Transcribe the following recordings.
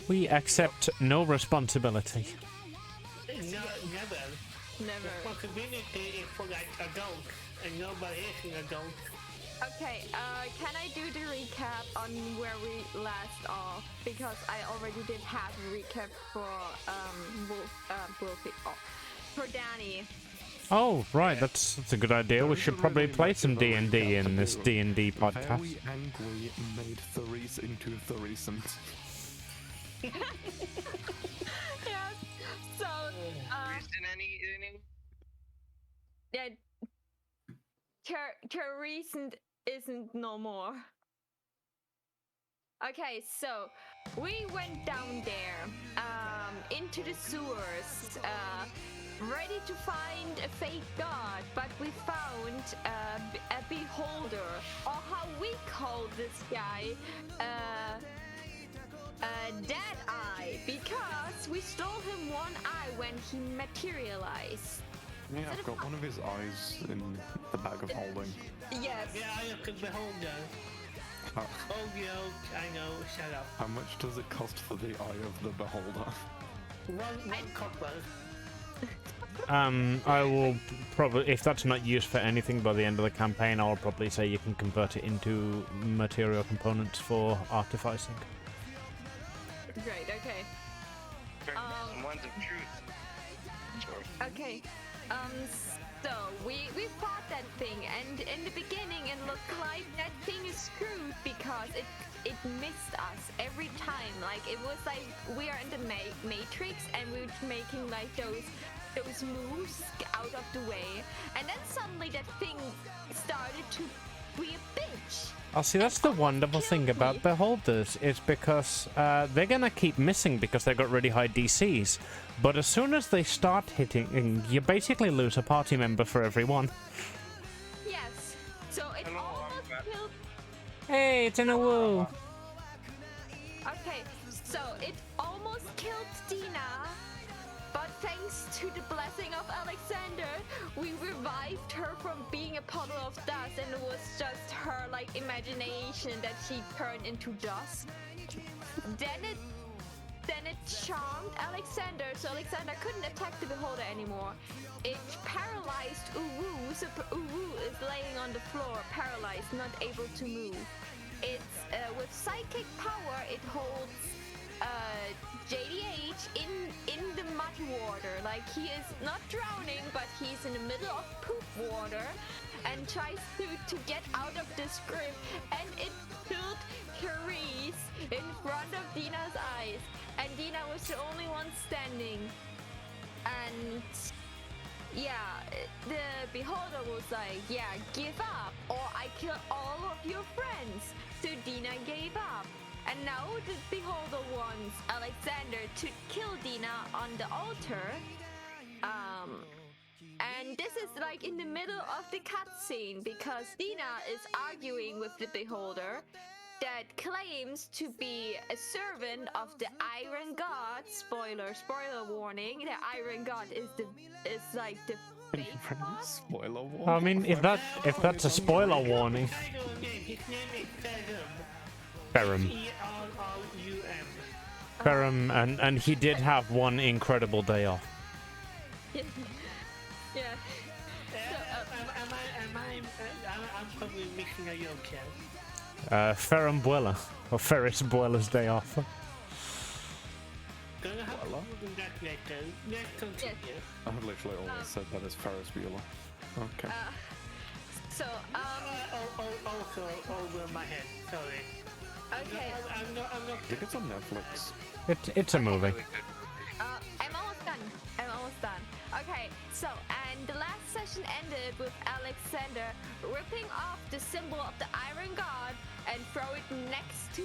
We accept no responsibility. No, never. Never. Responsibility is for like adults, and nobody is an adult. Okay, can I do the recap on where we last off? Because I already did have a recap for Wolfie, for Danny. Oh, right, that's a good idea. We should probably play some D&D in this D&D podcast. Very angry made Therese into threesomes. Yes. So, yeah, Therese isn't no more. Okay, so we went down there, into the sewers, ready to find a fake god, but we found a beholder, or how we call this guy, Dead Eye, because we stole him one eye when he materialized. Yeah, I've got one of his eyes in the bag of holding. Yes. Yeah, I look at the beholder. Oh, I know, shut up. How much does it cost for the eye of the beholder? One copper. I will probably, if that's not used for anything by the end of the campaign, I'll probably say you can convert it into material components for artificing. Great, okay. Ones of truth. Okay, so we fought that thing, and in the beginning it looked like that thing is screwed because it missed us every time. Like, it was like we are in the Matrix and we were making like those moves out of the way, and then suddenly that thing started to be a bitch. Oh, see, that's the wonderful thing about beholders, is because they're gonna keep missing because they've got really high DCs. But as soon as they start hitting, you basically lose a party member for every one. Yes. So it almost killed. Hey, it's in a woo. Okay, so it almost killed Dina, but thanks to the blessing of Alexander, we revived her from being a puddle of dust, and it was just her like imagination that she turned into dust. Then it charmed Alexander, so Alexander couldn't attack the beholder anymore. It paralyzed Uwu, so Uwu is laying on the floor, paralyzed, not able to move. It's with psychic power, it holds JDH in the mud water. Like, he is not drowning, but he's in the middle of poop water and tries to get out of this grip, and it killed Therese in front of Dina's eyes, and Dina was the only one standing. And yeah, the beholder was like, yeah, give up or I kill all of your friends. So Dina gave up. And now the beholder wants Alexander to kill Dina on the altar. And this is like in the middle of the cutscene because Dina is arguing with the beholder that claims to be a servant of the Iron God. Spoiler warning. The Iron God is like the fake God. Spoiler warning. I mean, if that's a spoiler warning. His name is Ferrum. Ferrum. Ferrum, and he did have one incredible day off. Yeah. I'm probably mixing a yoke. Ferrum Buella, or Ferris Buella's day off. Gonna have to do that later. Let's continue. I've literally always said that as Ferris Bueller. Okay. So, Also over my head. Sorry. okay. I'm not. I think it's on Netflix. It's a movie. I'm almost done. Okay, so, and the last session ended with Alexander ripping off the symbol of the Iron God and throw it next to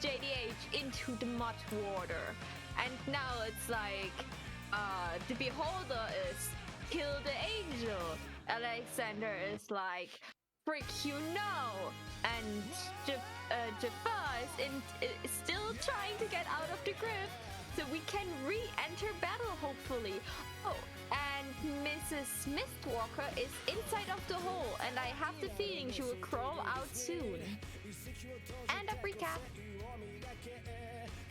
JDH into the mud water. And now it's like, the beholder is kill the angel. Alexander is like, frick you know. And Jafar is still trying to get out of the grip so we can re-enter battle, hopefully. Oh, and Mrs. Mistwalker is inside of the hole, and I have the feeling she will crawl out soon. End of recap.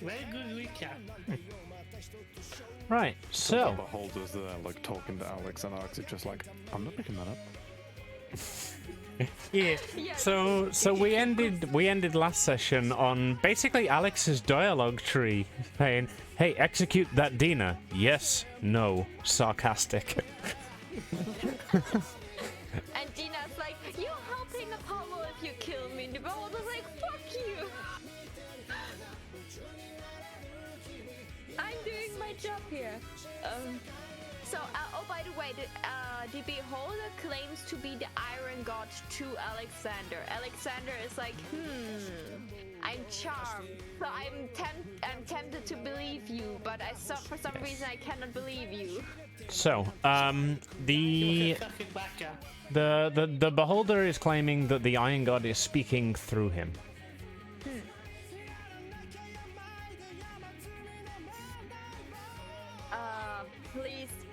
Very good recap. Right, The so beholder's there, like talking to Alex, and Alex is just like, I'm not picking that up. yeah. So we ended last session on basically Alex's dialogue tree saying, "Hey, execute that Dina." Yes, no, sarcastic. And Dina's like, "You're helping Apollo if you kill me." And the beholder's like, "Fuck you." I'm doing my job here. Oh, by the way, the beholder claims to be the Iron God to Alexander. Alexander is like, I'm charmed, so I'm tempted to believe you, but for some reason I cannot believe you. So, the beholder is claiming that the Iron God is speaking through him.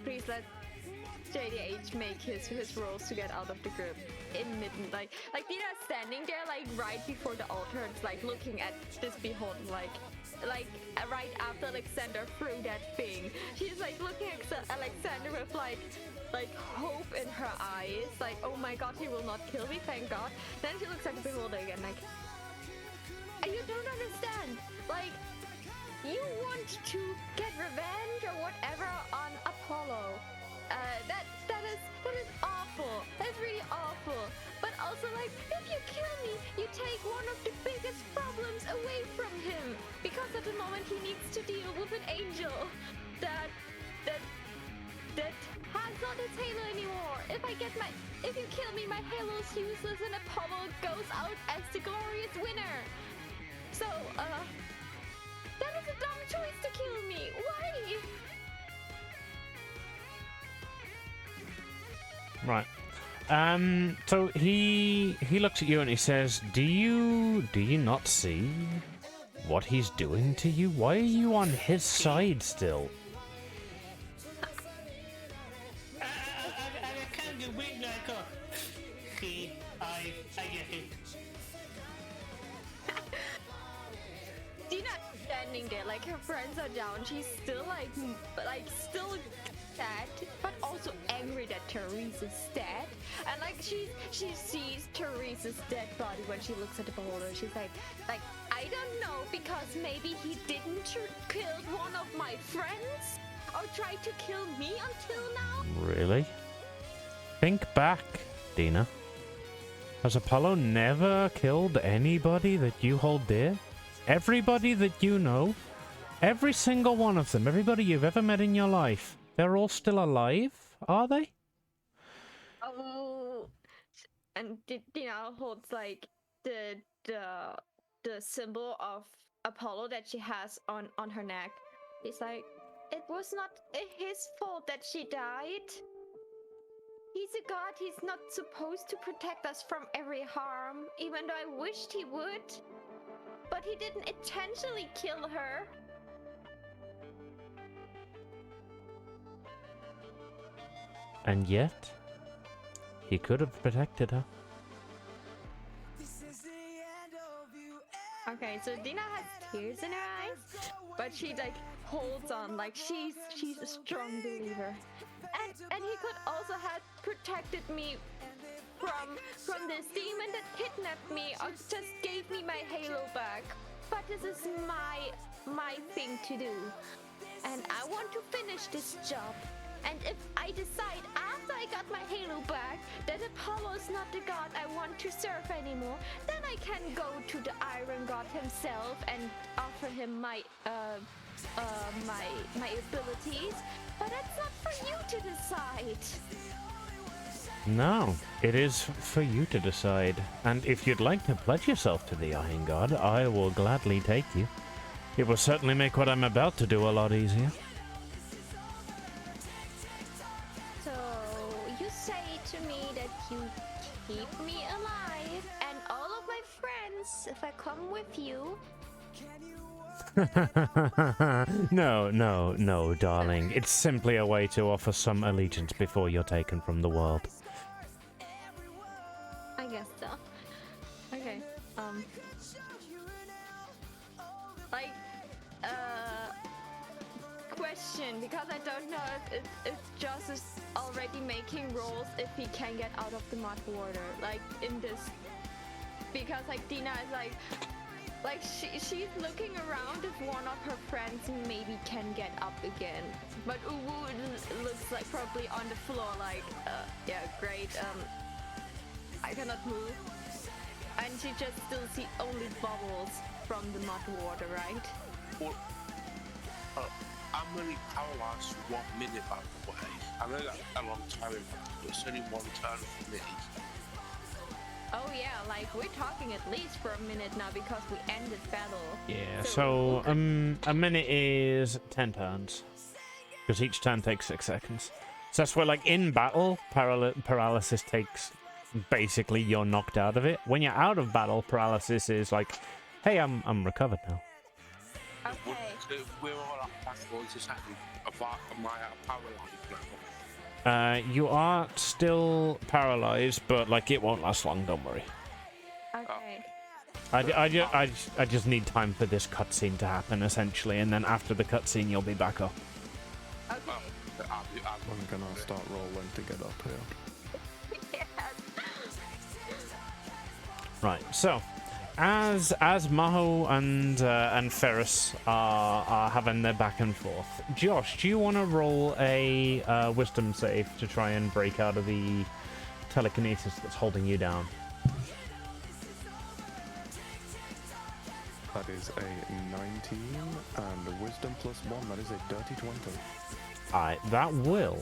Please let JDH make his rolls to get out of the group in midnight. Like Dina's standing there, like right before the altar, it's like looking at this beholder, like right after Alexander threw that thing. She's like looking at Alexander with like hope in her eyes, like, oh my god, he will not kill me, thank god. Then she looks at the beholder again, like, you don't understand, like, you want to get revenge or whatever on Apollo. That is awful. That's really awful. But also, like, if you kill me, you take one of the biggest problems away from him. Because at the moment he needs to deal with an angel that has not his halo anymore. If you kill me, my halo's useless and Apollo goes out as the glorious winner. So, that is a dumb choice to kill me. Why? Right. So he looks at you and he says, "Do you not see what he's doing to you? Why are you on his side still?" I can't get wing like a. See, I get it. Dina's standing there, like her friends are down. She's still still sad, but also angry that Therese is dead. And like she sees Therese's dead body when she looks at the beholder. She's like I don't know, because maybe he didn't kill one of my friends or tried to kill me until now. Really? Think back, Dina. Has Apollo never killed anybody that you hold dear? Everybody that you know, every single one of them, everybody you've ever met in your life, they're all still alive, are they? Oh, and Dina holds like the symbol of Apollo that she has on her neck. It's like, it was not his fault that she died. He's a god. He's not supposed to protect us from every harm, even though I wished he would. But he didn't intentionally kill her. And yet, he could have protected her. Okay, so Dina has tears in her eyes, but she like holds on, like she's a strong believer. And he could also have protected me from this demon that kidnapped me or just gave me my halo back. But this is my thing to do. And I want to finish this job. And if I decide after I got my halo back that Apollo is not the god I want to serve anymore, then I can go to the Iron God himself and offer him my abilities. But that's not for you to decide. No, it is for you to decide. And if you'd like to pledge yourself to the Iron God, I will gladly take you. It will certainly make what I'm about to do a lot easier. So you say to me that you keep me alive and all of my friends if I come with you. No, darling. It's simply a way to offer some allegiance before you're taken from the world. I guess so. Okay. Like, question because I don't know if Joss is already making rolls if he can get out of the mud water, like in this, because like Dina is like she's looking around if one of her friends maybe can get up again, but Uwu looks like probably on the floor, like yeah, great, I cannot move, and she just still see only bubbles from the mud water, right? Well, I'm only paralyzed for 1 minute, by the way. I know that's a long time, but it's only one turn for me. Oh yeah, like we're talking at least for a minute now because we ended battle. Yeah, so a minute is 10 turns. Because each turn takes 6 seconds. So that's where, like, in battle, paralysis takes... Basically, you're knocked out of it. When you're out of battle, paralysis is like, hey, I'm recovered now. Okay. We're all up past once a second. Am I paralyzed now? You are still paralyzed, but, like, it won't last long, don't worry. Okay. I just need time for this cutscene to happen, essentially, and then after the cutscene, you'll be back up. Okay. I'm gonna start rolling to get up here. Yes. Right, so, as Maho and Ferris are having their back and forth, Josh, do you want to roll a wisdom save to try and break out of the telekinesis that's holding you down? That is a 19, and the wisdom plus 1, that is a dirty 20. Alright, that will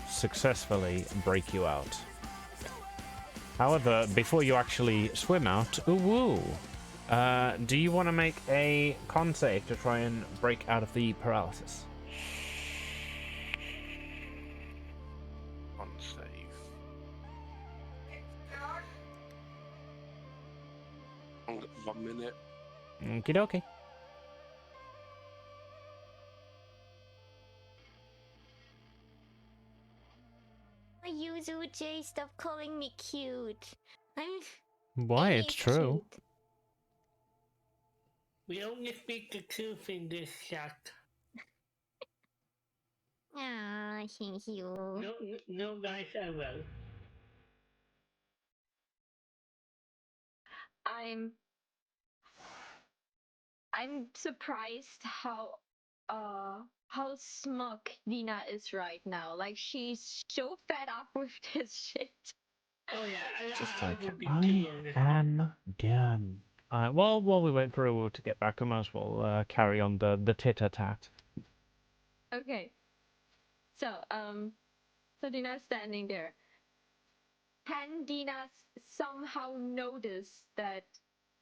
successfully break you out. However, before you actually swim out, ooh, do you want to make a con save to try and break out of the paralysis? Con save. 1 minute. Okie dokie. Yuzu J, stop calling me cute. I'm Why? It's true. cute. We only speak the truth in this chat. Ah, thank you. No lies ever. I'm surprised how smug Dina is right now. Like she's so fed up with this shit. Oh yeah, Just I like, would be I too on this one. am done. Well, while we wait for Uwu to get back, we might as well carry on the tit-a-tat. Okay. So so Dina's standing there. Can Dina somehow notice that,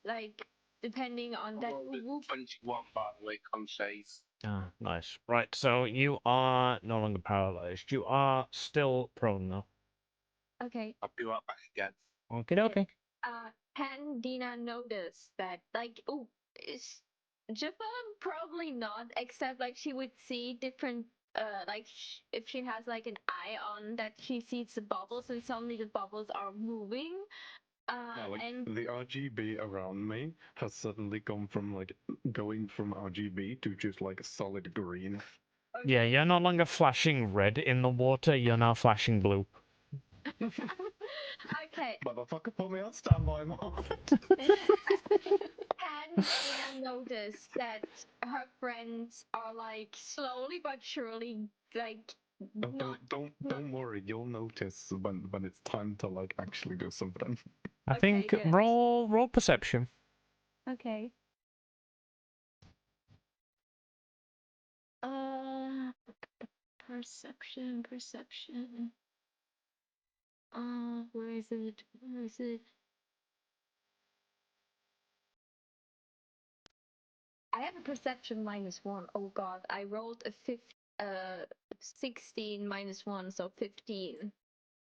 like, depending on that? 21, by the way, con save. Ah, nice. Right, so you are no longer paralyzed. You are still prone, though. Okay. I'll be right back again. Okie dokie. Can Dina notice that, like, oh, is Japan probably not, except like she would see different, like if she has like an eye on that, she sees the bubbles and suddenly the bubbles are moving. Yeah, like, And the RGB around me has suddenly gone from like going from RGB to just like solid green. Yeah, you're no longer flashing red in the water, you're now flashing blue. okay. Motherfucker, put me on standby mode. Can Dina notice that her friends are like slowly but surely like not. Don't worry, you'll notice when it's time to like actually do something. I Okay, think good. roll perception. Okay. Perception. Where is it? I have a perception -1. Oh god, I rolled a 16 -1, so 15.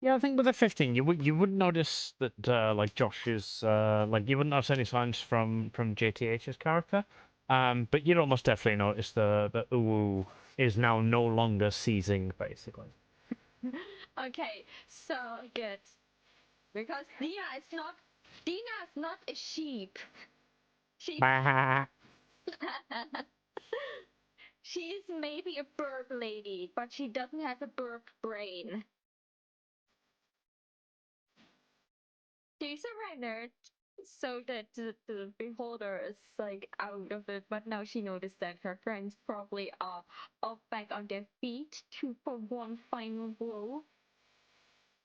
Yeah, I think with a 15, you would notice that like Josh is like you wouldn't notice any signs from JTH's character, but you'd almost definitely notice the Uwu is now no longer seizing, basically. Okay, so good. Because Dina is not a sheep. She is maybe a bird lady, but she doesn't have a bird brain. She surrendered so that the beholder is like out of it, but now she noticed that her friends probably are all back on their feet to for one final blow.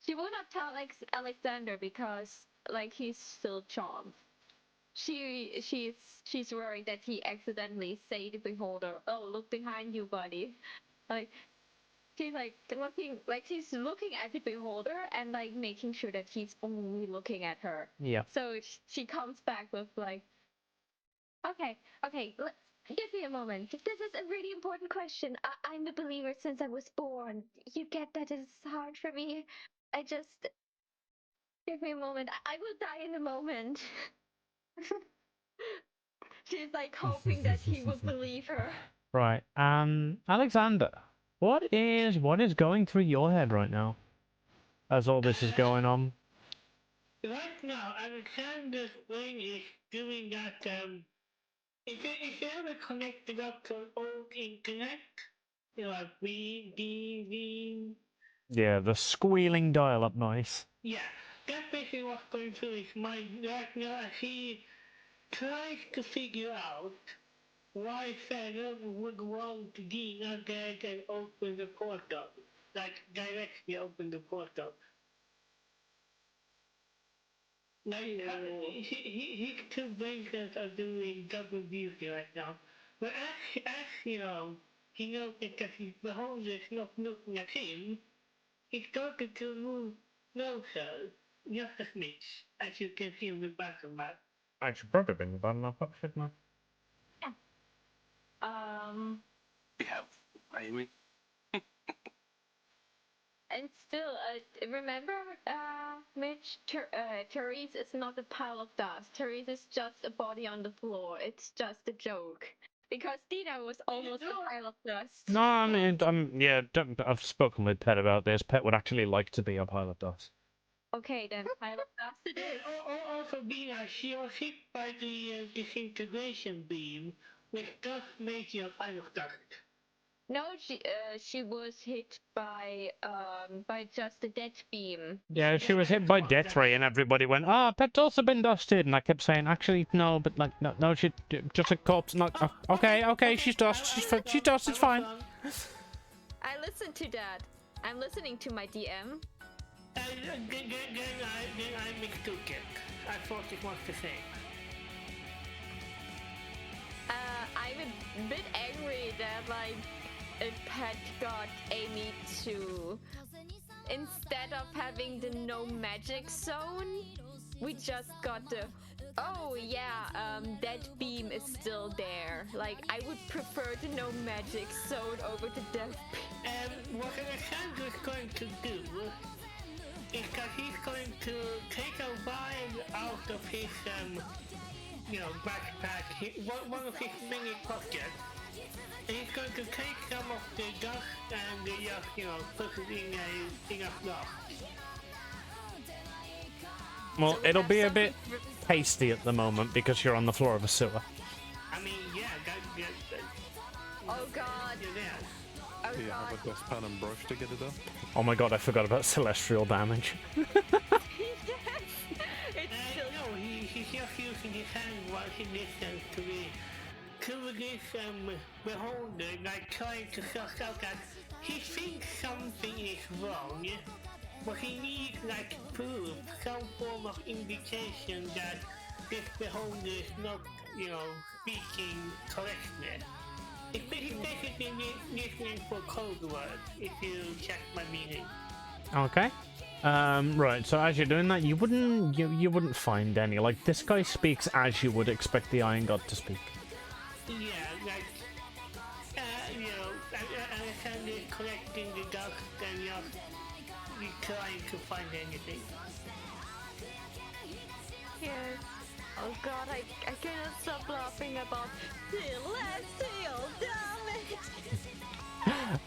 She will not tell Alexander because like he's still charmed. She's worried that he accidentally say to beholder, "Oh, look behind you, buddy." Like she's looking at the beholder and like making sure that he's only looking at her. Yeah. So she comes back with like, okay, give me a moment. This is a really important question. I'm a believer since I was born. You get that it's hard for me. I just give me a moment. I will die in a moment. She's like hoping that he will believe her. Right. Alexander, what is going through your head right now, as all this is going on? Right now, Alexander's brain is doing that, if it ever connected up to an old internet, you know, like DnD. Yeah, the squealing dial-up noise. Yeah, that's basically what's going through his mind right now as he tries to figure out why Sarah would want Dina dead and open the portal. Like, directly open the portal. Like, his two brains are doing double duty right now. But as you know, he knows that his beholder is not looking at him, he's started to move closer, just a smidge, as you can see in the bottom map. I should probably bring the button up, shouldn't We have Amy. And still, remember, Mitch, Therese is not a pile of dust. Therese is just a body on the floor. It's just a joke. Because Dina was almost a pile of dust. No, I mean, I've spoken with Pet about this. Pet would actually like to be a pile of dust. Okay, then pile of dust it is. Also, Dina, she was hit by the disintegration beam, which does make you a pile of dust. No, she was hit by just the death beam. Yeah, she was hit by death ray, and everybody went, "Ah, Pet's also been dusted." And I kept saying, "Actually, no, but like, no, she just a corpse. Not okay, she's dust. She's dust. It's fine." I listened to that. I'm listening to my DM. Then I mistook it. I thought it was the same. I'm a bit angry that like Pet got Amy to, instead of having the no magic zone, we just got the, oh yeah, that beam is still there. Like, I would prefer the no magic zone over the death beam. What Alexander is going to do is that he's going to take a vial out of his, backpack, one of his mini pockets. And he's going to take some of the dust and just, put it in a flask. Well, So we it'll have be a something bit tasty at the moment because you're on the floor of a sewer. I mean, yeah, Oh god. you're there. Oh Do you god. have a dustpan and brush to get it up? Oh my god, I forgot about celestial damage. Yes. It's still No, he's just using his hand while he listens to this beholder, like trying to suss out that he thinks something is wrong, but he needs like proof, some form of indication that this beholder is not, speaking correctly. It's basically listening for code words, if you check my meaning. Okay. Right. So as you're doing that, you wouldn't find any. Like, this guy speaks as you would expect the Iron God to speak. Yeah, like, Alexander is collecting the dust and you're trying to find anything. yes. Oh god, I cannot stop laughing about celestial damage.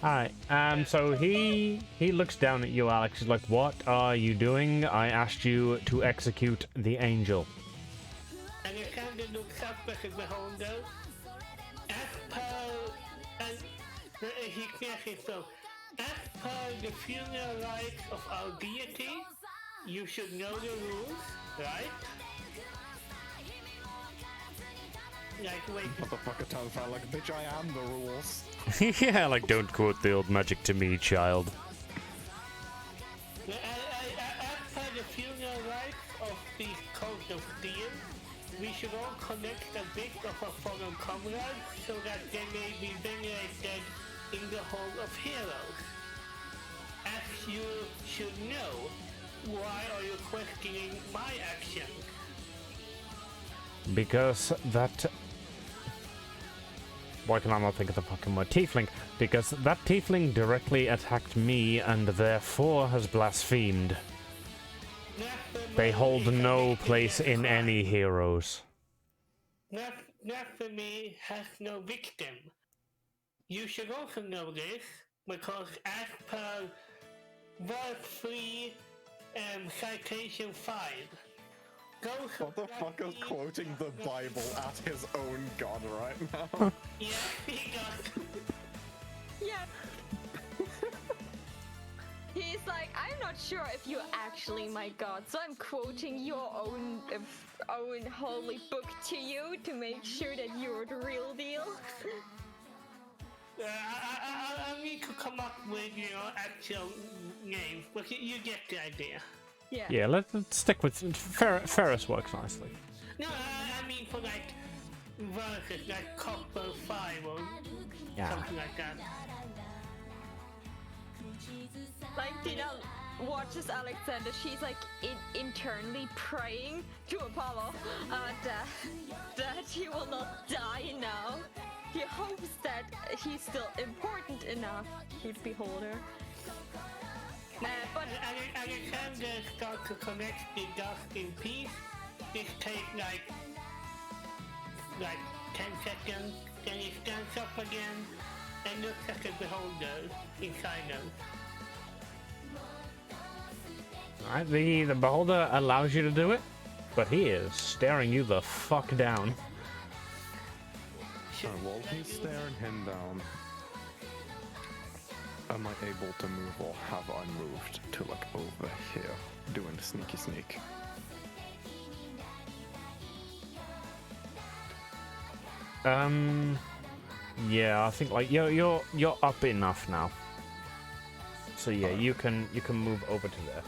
Alright, so he looks down at you, Alex. He's like, "What are you doing? I asked you to execute the angel." Alexander looks up at the beholder. As per Exactly. So, as per the funeral rites of our deity, you should know the rules, right? Like, wait. Motherfucker turns around like, bitch, I am the rules. Yeah, like, don't quote the old magic to me, child. As per the funeral rites of the cult of steel, we should all collect a bit of a fallen comrade so that they may be venerated in the Hall of Heroes. As you should know, why are you questioning my actions? Because that... Why can I not think of the fucking word? Tiefling. Because that tiefling directly attacked me and therefore has blasphemed. They hold no place in any heroes. Blasphemy has no victim. You should also know this, because as per verse 3, citation 5, Motherfucker's quoting the Bible at his own god right now. Yeah, he does. Yeah. He's like, I'm not sure if you're actually my god, so I'm quoting your own holy book to you to make sure that you're the real deal. I need to come up with, actual names, but you get the idea. Yeah. Yeah, let's stick with... Ferris works nicely. No, I mean for like verses like Copper 5 or something like that. Like Tina watches Alexander, she's like internally praying to Apollo that he will not die now. He hopes that he's still important enough to behold her. But Alexander starts to connect the dust in peace. This takes like 10 seconds, then he stands up again and looks at the beholder inside him. Alright, the beholder allows you to do it, but he is staring you the fuck down. While he's staring him down, am I able to move, or have I moved to like over here, doing a sneaky sneak? Yeah, I think like you're up enough now. So yeah, you can move over to there.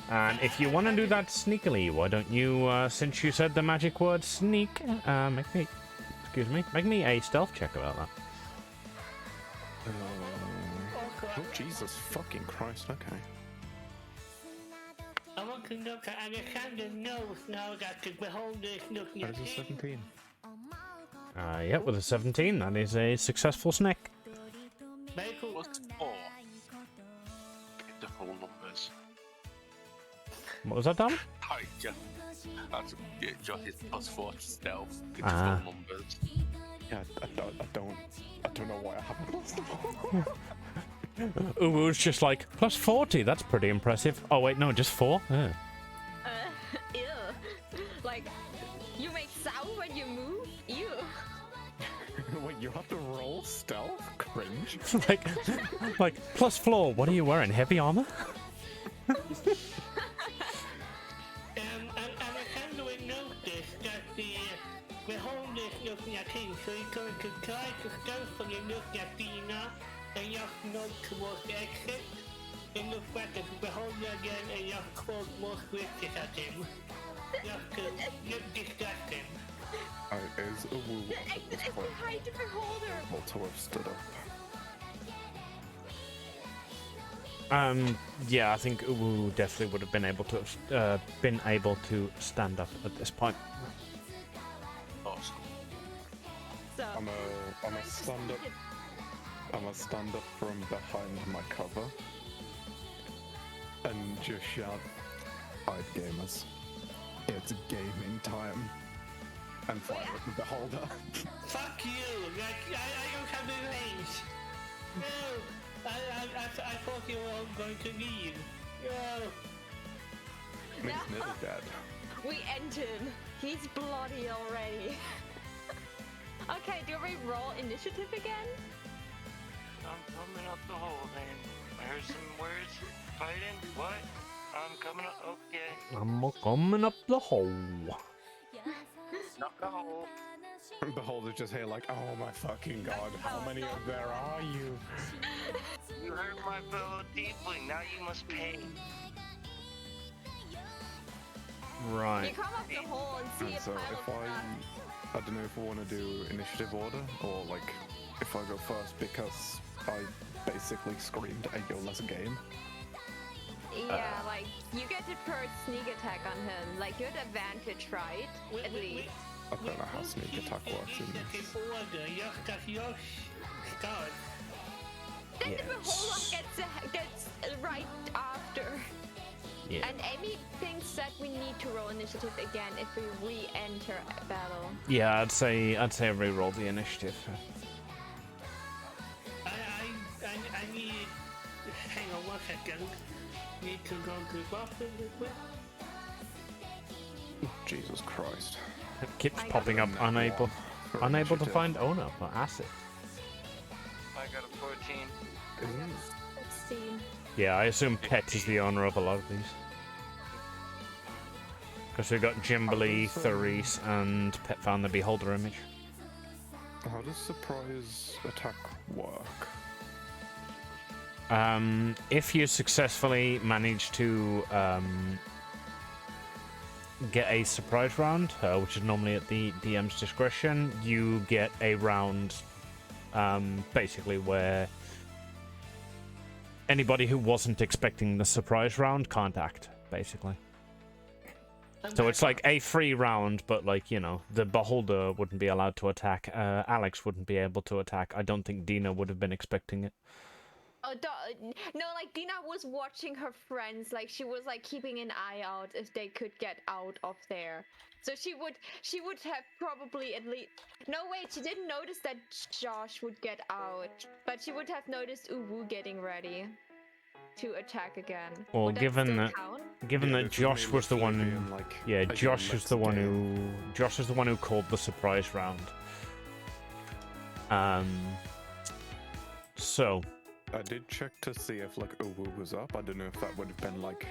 And if you want to do that sneakily, why don't you, since you said the magic word sneak, make me a stealth check about that. Oh Jesus fucking Christ! Okay. I want to look at Alexander knows now that the beholder is looking That at is a him. 17. Yeah, with a 17, that is a successful snack. Very cool. What's 4? Get the whole numbers. What was that, Dom? Hi, Jeff. That's Josh is +4 to stealth. Get the Ah. full numbers. Yeah, I don't know why I haven't lost them. Uwu's just like, +40, that's pretty impressive. Oh wait, no, just 4? Yeah. ew. Like, you make sound when you move? Ew. Wait, you have to roll stealth? Cringe. like +4, what are you wearing, heavy armor? And Alexander will notice that the beholder is looking at him, so he's going to try to stealthily look at Dina and just nod towards the exit. Then look back at the beholder again and just quote more scriptures at him. Just to distract him. Is a woo The exit is behind the beholder. able to have stood up? Yeah, I think Uwu definitely would have been able to stand up at this point. Awesome. So, I'm a stand up. I'm a stand up from behind my cover and just shout, "Alright, gamers, it's gaming time!" and fire at the beholder. Fuck you! Like, I don't have the range! No! I thought you were all going to leave. No! He's nearly dead. we end him. He's bloody already. Okay, do we roll initiative again? I'm coming up the hole then. I heard some words. Fighting? What? I'm coming up. Okay. I'm coming up the hole. Not the hole. Beholder's just here like, oh my fucking god, how many of there are you? You hurt my fellow deeply. Now you must pay. You Right. come up the hole and see And a so pile if of stuff. I don't know if I want to do initiative order or like if I go first because I basically screamed a yo less game. Yeah, like you get the first sneak attack on him. Like you had advantage, right? At least. I don't know how sneak attack works in this. Then Yes. the beholder gets right after. Yeah. And Amy thinks that we need to roll initiative again if we re-enter a battle. Yeah, I'd say re-roll the initiative. I need. Hang on 1 second. Need to go to the bathroom real quick. Jesus Christ. It keeps I popping up got a unable for to initiative. find owner for acid. I got a 14. Isn't Let's see. Yeah, I assume Pet is the owner of a lot of these. Because we've got Jimberly, Therese, and Pet found the Beholder image. how does surprise attack work? If you successfully manage to get a surprise round, which is normally at the DM's discretion, you get a round basically where anybody who wasn't expecting the surprise round can't act, basically. So it's like a free round, but like, you know, the Beholder wouldn't be allowed to attack, Alex wouldn't be able to attack, I don't think Dina would have been expecting it. Oh, no, like Dina was watching her friends, like she was like keeping an eye out if they could get out of there. So she would have probably at least. No, wait, she didn't notice that Josh would get out, but she would have noticed Uwu getting ready to attack again. Well, Would that given still that, count? given that this Josh me was the one literally who, being like, yeah, a Josh yo was the less one game. Josh was the one who called the surprise round. So. I did check to see if like Uwu was up. I don't know if that would have been like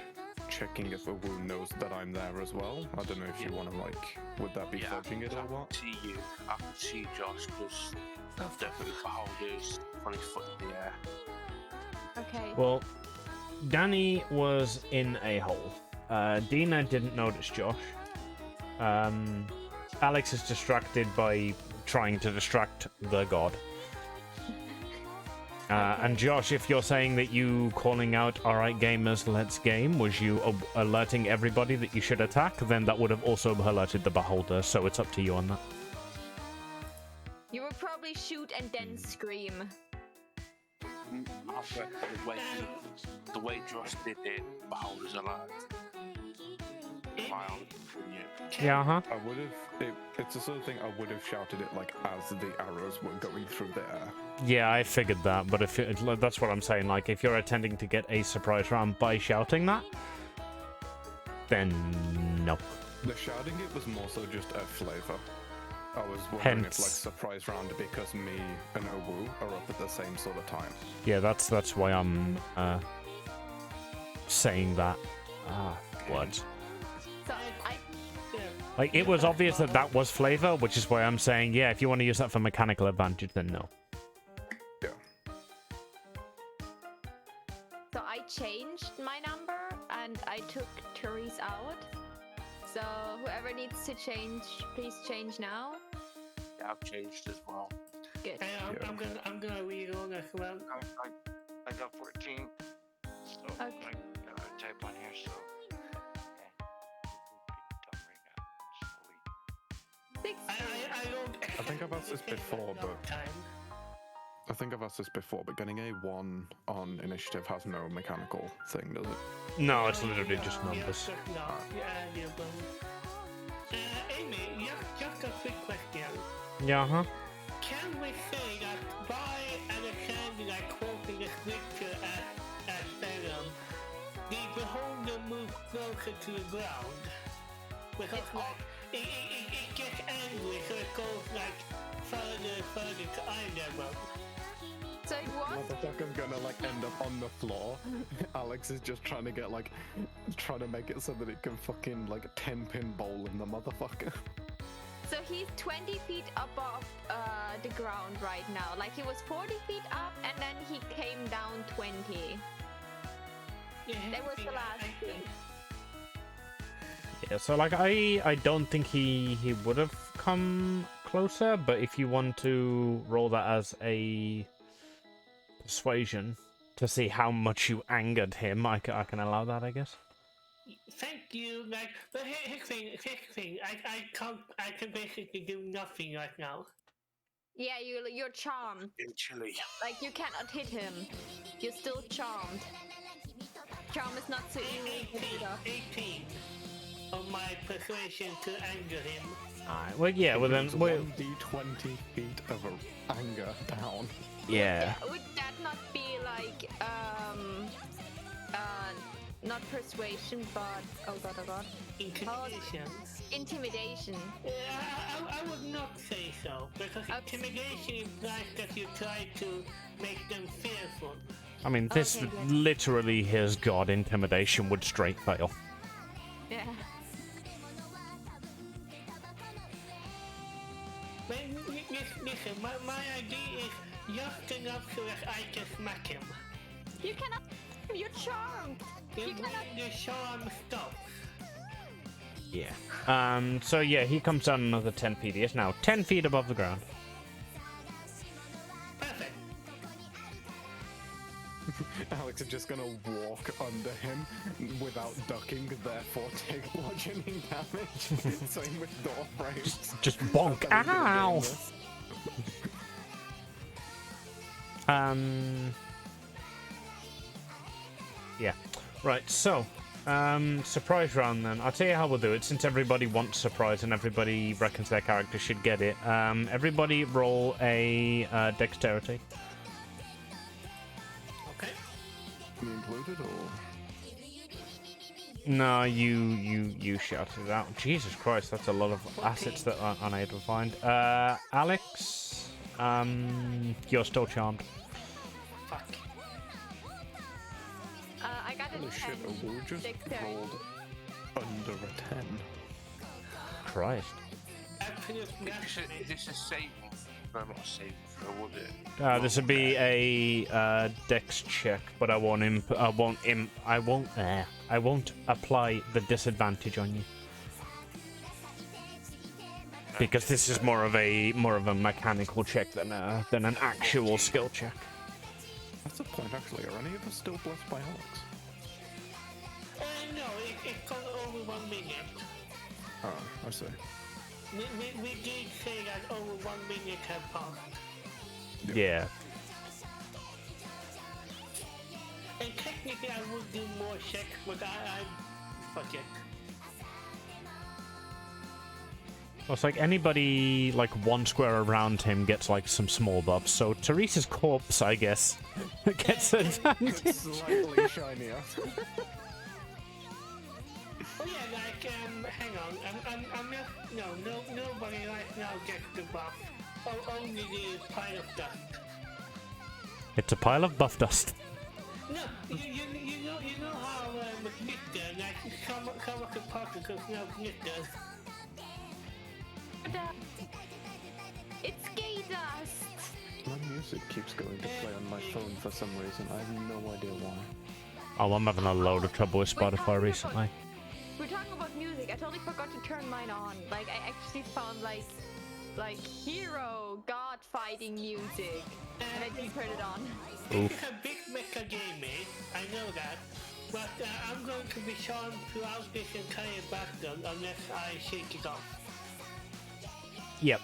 checking if Uwu knows that I'm there as well. I don't know if you want to like, would that be Yeah, fudging it or what? See you. I can see Josh because I've definitely Beholder's on his foot in the air. Okay. Well, Danny was in a hole. Dina didn't notice Josh. Alex is distracted by trying to distract the god. And Josh, if you're saying that you calling out, alright gamers, let's game, was you alerting everybody that you should attack, then that would have also alerted the Beholder, so it's up to you on that. You would probably shoot and then scream. After the way Josh did it, Beholder's alive. My own opinion. Yeah, huh? I would have. It's the sort of thing I would have shouted it like as the arrows were going through the air. Yeah, I figured that, but if that's what I'm saying, like, if you're attempting to get a surprise round by shouting that, then no. The shouting it was more so just a flavor. I was wondering if like Hence. surprise round because me and Uwu are up at the same sort of time. Yeah, that's why I'm saying that. What? So I Like, it was obvious that that was flavor, which is why I'm saying, yeah, if you want to use that for mechanical advantage, then no. Yeah. So I changed my number and I took Therese out. So whoever needs to change, please change now. Yeah, I've changed as well. Good. And I'm gonna read on as well. I got 14. So Okay. I gotta type on here. So Six. I don't. I think I've asked this before, but getting a 1 on initiative has no mechanical thing, does it? No, it's literally just numbers. Amy, just a quick question. Yeah, huh? Can we say that by Alexander quoting the scripture as Venom, the beholder moves closer to the ground? Because like it gets angry, so it goes like further to eye level. So it was. Motherfucker's gonna like end up on the floor. Alex is just trying to get like, trying to make it so that it can fucking like 10-pin bowl in the motherfucker. So he's 20 feet above the ground right now. Like he was 40 feet up and then he came down 20. Yeah, That was the last thing. Yeah, so like I don't think he would have come closer, but if you want to roll that as a persuasion to see how much you angered him, I can allow that, I guess. Thank you. Like, but here's the thing. I can basically do nothing right now. Yeah, you're charmed. In Chile. Like you cannot hit him. You're still charmed. Charm is not so easy to pick up. 18 of my persuasion to anger him. Alright, well, yeah, well then, It's well, 1d20 feet of anger down. yeah. Would that not be like not persuasion, but oh god, Intimidation. intimidation? I would not say so, because intimidation implies that you try to make them fearful. I mean, this Okay, good. literally his god intimidation would straight fail. Yeah. Listen, my idea is just enough so that I can smack him. You cannot. You're charmed. You cannot. The charm stops. Yeah. So yeah, he comes down another 10 feet. He is now 10 feet above the ground. Perfect. Alex is just gonna walk under him without ducking, therefore take bludgeoning damage. Same with door frames. Just bonk. That's how he's gonna Ow! do this. Yeah. Right, so, surprise round then. I'll tell you how we'll do it, since everybody wants surprise and everybody reckons their character should get it. Everybody roll a dexterity. Okay. Me included, or? No, you shouted it out. Jesus Christ, that's a lot of assets that I'm unable to find. Alex, you're still charmed. Fuck. I got a Holy 10. shit, a woo just Dexterity. rolled under a 10. Christ. Absolute mastery. Is this a saving? No, not a saving throw, would it? This would be a dex check, but I won't apply the disadvantage on you. Because this is more of a mechanical check than an actual skill check. That's a point, actually. Are any of us still blessed by Alex? No, it's gone over 1 minute. Oh, I see. We did say that over 1 minute had passed. Yeah. And technically I would do more checks, but I fuck it. Well, it's like anybody like one square around him gets like some small buffs. So Teresa's corpse, I guess, gets advantage. It's slightly shinier. Oh yeah, like hang on, I'm not, nobody right now gets the buff. Only the pile of dust. It's a pile of buff dust. No, you know how glitter, like some of the particles now glitter. It's gay dust. My music keeps going to play on my phone for some reason. I have no idea why. Oh, I'm having a load of trouble with Spotify recently. We're talking about music. I totally forgot to turn mine on. Like I actually found like hero god fighting music, and I didn't turn it on. This is a big mecha game, I know that. But I'm going to be charmed throughout this entire battle unless I shake it off. Yep.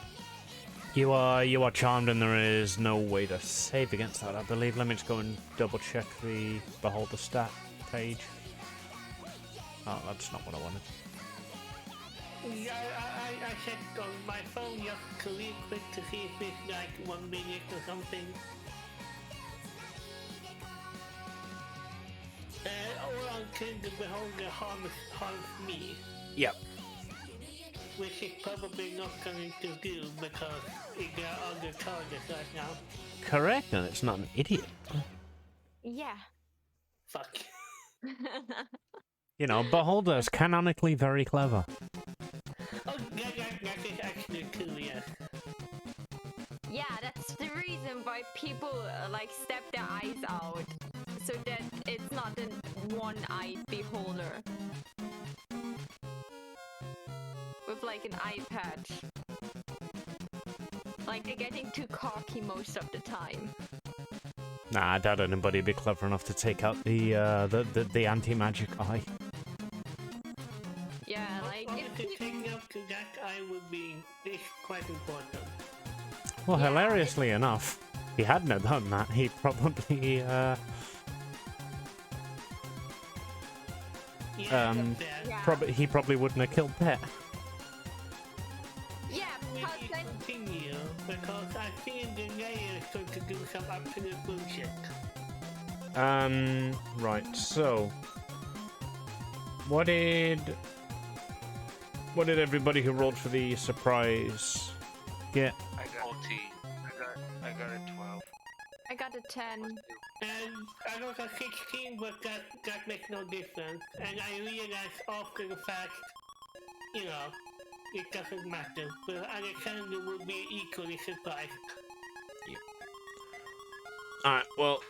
You are charmed, and there is no way to save against that, I believe. Let me just go and double check the Beholder stat page. Oh, that's not what I wanted. Yeah, I checked on my phone just to real quick to see if it's like 1 minute or something. All until the beholder harms me. Yep. which is probably not going to do because there are other targets right now. Correct, and it's not an idiot. Yeah. Fuck. You know, Beholder's canonically very clever. Oh, that is actually true, yes. Yeah, that's the reason why people like step their eyes out, so that it's not a one-eyed beholder with like an eye patch. Like they're getting too cocky most of the time. Nah, I doubt anybody would be clever enough to take out the anti-magic eye. Yeah, like if Honestly, taking up to that eye would be quite important. Well, Yeah, hilariously enough, if he hadn't have done that, he probably, Yeah, Um, yeah. he probably wouldn't have killed Pet. yeah, We because need to then continue because I think the layer is going to do some absolute bullshit. Right, so... What did everybody who rolled for the surprise get? I got 14. I got a 12. I got a 10. And I got a 16, but that makes no difference. And I realized after the fact, you know, it doesn't matter. But Alexander will be equally surprised. Alright, well,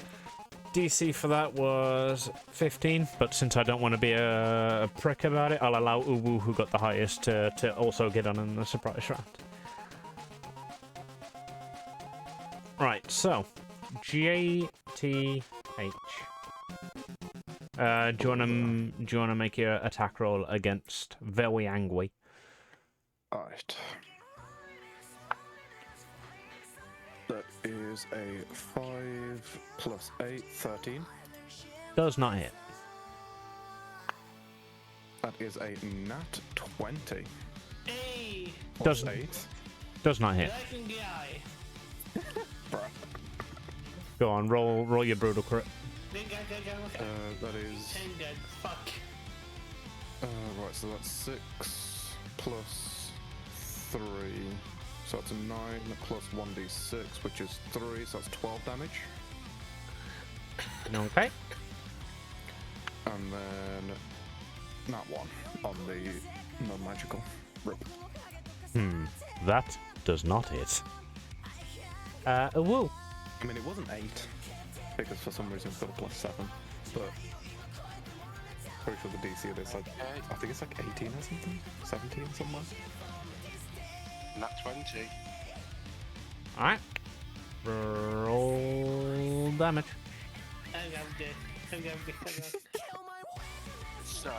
DC for that was 15, but since I don't want to be a prick about it, I'll allow Uwu, who got the highest, to also get on in the surprise round. Right, so, JTH. Do you wanna make your attack roll against Very Angry? Alright. That is a 5 plus 8, 13. Does not hit. That is a nat 20. Hey! Plus Does 8. does not hit. Right in the eye. Go on, roll your brutal crit. That is... 10 dead. Fuck. right, so that's 6 plus 3. So that's a 9 plus 1d6, which is 3, so that's 12 damage. Okay. And then... Nat 1 on the non-magical. Rip. That does not hit. Woo. I mean, it wasn't 8, because for some reason it's got a plus 7, but... Pretty sure the DC of this, I think it's like 18 or something? 17 somewhere? Nat 20. Alright. Roll damage. I love this. So,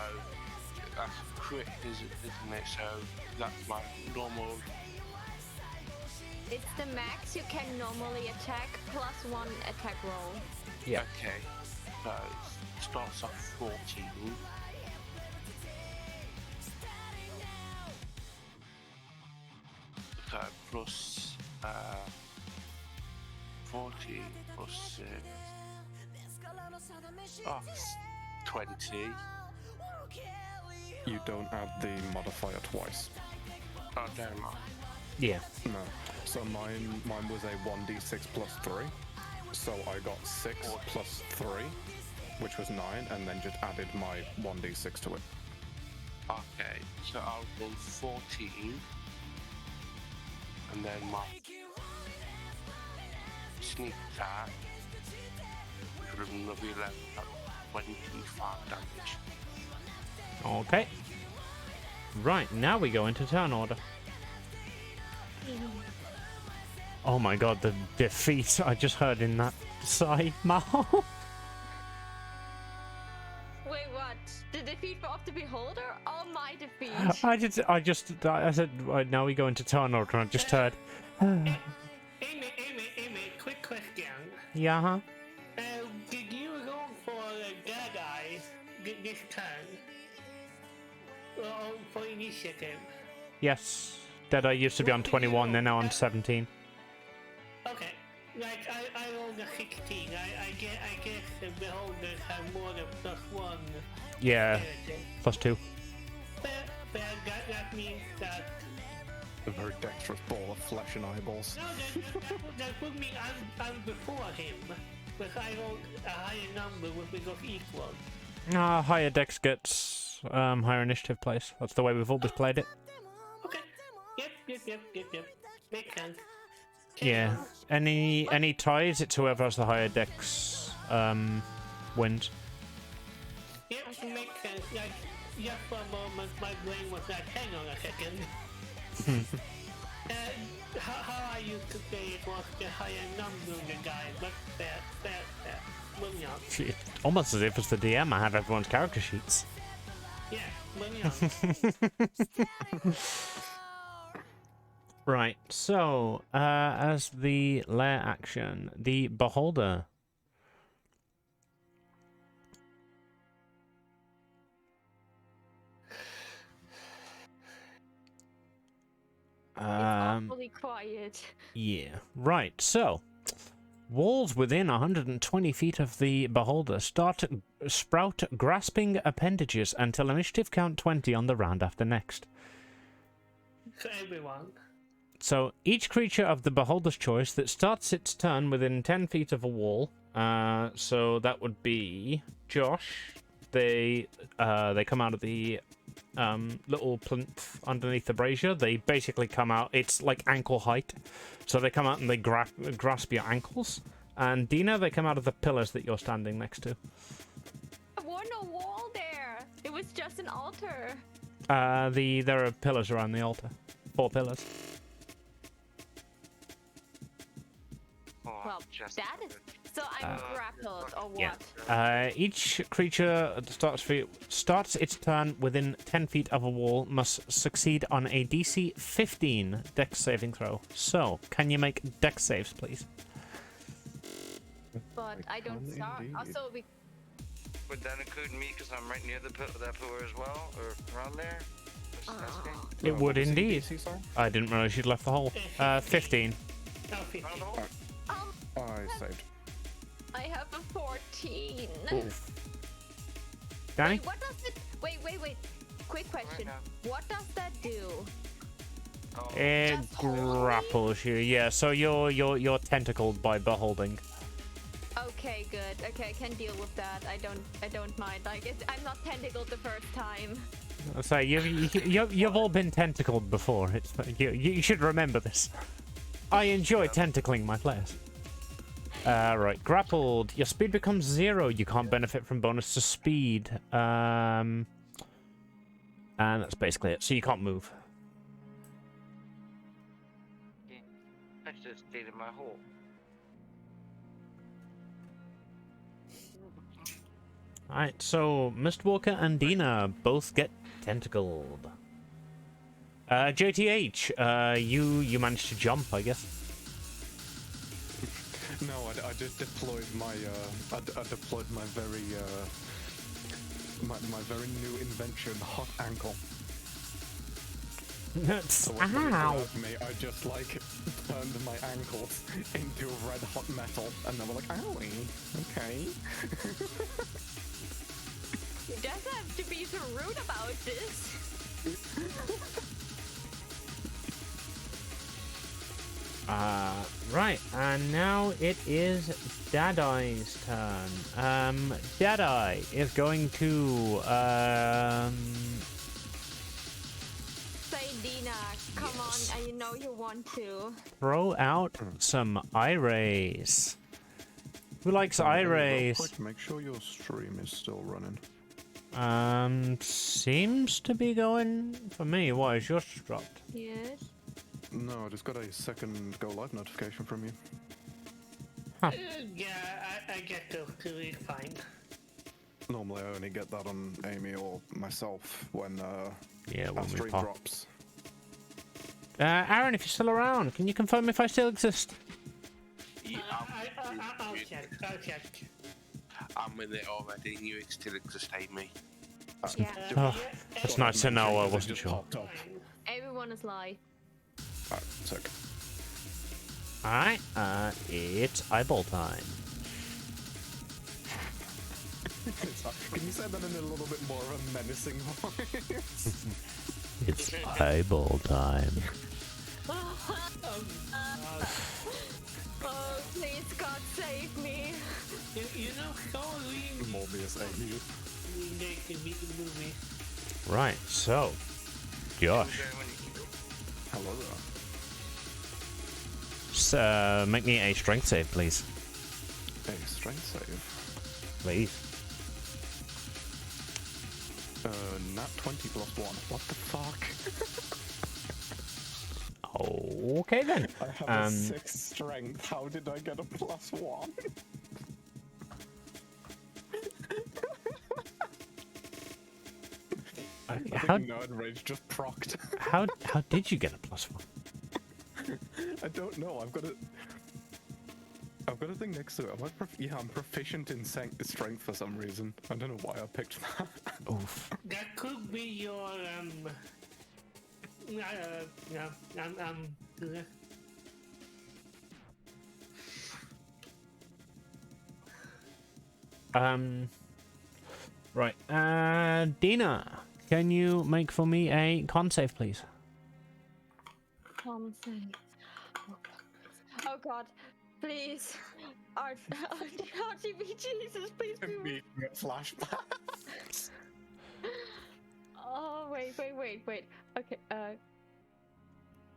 that's crit, isn't it? So, that's my normal. It's the max you can normally attack plus 1 attack roll. Yeah. Okay. So, it starts off 14. So, plus 40 plus 6. Oh, 20. You don't add the modifier twice. Oh, don't I? Yeah. No. So mine was a 1d6 plus 3. So I got 6 plus 3, which was 9, and then just added my 1d6 to it. Okay, so I'll roll 14. And then my sneak attack with another 11 at 25 damage. Okay. Right, now we go into turn order. Oh my god, the defeat I just heard in that sigh mouth. Wait, what? The defeat of the beholder or my defeat? I said, right, now we go into turn order, and I just heard. Amy, quick question. Yeah, huh? Did you roll for Dead Eye this turn? Or for initiative? Yes. Deadeye used to be on 21, they're now on 17. Okay. Like, I rolled a 16. I guess the beholders have more than plus 1. Yeah, ability. plus 2. Fair that means that. A very dexterous ball of flesh and eyeballs. No, that would mean I'm before him. But I rolled a higher number with we got equal. Higher dex gets higher initiative place. That's the way we've always played it. Okay. Yep. Makes sense. Yeah. Any ties, it's whoever has the higher dex wins. Yep, makes sense. Like, just for a moment, my brain was like, hang on a second. How I used to say it was the higher number of the guy, but fair. Moving on. Shit, almost as if it's the DM. I have everyone's character sheets. Yeah, moving on. Right, so, as the lair action, the Beholder. It's awfully quiet. Yeah, right, so, walls within 120 feet of the Beholder sprout grasping appendages until initiative count 20 on the round after next. For everyone. So, each creature of the Beholder's choice that starts its turn within 10 feet of a wall, so that would be Josh. They come out of the little plinth underneath the brazier. They basically come out, it's like ankle height. So they come out and they grasp your ankles. And Dina, they come out of the pillars that you're standing next to. There was no wall there. It was just an altar. There are pillars around the altar. 4 pillars. Oh, Well, just that is. So I'm grappled or what? Yeah. Each creature that starts its turn within 10 feet of a wall must succeed on a DC 15 Dex saving throw. So, can you make Dex saves, please? But I don't start. indeed. Also, we. Would that include me because I'm right near that pillar as well, or around there? Just asking. It would What was the indeed. DC, sorry? I didn't realize you'd left the hole. 15. Oh, 50. Around the hole? I saved. I have a 14. Danny? Wait, what does it? Wait. Quick question. now. What does that do? Oh, It Just hold me? grapples you. Yeah, so you're tentacled by beholding. Okay, good. Okay, I can deal with that. I don't mind. Like, I'm not tentacled the first time. So you've all been tentacled before. You should remember this. I enjoy tentacling my players. Right, grappled. Your speed becomes 0. You can't benefit from bonus to speed. And that's basically it. So you can't move. I just stayed in my hole. Alright, so Mistwalker and Dina both get tentacled. JTH, you managed to jump, I guess. No, I just deployed my I deployed my very my very new invention, hot ankle. So when it Ow! grabbed me, I just like turned my ankles into red hot metal, and they were like, "Owie, okay." You just have to be so rude about this. Right, and now it is Dadai's turn. Dadai is going to, Say, Dina, come on, I know you want to. throw out some eye rays. Who likes eye rays? Quick, make sure your stream is still running. Seems to be going for me. Why is yours dropped? Yes. No, I just got a second go live notification from you. Yeah, I get those two, it's fine. Normally, I only get that on Amy or myself when Yeah, our when we stream pop. drops. Aaron, if you're still around, can you confirm if I still exist? Yeah, I'll check. I'm with it already, and you still exist, Amy. Yeah. Oh, it's nice to know. I It wasn't just sure. popped up. Everyone is live. Alright, sick. Alright, it's eyeball time. Can you say that in a little bit more of a menacing voice? It's eyeball time. Oh, please, God, save me. You know, sorry. Morbius AU. They can make the movie. Right, so, Josh, Hello there. just, make me a strength save, please. A strength save. Please. Nat 20 plus 1. What the fuck? Okay then. I have a 6 strength. How did I get a plus 1? How Nerd Rage just procced. how did you get a +1? I don't know. I've got a thing next to it. I'm proficient in strength for some reason. I don't know why I picked that. Oof. That could be your Right. Dina, can you make for me a con save, please? Oh God, please. RGB, Jesus, please be. Me a flashback. Oh, wait. Okay,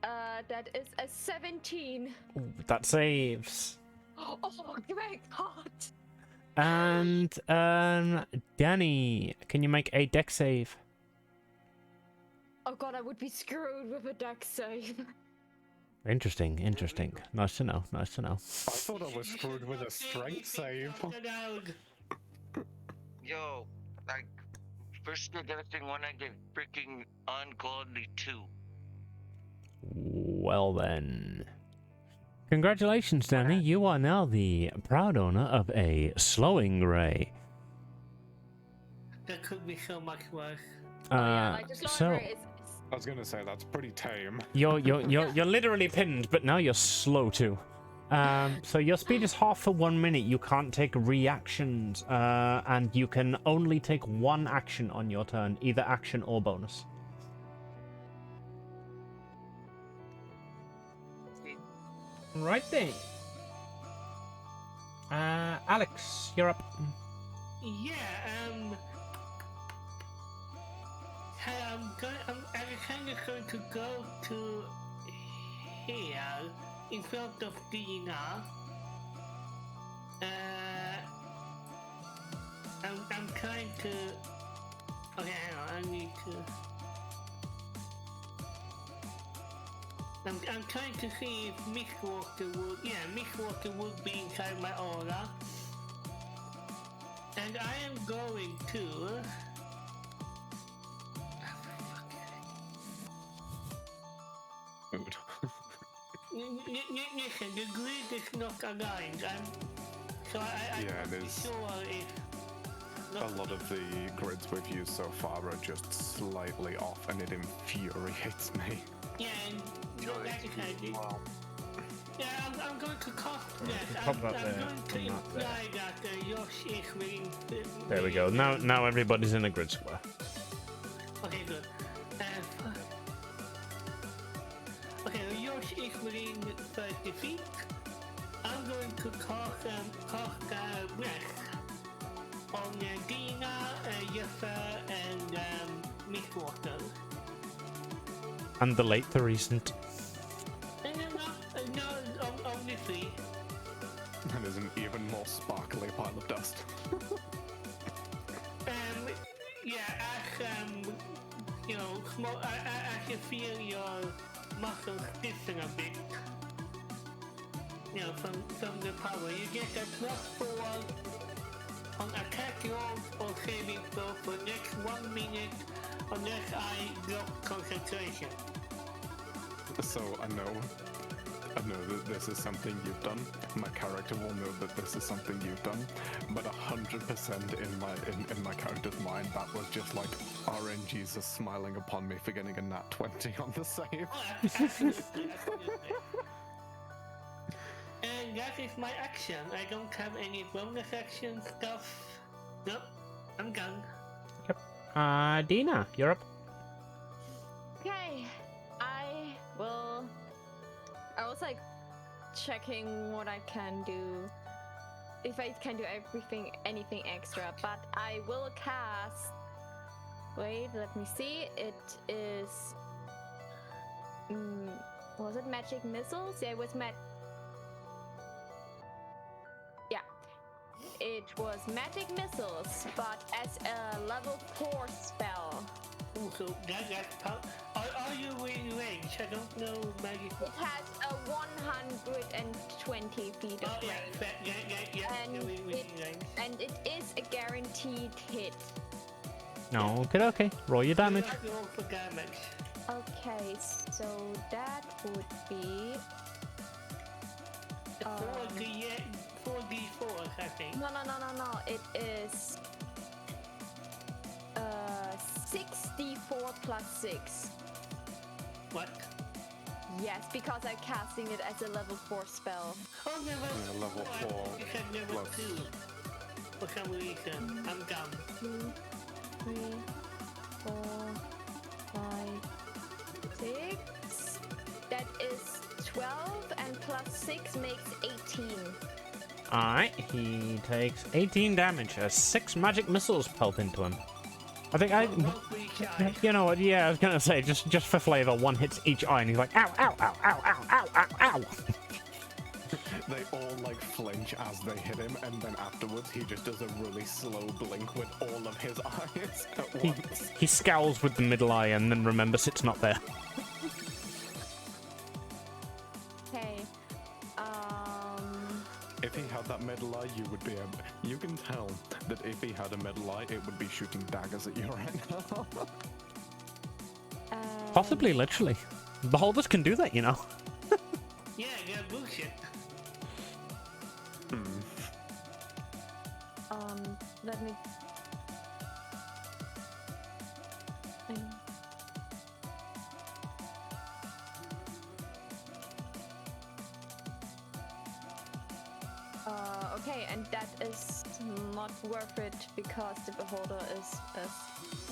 that is a 17. Ooh, that saves. Oh, great God. And Danny, can you make a deck save? Oh God, I would be screwed with a deck save. Interesting. Nice to know. I thought I was screwed with a strength save. Yo, like, first thing when I get freaking ungodly 2. Well then. Congratulations, Danny. You are now the proud owner of a slowing ray. That could be so much worse. So I was gonna say that's pretty tame. you're literally pinned, but now you're slow too. So your speed is half for 1 minute. You can't take reactions, and you can only take one action on your turn, either action or bonus. Right then. Alex, you're up. Yeah, Alexander's going to go to here in front of Dina. I'm trying to. Okay, hang on. I need to. I'm trying to see if Mistwater would. Yeah, Mistwater would be inside my aura. And I am going to. Listen, the grid is not aligned. I'm it is. sure if. A lot of the grids we've used so far are just slightly off, and it infuriates me. Yeah, and yeah, I'm going to cost that. Pop I'm that there, going to and that imply that Yosh is willing. There we go. Now everybody's in a grid square. Okay, good. Okay, Yosh is within 30 feet. I'm going to cast Breath on Dina, Yeffa, and Mistwater. And the late, the recent. No, only 3. And there's an even more sparkly pile of dust. Yeah, as you know, I can feel your muscles stiffen a bit. You know, from the power. You get a +4 on attack rolls or saving throw for next 1 minute unless I drop concentration. So I know that this is something you've done. My character will know that this is something you've done. But 100% in my character's mind, that was just like RNG's are smiling upon me for getting a nat 20 on the save. Oh, absolutely. And that is my action. I don't have any bonus action stuff. Nope, I'm done. Dina, you're up. Okay, I was like checking what I can do, if I can do anything extra, but I will cast. Wait, let me see. It is. Was it magic missiles? Yeah, it was Yeah, it was magic missiles, but as a level 4 spell. So are you in range? I don't know magic. It has a 120 feet of range. And it is a guaranteed hit. No, okay. Roll your damage. Roll for damage. Okay, so that would be 4d4, I think. no. It is 64 plus 6. What? Yes, because I'm casting it as a level 4 spell. Oh, level 4 You said level plus. 2. For some reason, I'm dumb. 2, 3, 4, 5, 6. That is 12, and plus 6 makes 18. Alright, he takes 18 damage as 6 magic missiles pelt into him. I think you know what, yeah, I was gonna say, just for flavor, one hits each eye and he's like, ow, ow, ow, ow, ow, ow, ow, ow. They all like flinch as they hit him, and then afterwards he just does a really slow blink with all of his eyes at once. He scowls with the middle eye and then remembers it's not there. Okay. If he had that middle eye, you would be able. You can tell that if he had a middle eye, it would be shooting daggers at you right now. Possibly, literally. Beholders can do that, you know. Yeah, they're bullshit. Let me. Okay, and that is not worth it because the beholder is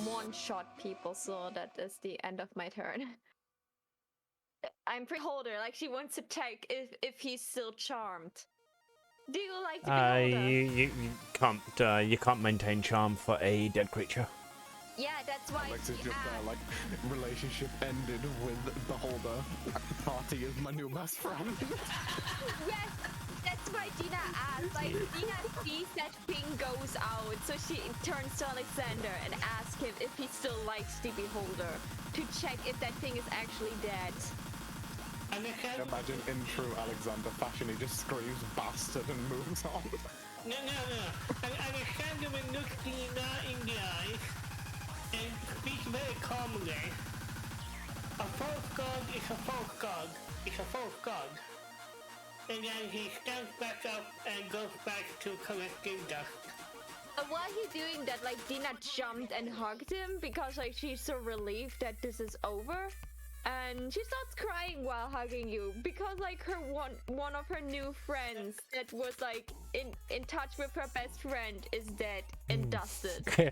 one-shot people, so that is the end of my turn. I'm beholder, like she wants to check if he's still charmed. Do you like the beholder? You can't maintain charm for a dead creature. Yeah, that's why Alex she is just there, asked. like, relationship ended with Beholder. Party is my new best friend. Yes, that's why Dina asked. Like, Dina sees that thing goes out, so she turns to Alexander and asks him if he still likes the beholder to check if that thing is actually dead. Imagine in true Alexander fashion, he just screams bastard and moves on. No. Alexander will look Dina in the eyes and speak very calmly. A false god is a false god. It's a false god. And then he stands back up and goes back to collecting dust. While he's doing that, like, Dina jumped and hugged him because, like, she's so relieved that this is over. And she starts crying while hugging you because, like, her one of her new friends that was, like, in touch with her best friend is dead and dusted. So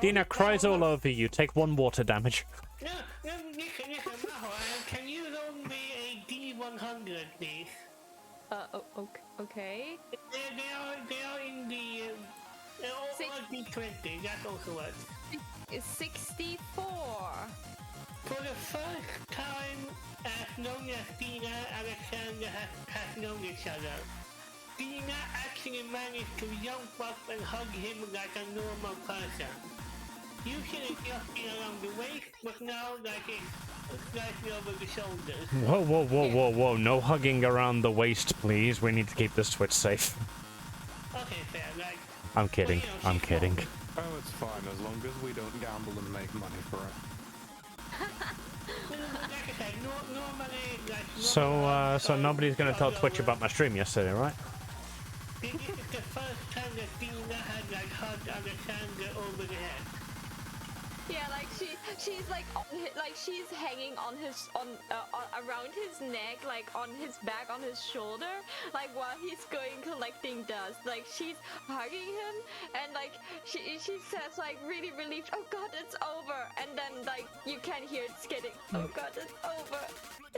Dina cries all over you. Take 1 water damage. No, listen, Maho, can you roll me a D100, please? Okay. They are in the... or D20, that also works. It's 64. For the first time, as long as Dina and Alexander has known each other, Dina actually managed to jump up and hug him like a normal person. Usually just been around the waist, but now like it's slightly over the shoulders. Whoa. No hugging around the waist, please. We need to keep this Twitch safe. Okay, fair, like... I'm kidding. Well, you know, I'm kidding. Oh, it's fine, as long as we don't gamble and make money for it. Like I said, normally, like... So nobody's gonna tell Twitch about my stream yesterday, right? This is the first time that Dina had like hugged Alexander over the head. Yeah, like she's like like she's hanging on his around his neck, like on his back, on his shoulder, like while he's going collecting dust. Like she's hugging him, and like she says like really relieved, "Oh God, it's over!" And then like you can hear it skidding. "Oh God, it's over!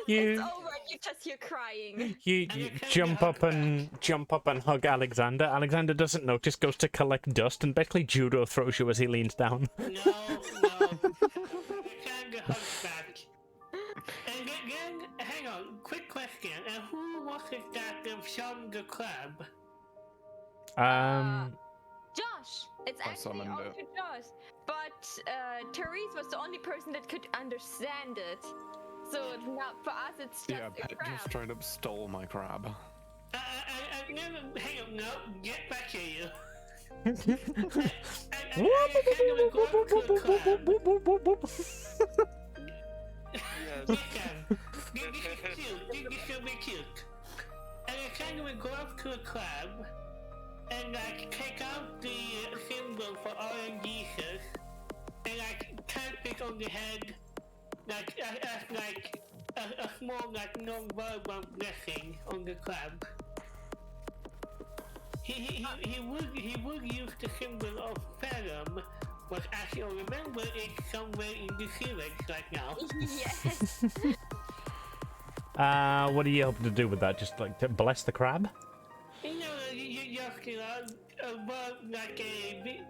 It's over!" And you just hear crying. You jump up and hug Alexander. Alexander doesn't notice, goes to collect dust, and basically judo throws you as he leans down. No. Alexander hugs back. And then, hang on, quick question. Who was it that summoned the crab? Josh. It's I actually summoned also it. Josh. But Therese was the only person that could understand it. So now for us, it's just Yeah, a Pet crab. just straight up stole my crab. I've never. Hang on, no, get back here, you. Yes. This is cute. This will be cute. Alexander would go up to a crab and like take out the symbol for RNGesus and like tap it on the head like as like a small like non-verbal blessing on the crab. He would use the symbol of Pherum, but as you remember, it's somewhere in the sewage right now. Yes. What are you hoping to do with that? Just like to bless the crab? You know, you just like a.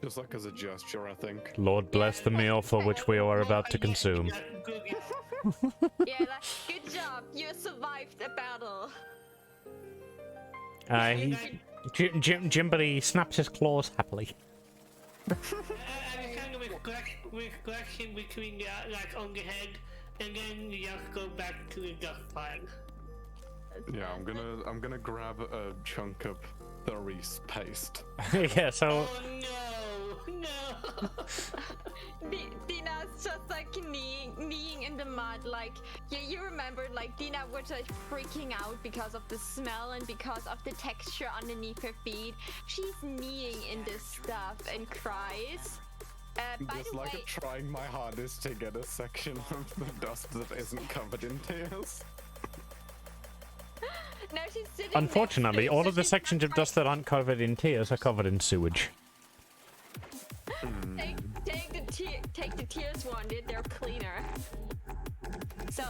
Just like as a gesture, I think. Lord bless the meal for which we are about to consume. Yeah, like, good job. You survived the battle. Jimbly snaps his claws happily. And kind of with collection between the like on the head, and then you just go back to the dust pile. Yeah, I'm gonna grab a chunk of Therese paste. Yeah, so Oh no! Dina's just like kneeing in the mud. Like you remember, like Dina was like freaking out because of the smell and because of the texture underneath her feet. She's kneeing in this stuff and cries. By Just the like way, trying my hardest to get a section of the dust that isn't covered in tears. now she's sitting. unfortunately, next to all you, of the she's sections of not dust that aren't covered in tears are covered in sewage. Take the tears one, they're cleaner. So,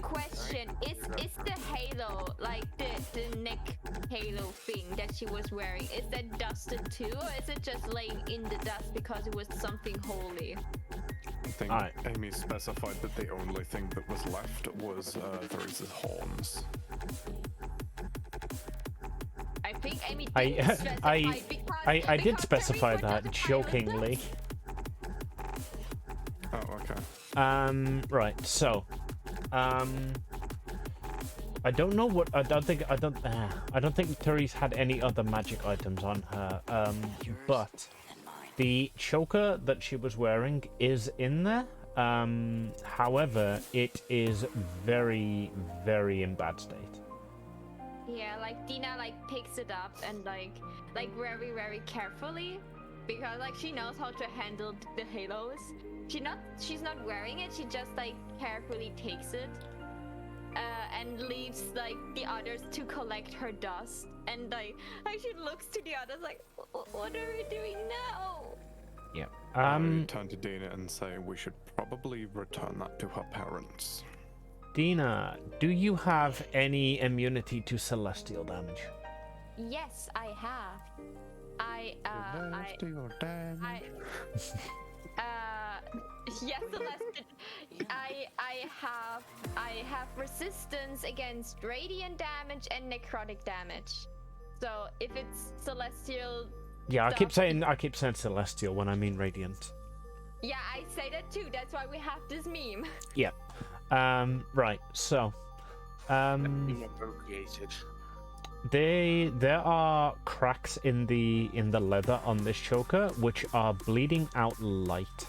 question, is the halo, like the neck halo thing that she was wearing, is that dusted too, or is it just laying in the dust because it was something holy? I think Alright. Amy specified that the only thing that was left was Therese's horns. I think Amy I didn't specify because I did because specify Therese that was jokingly. Oh, okay. Right, so, I don't know what I don't think Therese had any other magic items on her. But the choker that she was wearing is in there. However, it is very, very in bad state. Yeah, like Dina like picks it up and like very, very carefully, because like she knows how to handle the halos. She's not wearing it, she just like carefully takes it and leaves like the others to collect her dust, and like she looks to the others like, what are we doing now? Yeah. I turn to Dina and say we should probably return that to her parents. Dina, do you have any immunity to celestial damage? Yes, I have. Yes, Celeste. I have resistance against radiant damage and necrotic damage. So if it's celestial. Yeah, stuff, I keep saying celestial when I mean radiant. Yeah, I say that too. That's why we have this meme. Yeah. Right. So, Inappropriated. there are cracks in the leather on this choker which are bleeding out light.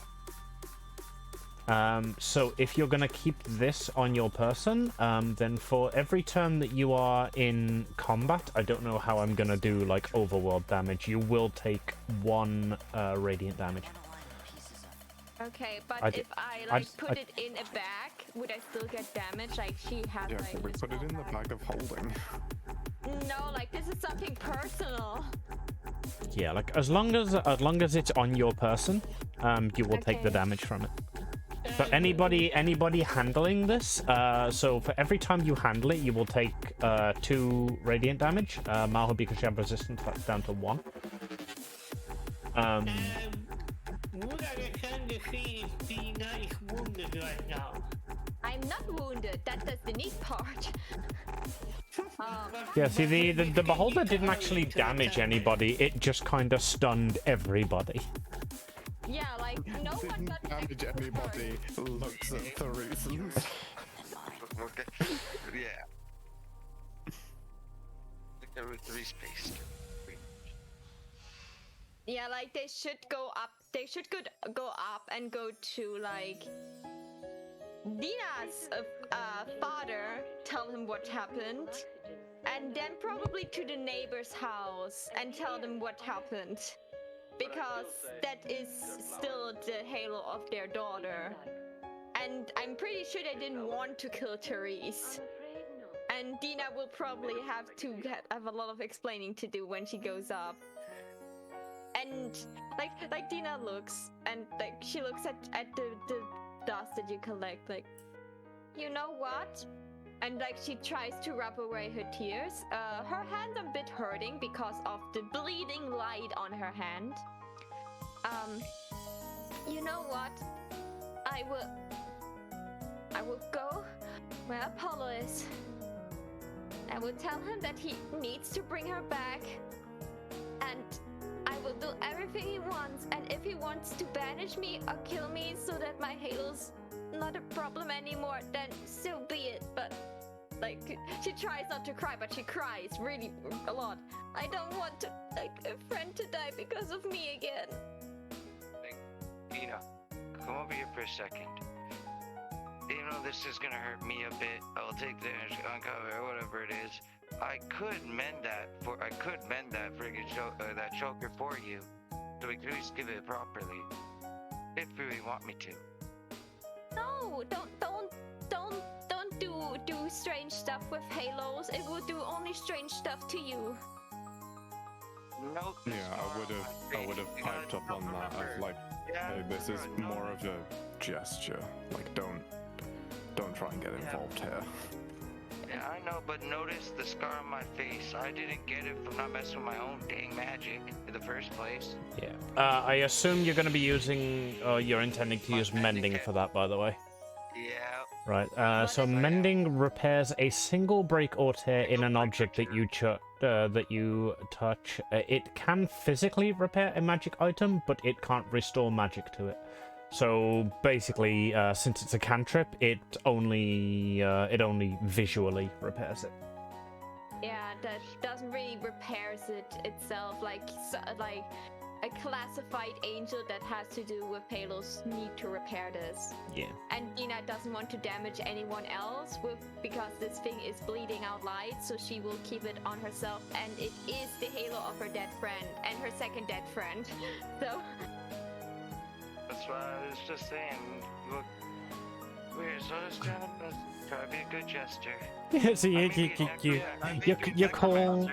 So if you're gonna keep this on your person, then for every turn that you are in combat, I don't know how I'm gonna do like overworld damage, you will take 1 radiant damage. Okay, but I d- if I I- like put it in a bag, would I still get damage? Like she had Yeah, like. can we this put it small in the bag of holding? No, like this is something personal. Yeah, like as long as it's on your person, you will take the Okay. damage from it. So anybody handling this, so for every time you handle it, you will take 2 radiant damage. Maho, because you have resistance, that's down to 1. Would Alexander see if Dina is wounded right now? I'm not wounded. That's the neat part. Yeah, see, the beholder didn't actually damage anybody. It just kind of stunned everybody. Yeah, like no one Didn't got damage hurt. anybody. Looks at the reasons. Okay. Yeah. Three space. Yeah, like they should go up. They should go up and go to like Dina's father. Tell him what happened, and then probably to the neighbor's house and tell them what happened, because that is still the halo of their daughter. And I'm pretty sure they didn't want to kill Therese. And Dina will probably have to have a lot of explaining to do when she goes up. And like Dina looks, and like she looks at the dust that you collect, like, you know what? And like she tries to rub away her tears. Her hand's a bit hurting because of the bleeding light on her hand. You know what? I will go where Apollo is. I will tell him that he needs to bring her back, and I will do everything he wants. And if he wants to banish me or kill me so that my halo's not a problem anymore, then so be it. But like, she tries not to cry, but she cries really a lot. I don't want to, like, a friend to die because of me again. Dina, come over here for a second. You know, this is gonna hurt me a bit. I'll take the uncover or whatever it is. I could mend that friggin' that choker for you, so we could at least give it properly, if you really want me to. No, don't do strange stuff with halos. It will do only strange stuff to you. Nope. Yeah, I would have piped up on that of like, hey, this is more of a gesture. Like, don't try and get involved here. Yeah, I know, but notice the scar on my face. I didn't get it from not messing with my own dang magic in the first place. Yeah. I assume you're going to be using, you're intending to use mending for that, by the way. Yeah. Right. So mending repairs a single break or tear in an object that you touch. It can physically repair a magic item, but it can't restore magic to it. So basically, since it's a cantrip, it only visually repairs it. Yeah, that doesn't really repairs it itself. Like a classified angel that has to do with halos need to repair this. Yeah. And Dina doesn't want to damage anyone else because this thing is bleeding out light, so she will keep it on herself. And it is the halo of her dead friend and her second dead friend. So. That's why I was just saying, look, we're so just trying to be a good jester. Yeah, so you call...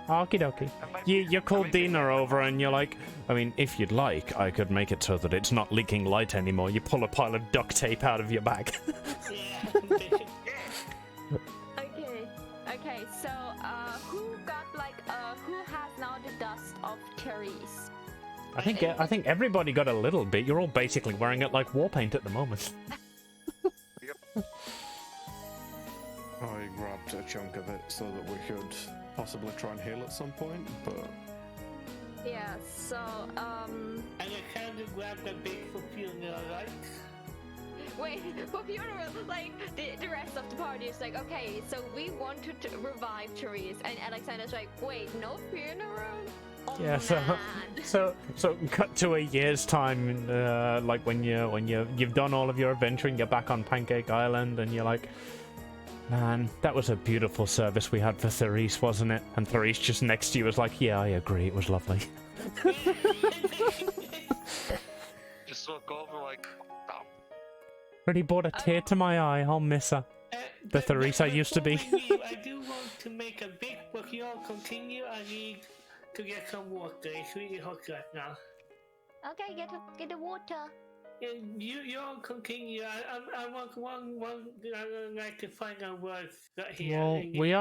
Okie dokie. You call Dina over and you're like, I mean, if you'd like, I could make it so that it's not leaking light anymore. You pull a pile of duct tape out of your bag. Okay, so, who has now the dust of Therese? I think everybody got a little bit. You're all basically wearing it like war paint at the moment. I grabbed a chunk of it so that we could possibly try and heal at some point, but... Yeah, so, Alexander grabbed a big for funeral, right? wait, for funeral, like, the rest of the party is like, okay, so we want to revive Therese, and Alexander's like, wait, no funeral? Oh, Yeah, so cut to a year's time, like when you've done all of your adventuring, you're back on Pancake Island, and you're like, man, that was a beautiful service we had for Therese, wasn't it? And Therese just next to you was like, yeah, I agree, it was lovely. just look over like, oh, Already brought a tear to my eye. I'll miss her. The Therese I used to be. Before we leave, I do want to make a big, but you all continue. I need to get some water. It's really hot right now. Okay, get the water. You all continue. I want one. I'd like to find out words right here. Well, in we this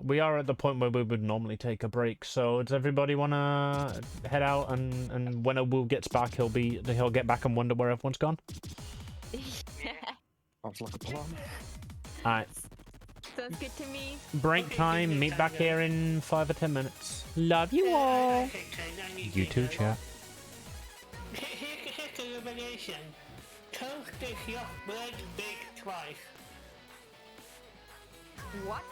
place. are at the point where we would normally take a break. So does everybody wanna head out and when Awu gets back, he'll get back and wonder where everyone's gone. Sounds like a plan. All right, Sounds good to me. break Okay, time. good Meet time, back yeah. here in 5 or 10 minutes. Love you all. Okay, I need You to too, know. chat. Here's the revelation. Toast is your bread baked twice. What?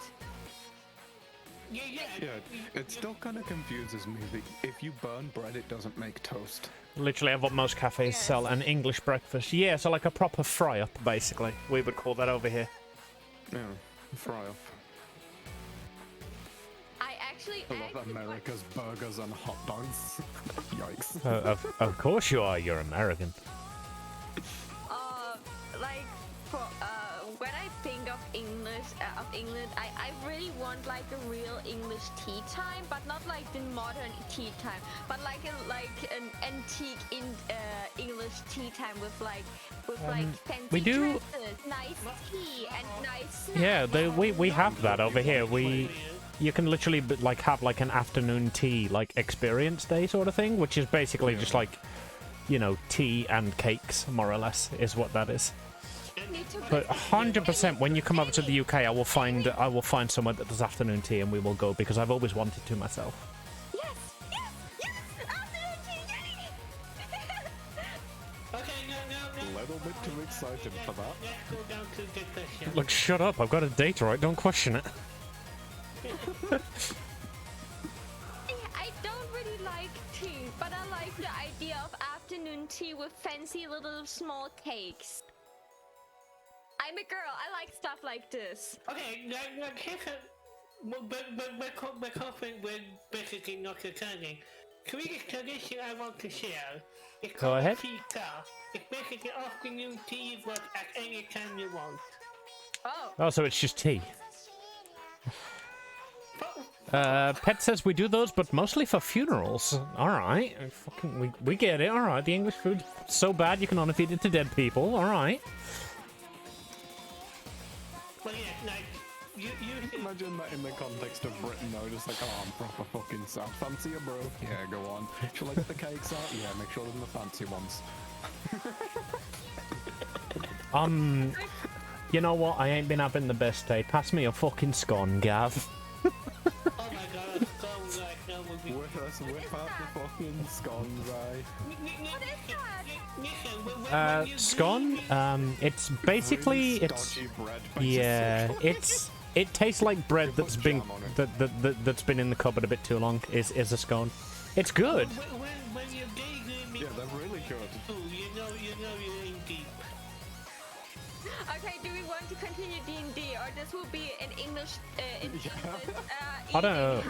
Yeah. Yeah, it still kind of confuses me that if you burn bread, it doesn't make toast. Literally, what most cafes Yes. sell, an English breakfast. Yeah, so like a proper fry up, basically. We would call that over here. Yeah, fry up. I actually I love America's burgers and hot dogs. Yikes. Of course you are. You're American. like for when I think of England, I really want like a real English tea time, but not like the modern tea time, but like an antique English tea time with like fancy we do- dresses, nice tea, and nice snacks. Yeah, we have that over here. You can literally like have like an afternoon tea like experience day sort of thing, which is basically just like, you know, tea and cakes more or less is what that is. But 100% when you come over to the UK, I will find somewhere that does afternoon tea and we will go because I've always wanted to myself. Yes, afternoon tea, Okay, no. A little bit too excited for that. Let's go down to the question. Look, shut up! I've got a date, right? Don't question it. I don't really like tea, but I like the idea of afternoon tea with fancy little small cakes. I'm a girl. I like stuff like this. Okay, now here's we're covering with basically not returning. Creative tradition I want to share. It's Go called ahead. Tea Car. It's basically afternoon tea but at any time you want. Oh, So it's just tea. But Pet says we do those, but mostly for funerals. All right, we get it. All right, the English food's so bad you can only feed it to dead people. All right. yeah, like you Imagine that in the context of Britain though, just like, oh, I'm proper fucking sad. Fancy a bro? Yeah, go on. Shall I get the cakes out? Yeah, make sure they're the fancy ones. You know what? I ain't been having the best day. Pass me a fucking scone, Gav. oh my god, a scone right now would be Whip out the fucking scones, eh? what is that? Listen, when you Scone? do It's basically Really it's stodgy bread, yeah, basically. it tastes like bread They that's put been jam on it. that's been in the cupboard a bit too long. Is a scone. It's good. when you're daydreaming, Yeah, they're really good. you know you're in deep. Okay, do we want to continue D&D, or this will be an English I don't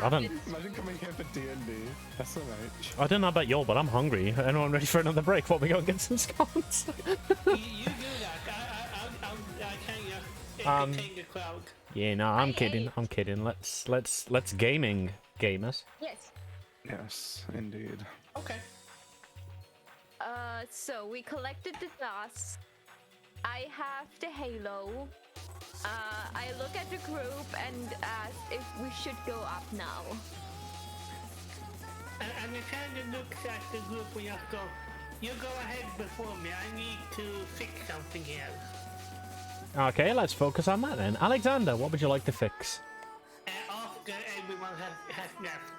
Imagine coming here for D&D. SMH. I don't know about y'all, but I'm hungry. Anyone ready for another break? What we go and get some scones? You do that. I can entertain the crowd. Yeah, no, I'm kidding. I'm kidding. Let's gaming gamers. Yes. Yes, indeed. Okay. So we collected the dust. I have the halo. I look at the group and ask if we should go up now. And it kind of looks at the group when you go, you go ahead before me. I need to fix something here. Okay, let's focus on that then. Alexander, what would you like to fix? After everyone has left.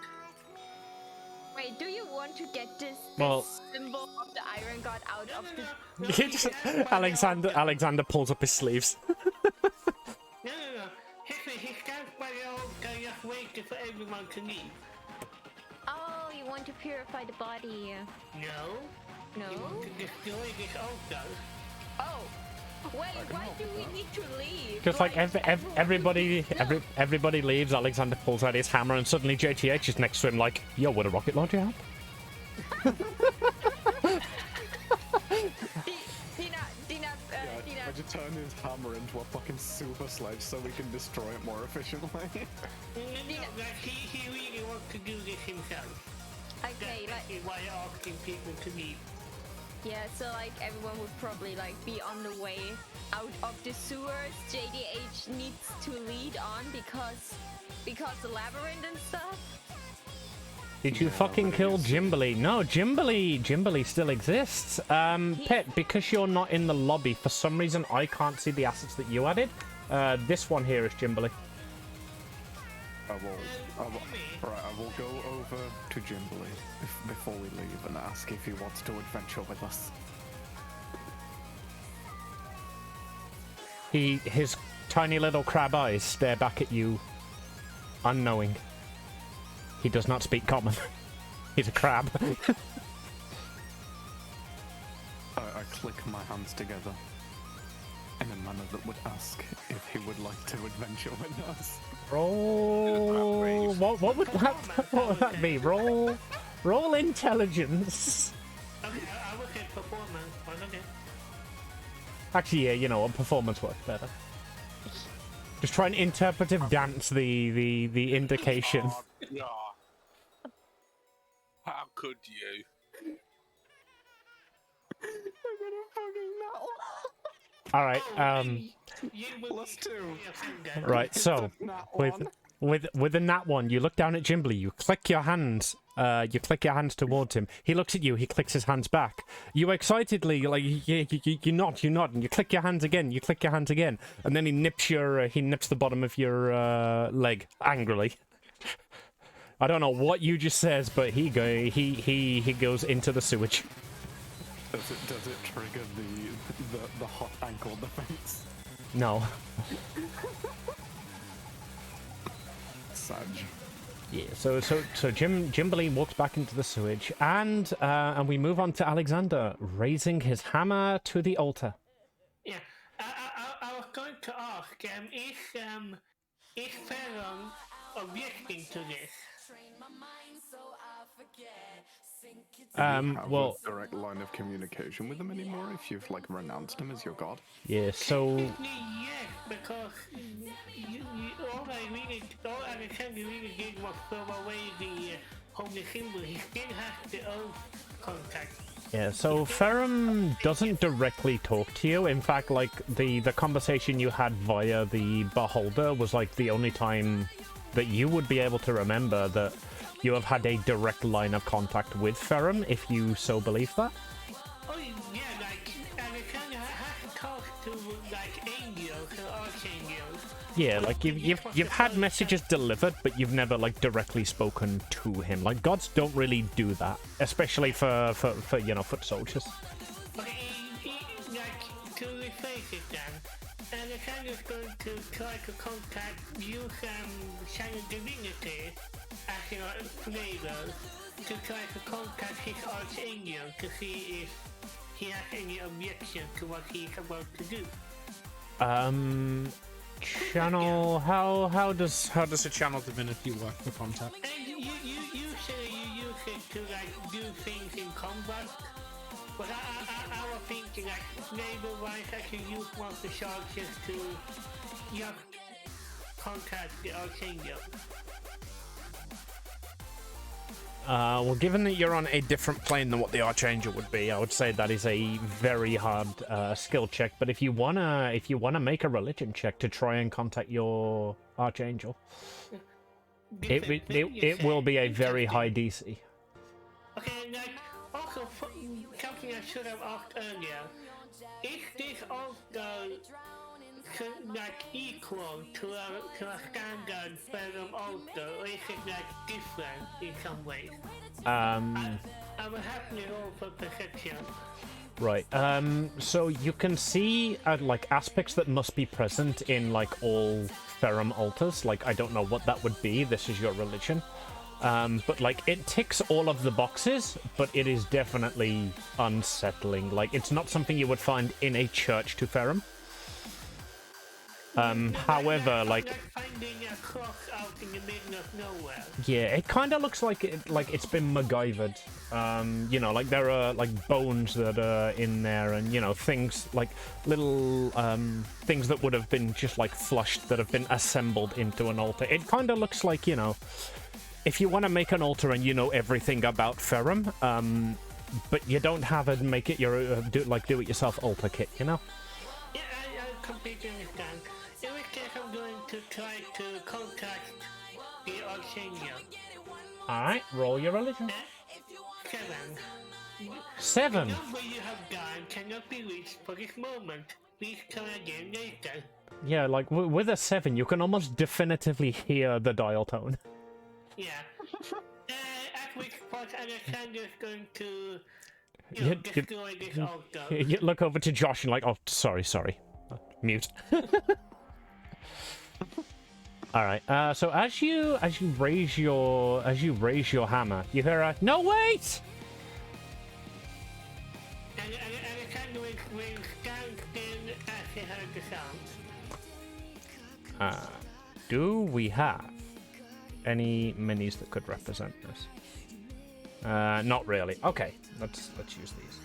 Wait, do you want to get this Well- symbol of the Iron God out of the... He just- Alexander pulls up his sleeves. No. He stands by the altar just waiting for everyone to leave. Oh, you want to purify the body. No. No? You want to destroy this altar. Oh. Wait, why do we need to leave? Just like everybody No. everybody leaves, Alexander pulls out his hammer, and suddenly JTH is next to him like, yo, would a rocket launcher help? his hammer into a fucking super sledge so we can destroy it more efficiently. No, like he really wants to do this himself. Okay, like That's why you're asking people to leave. yeah, so like everyone would probably like be on the way out of the sewers. JDH needs to lead on because the labyrinth and stuff. Did you fucking kill Jimberly? No, Jimberly still exists. Pet, because you're not in the lobby, for some reason I can't see the assets that you added. This one here is Jimberly. I will go over to Jimberly before we leave and ask if he wants to adventure with us. His tiny little crab eyes stare back at you, unknowing. He does not speak common. He's a crab. I click my hands together in a manner that would ask if he would like to adventure with us. Roll. What would that be? Roll intelligence. Okay, I will say performance, but okay. Actually, yeah, you know what? Performance works better. Just try and interpretive dance the indication. Oh, God. How could you? All right. +2. Right. So with the nat one, you look down at Jimberly. You click your hands. You click your hands towards him. He looks at you. He clicks his hands back. You excitedly like you nod, and you click your hands again. You click your hands again, and then he nips the bottom of your leg angrily. I don't know what you just says, but he goes into the sewage. Does it trigger the hot ankle defense? No. Sag. Yeah. So Jimberly walks back into the sewage, and we move on to Alexander raising his hammer to the altar. Yeah, I was going to ask, is Pharaoh objecting to this? Well, a direct line of communication with him anymore if you've like renounced him as your god. yeah. So Yes, because all Alexander really did was throw away the holy symbol. He still has the oath contact. yeah. So Ferrum doesn't directly talk to you. In fact, like the conversation you had via the Beholder was like the only time that you would be able to remember that you have had a direct line of contact with Ferrum, if you so believe that. Oh yeah, like Alexander has talked to like angels or archangels. Yeah, like you've had messages delivered, but you've never like directly spoken to him. Like gods don't really do that, especially for foot soldiers. Okay, like to rephrase it then, Alexander's going to try to contact use Shadow Divinity as your flavor to try to contact his archangel to see if he has any objection to what he's about to do. Channel. How does a channel divinity work for contact? And you usually you use it to like do things in combat. But I was thinking like flavor-wise I could use one of the charges to just contact the archangel. Well, given that you're on a different plane than what the Archangel would be, I would say that is a very hard skill check. But if you wanna make a religion check to try and contact your Archangel, it will be a very high DC. Okay, like also something I should have asked earlier. Is this also like equal to a standard Ferrum altar, or is it like different in some ways? I will happily roll for perception. Right. So you can see like aspects that must be present in like all Ferrum altars. Like I don't know what that would be. This is your religion. But like it ticks all of the boxes, but it is definitely unsettling. Like it's not something you would find in a church to Ferrum. However, like, finding a cross out in the middle of nowhere. yeah, it kind of looks like it's been MacGyvered. You know, like there are like bones that are in there, and you know things like little things that would have been just like flushed that have been assembled into an altar. It kind of looks like, you know, if you want to make an altar and you know everything about Ferrum, but you don't have it, make it your do-it-yourself altar kit, you know. Yeah, I completely understand. In which case, I'm going to try to contact the Archangel. Alright, roll your religion. 7. 7. The number you have dialed cannot be reached for this moment. Please try again later. Yeah, like with a 7, you can almost definitively hear the dial tone. Yeah. At which point Alexander is going to destroy this altar. You look over to Josh and like, oh, sorry. Mute. All right. So as you raise your hammer, you hear a no wait. And Alexander will stand still as he heard the sound. Do we have any minis that could represent this? Not really. Okay, let's use these.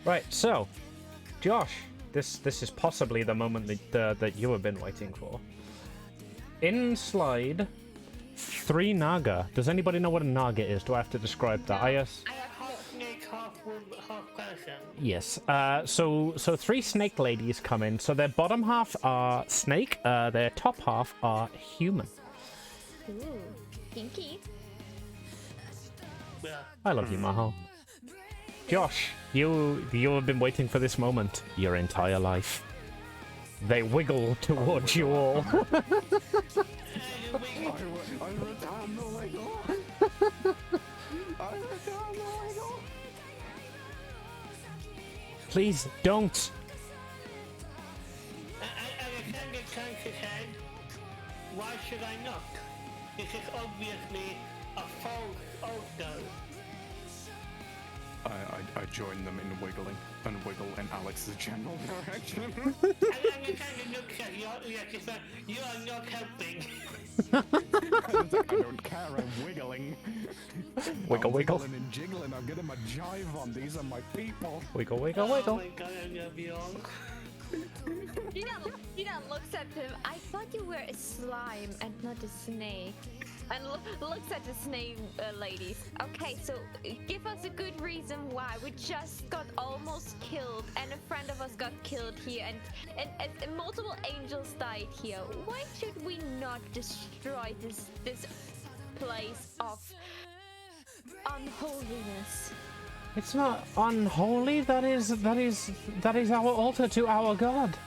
Right. So, Josh, this is possibly the moment that you have been waiting for. In slide 3 Naga. Does anybody know what a Naga is? Do I have to describe that? Half snake, half woman, half person. Yes. So 3 snake ladies come in. So their bottom half are snake. Their top half are human. Ooh, kinky. Yeah. I love you, Maho. Josh, you have been waiting for this moment your entire life. They wiggle towards you all. Please don't. Alexander turns his head. Why should I not? This is obviously a false altar. I join them in wiggling and wiggle in Alex's general direction. Alexander looks at you, you are not helping. I don't care, I'm wiggling. Wiggle, I'm wiggle. Wiggling and jiggling, I'm getting my jive on, these are my people. Wiggle, wiggle, Oh wiggle. my god, I love you all. Gina looks at him. I thought you were a slime and not a snake. And looks at the snake ladies. Okay, so give us a good reason why. We just got almost killed, and a friend of us got killed here, and multiple angels died here. Why should we not destroy this place of unholiness? It's not unholy. That is our altar to our god.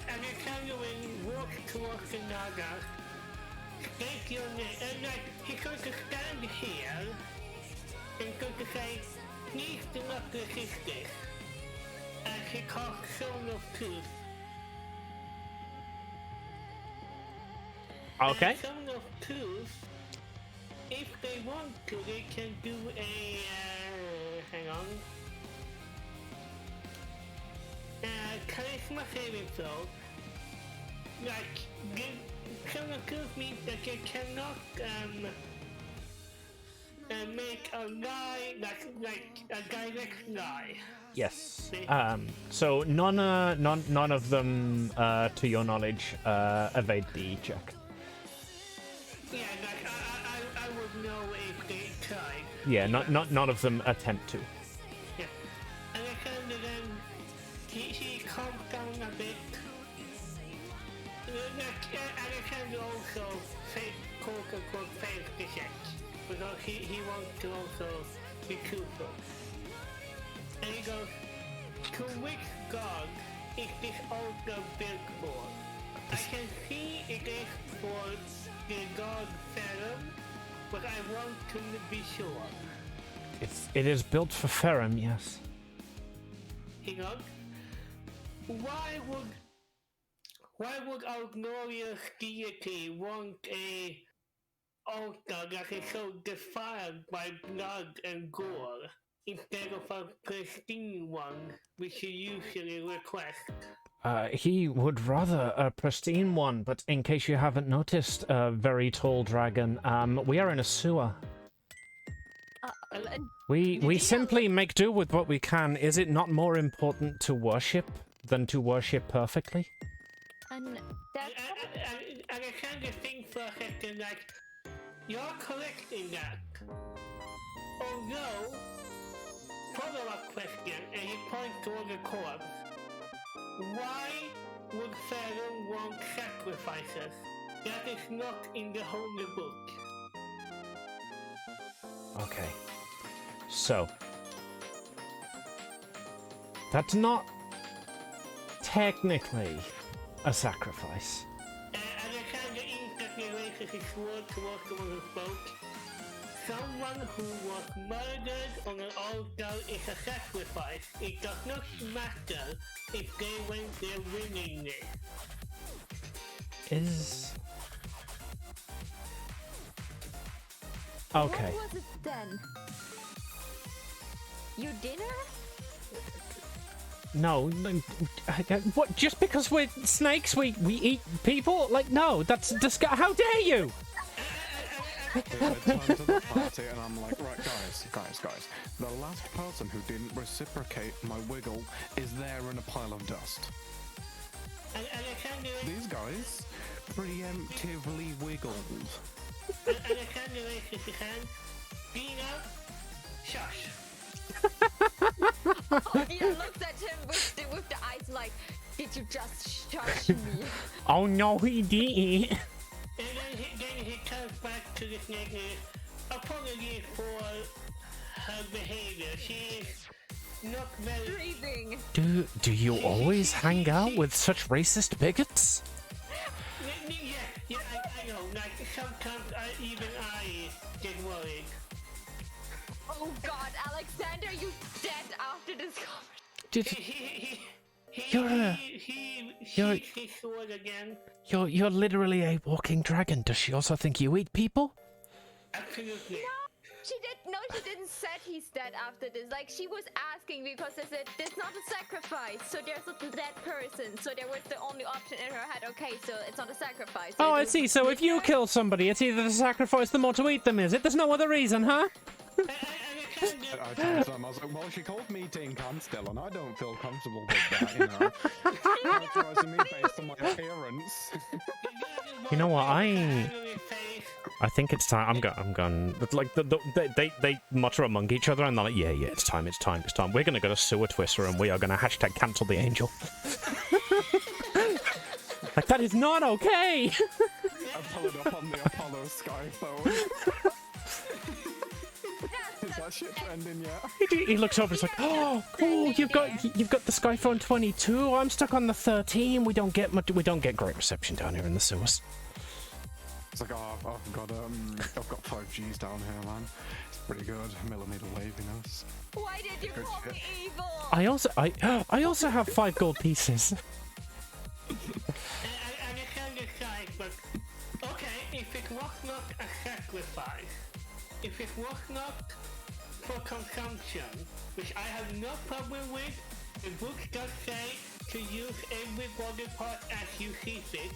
Alexander will walk towards the Naga, state your name, and like, he's going to stand here, and going to say, please do not resist this, as he casts Zone of Truth. Okay. And Zone of Truth, if they want to, they can do a, hang on, charisma saving throw. Like, Zone of Truth means that they cannot, make a lie, like a direct lie. Yes. So none of them, to your knowledge, evade the check. Yeah, like I would know if they tried. Yeah, none of them attempt to. Yeah. Alexander then he calms down a bit. Alexander also quote unquote fails the check because he wants to also be truthful. And he goes, to which god is this altar built for? I can see it is for the god Ferrum, but I want to be sure. It is built for Ferrum, yes. Hang on. Why would our glorious deity want a altar that is so defiled by blood and gore instead of a pristine one which you usually request? He would rather a pristine one, but in case you haven't noticed, very tall dragon, we are in a sewer. We simply make do with what we can. Is it not more important to worship than to worship perfectly? And that's I kind of think for a second, like, you're correct in that. Although, follow-up question, and he points toward the corpse. Why would Pharaoh want sacrifices? That is not in the holy book. Okay. So. That's not technically a sacrifice. Alexander instantly raises his sword towards the one who spoke. Someone who was murdered on an altar is a sacrifice. It does not matter if they went there willingly. Is... Okay. What was it then? Your dinner? No, what? Just because we're snakes, we eat people? Like, no, that's disgusting. How dare you? I turn to the party and I'm like, right, guys. The last person who didn't reciprocate my wiggle is there in a pile of dust. These guys preemptively wiggled. Alexander raises his hand. Dina, shush. He looks at him with the eyes like, did you just shush me? Oh no, he didn't. And then he turns back to the snake and says, apologies for her behavior. She is not very... Breathing. Do you always hang out with such racist bigots? Yeah, I know. Like, sometimes even I get worried. Oh god, Alexander, you dead after this conversation. You're His sword again. you're literally a walking dragon. Does she also think you eat people? Absolutely. She didn't say he's dead after this. Like, she was asking because I said, there's not a sacrifice, so there's a dead person. So there was the only option in her head, okay, so it's not a sacrifice. So Oh, I see. So if you kill somebody, it's either to sacrifice them or to eat them, is it? There's no other reason, huh? I told them, I was like, well, she called me Teen Canstel, and I don't feel comfortable with that, you know. Characterizing me based on my appearance. You know what? I think it's time. I'm gone. Like they mutter among each other, and they're like, yeah, it's time. We're gonna go to Sewer Twister, and we are gonna hashtag cancel the angel. Like, that is not okay. I pull it up on the Apollo Sky phone. Is that shit trending yet? He looks over. It's like, oh, cool. You've got the Skyphone 22. I'm stuck on the 13. We don't get great reception down here in the sewers. It's like, oh, I've got 5Gs down here, man. It's pretty good. Millimeter wave, you know. Why did you call me evil? I also have 5 gold pieces. I can decide, but okay, if it was not a sacrifice, if it was not for consumption, which I have no problem with, the book does say to use every body part as you see fit.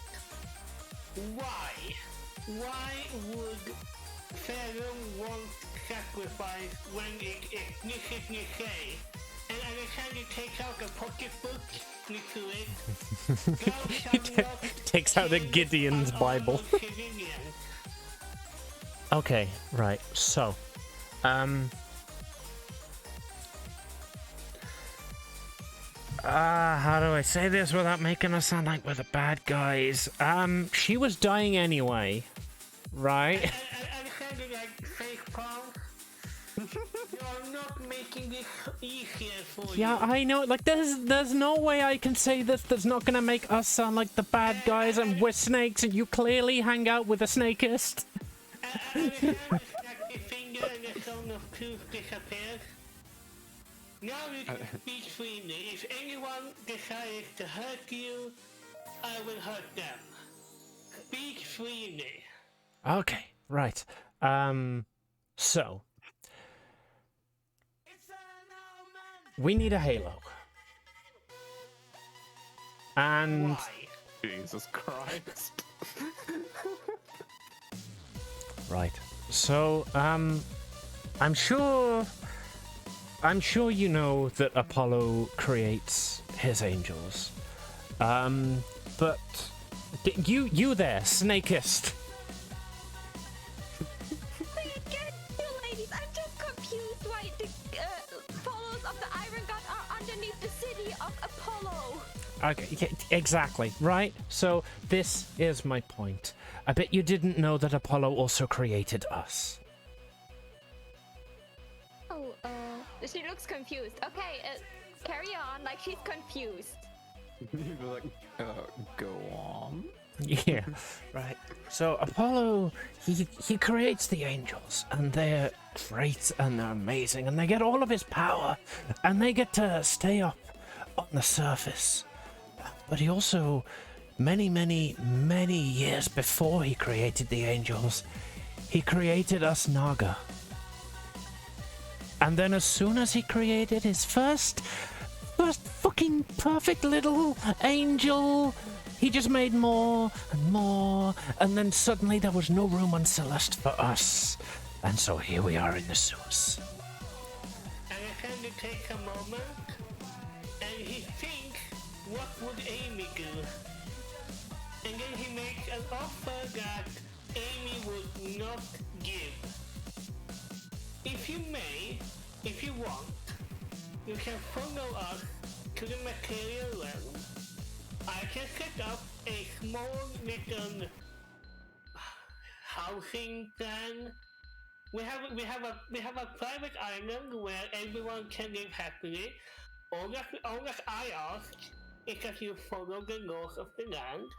Why? Why would Pharaoh want sacrifice when it explicitly say? And Alexander takes out a pocketbook, flips through it. Takes out a Gideon's Bible. Okay, right. So, how do I say this without making us sound like we're the bad guys? She was dying anyway, right? Alexander, like, face palm. You're not making this easier for you. Yeah, I know. Like, there's no way I can say this that's not gonna make us sound like the bad guys, and we're snakes, and you clearly hang out with a snakeist. Alexander snaps his finger and the zone of truth disappears. Now you can speak freely. If anyone decides to hurt you, I will hurt them. Speak freely. Okay, right. So we need a halo. And Why? Jesus Christ. right. So, I'm sure you know that Apollo creates his angels. But you there, Snakeist. You ladies, I'm just confused why the followers of the Iron God are underneath the city of Apollo. Okay, yeah, exactly, right? So this is my point. I bet you didn't know that Apollo also created us. Oh, she looks confused. Okay, carry on, like she's confused. You'd be like, go on. Yeah, right. So Apollo, he creates the angels, and they're great and they're amazing, and they get all of his power, and they get to stay up on the surface. But he also, many years before he created the angels, he created us Naga. And then as soon as he created his first fucking perfect little angel, he just made more and more, and then suddenly there was no room on Celeste for us. And so here we are in the sewers. And I kind of take a moment, and he thinks, what would Amy do? And then he makes an offer that Amy would not give. If you may, if you want, you can follow us to the material realm. I can set up a small little housing plan. We have a private island where everyone can live happily. All that I ask is that you follow the laws of the land.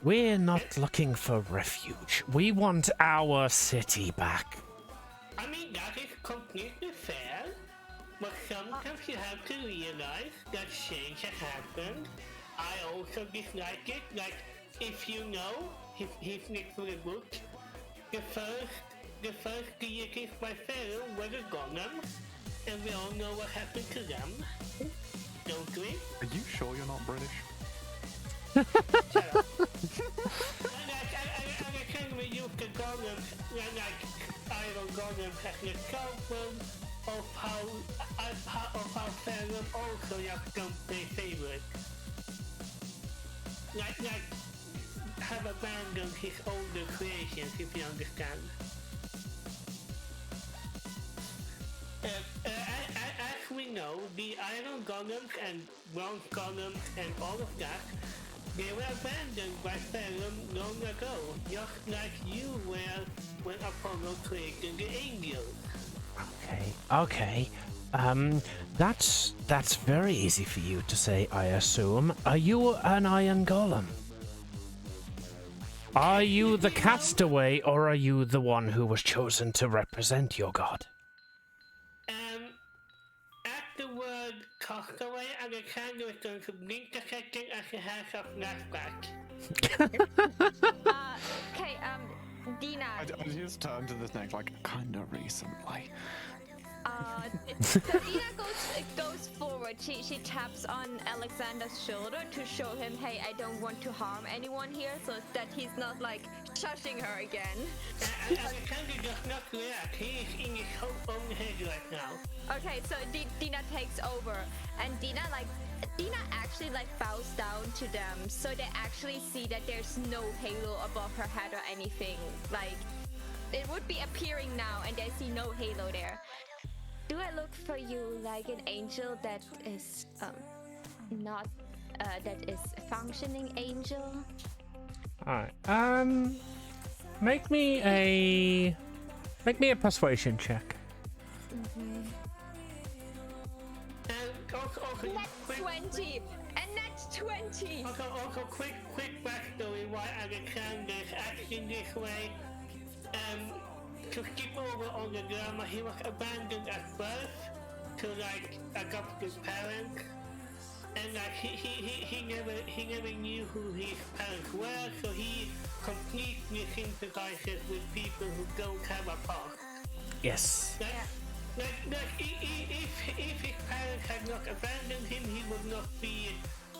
We're not looking for refuge. We want our city back. I mean, that is completely fair, but sometimes you have to realize that change has happened. I also dislike it. Like, if you know, he's next to the book, the first deities by Pharaoh were the golems, and we all know what happened to them, don't we? Are you sure you're not British? Shut up. I can use the golems, like iron golems as an example of how Pharaoh also just don't play favorite. Like have abandoned his older creations, if you understand. As we know, the iron golems and bronze golems and all of that, they were abandoned by Pharaoh long ago, just like you were when Apollo created the angels. Okay. That's very easy for you to say, I assume. Are you an iron golem? Are you the castaway, or are you the one who was chosen to represent your god? At the word castaway, Alexander is going to blink a second as he has a flashback. Okay, Dina. I just turned to the snake like, kinda recently. So Dina goes forward. She taps on Alexander's shoulder to show him, hey, I don't want to harm anyone here, so that he's not like shushing her again. Alexander does not react. He is in his own head right now. Okay, so Dina takes over, and Dina actually like bows down to them, so they actually see that there's no halo above her head or anything. Like, it would be appearing now, and they see no halo there. Do I look for you like an angel that is not that is a functioning angel? Alright. Make me a persuasion check. Also, That's 20, and that's 20. Also, quick backstory why Alexander is acting this way. To skip over all the drama, he was abandoned at birth to like adoptive parents, and like he never knew who his parents were, so he completely sympathizes with people who don't have a past. Yes. If his parents had not abandoned him, he would not be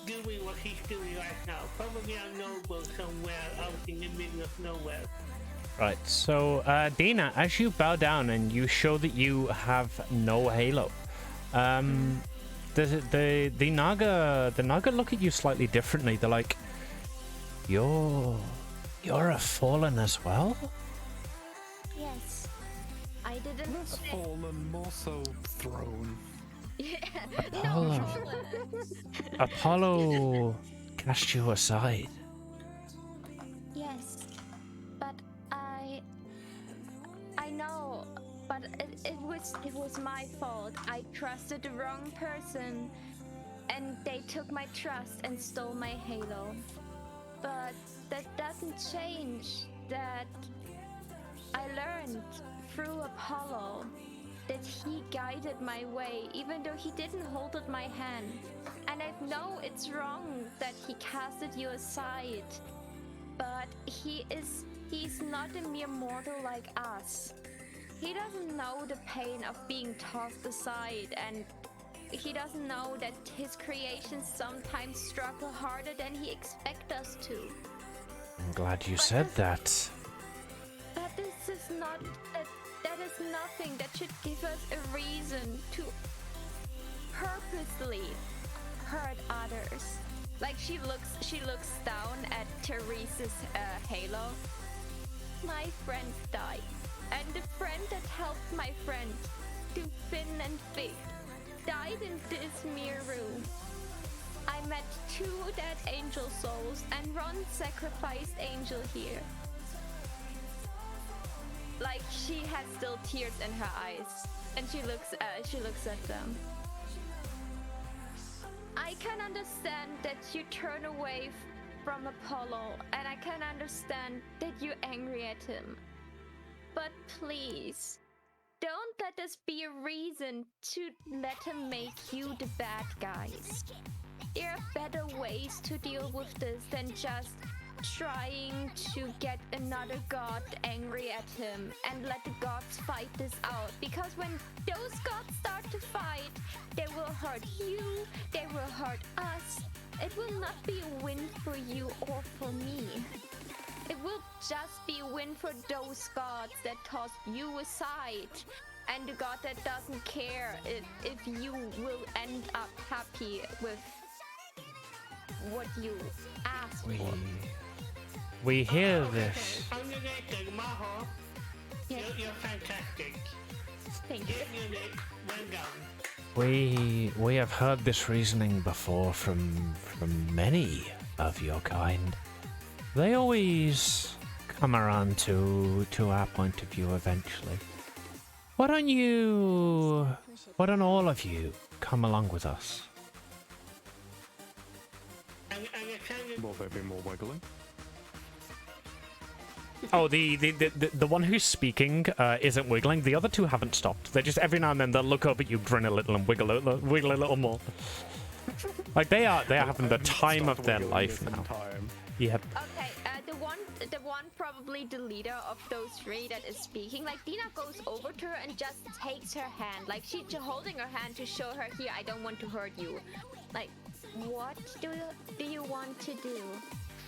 doing what he's doing right now. Probably a noble somewhere out in the middle of nowhere. Right, so Dina, as you bow down and you show that you have no halo, the Naga look at you slightly differently. They're like, you're a fallen as well? Yes. I didn't Less fallen, more so throne. Yeah. Apollo. No problems. Apollo cast you aside. Yes. But I know, but it was my fault. I trusted the wrong person and they took my trust and stole my halo. But that doesn't change that I learned through Apollo that he guided my way, even though he didn't hold up my hand. And I know it's wrong that he casted you aside, but he's not a mere mortal like us. He doesn't know the pain of being tossed aside, and he doesn't know that his creations sometimes struggle harder than he expects us to. I'm glad you said that. But this is not that is nothing that should give us a reason to purposely hurt others. Like she looks down at Teresa's halo. My friend died, and the friend that helped my friend to Finn and Fig died in this mere room. I met 2 dead angel souls, and Ron sacrificed angel here. Like she has still tears in her eyes, and she looks at them. I can understand that you turn away from Apollo, and I can understand that you're angry at him. But please, don't let this be a reason to let him make you the bad guys. There are better ways to deal with this than just trying to get another god angry at him and let the gods fight this out. Because when those gods start to fight, they will hurt you, they will hurt us. It will not be a win for you or for me. It will just be a win for those gods that tossed you aside, and the god that doesn't care if you will end up happy with what you asked for. We hear this. Unrelated, Maho, Yes. you're fantastic. Thank you. Get unit, well done. We have heard this reasoning before from many of your kind. They always come around to our point of view eventually. Why don't all of you come along with us? Will there be more wiggling? Oh, the one who's speaking isn't wiggling. The other 2 haven't stopped. They just every now and then they'll look up at you, grin a little, and wiggle a little more. Like they are having the time of their life now. Yep. Okay, the one probably the leader of those 3 that is speaking. Like Dina goes over to her and just takes her hand, like she's holding her hand to show her, here, I don't want to hurt you. Like, what do you want to do?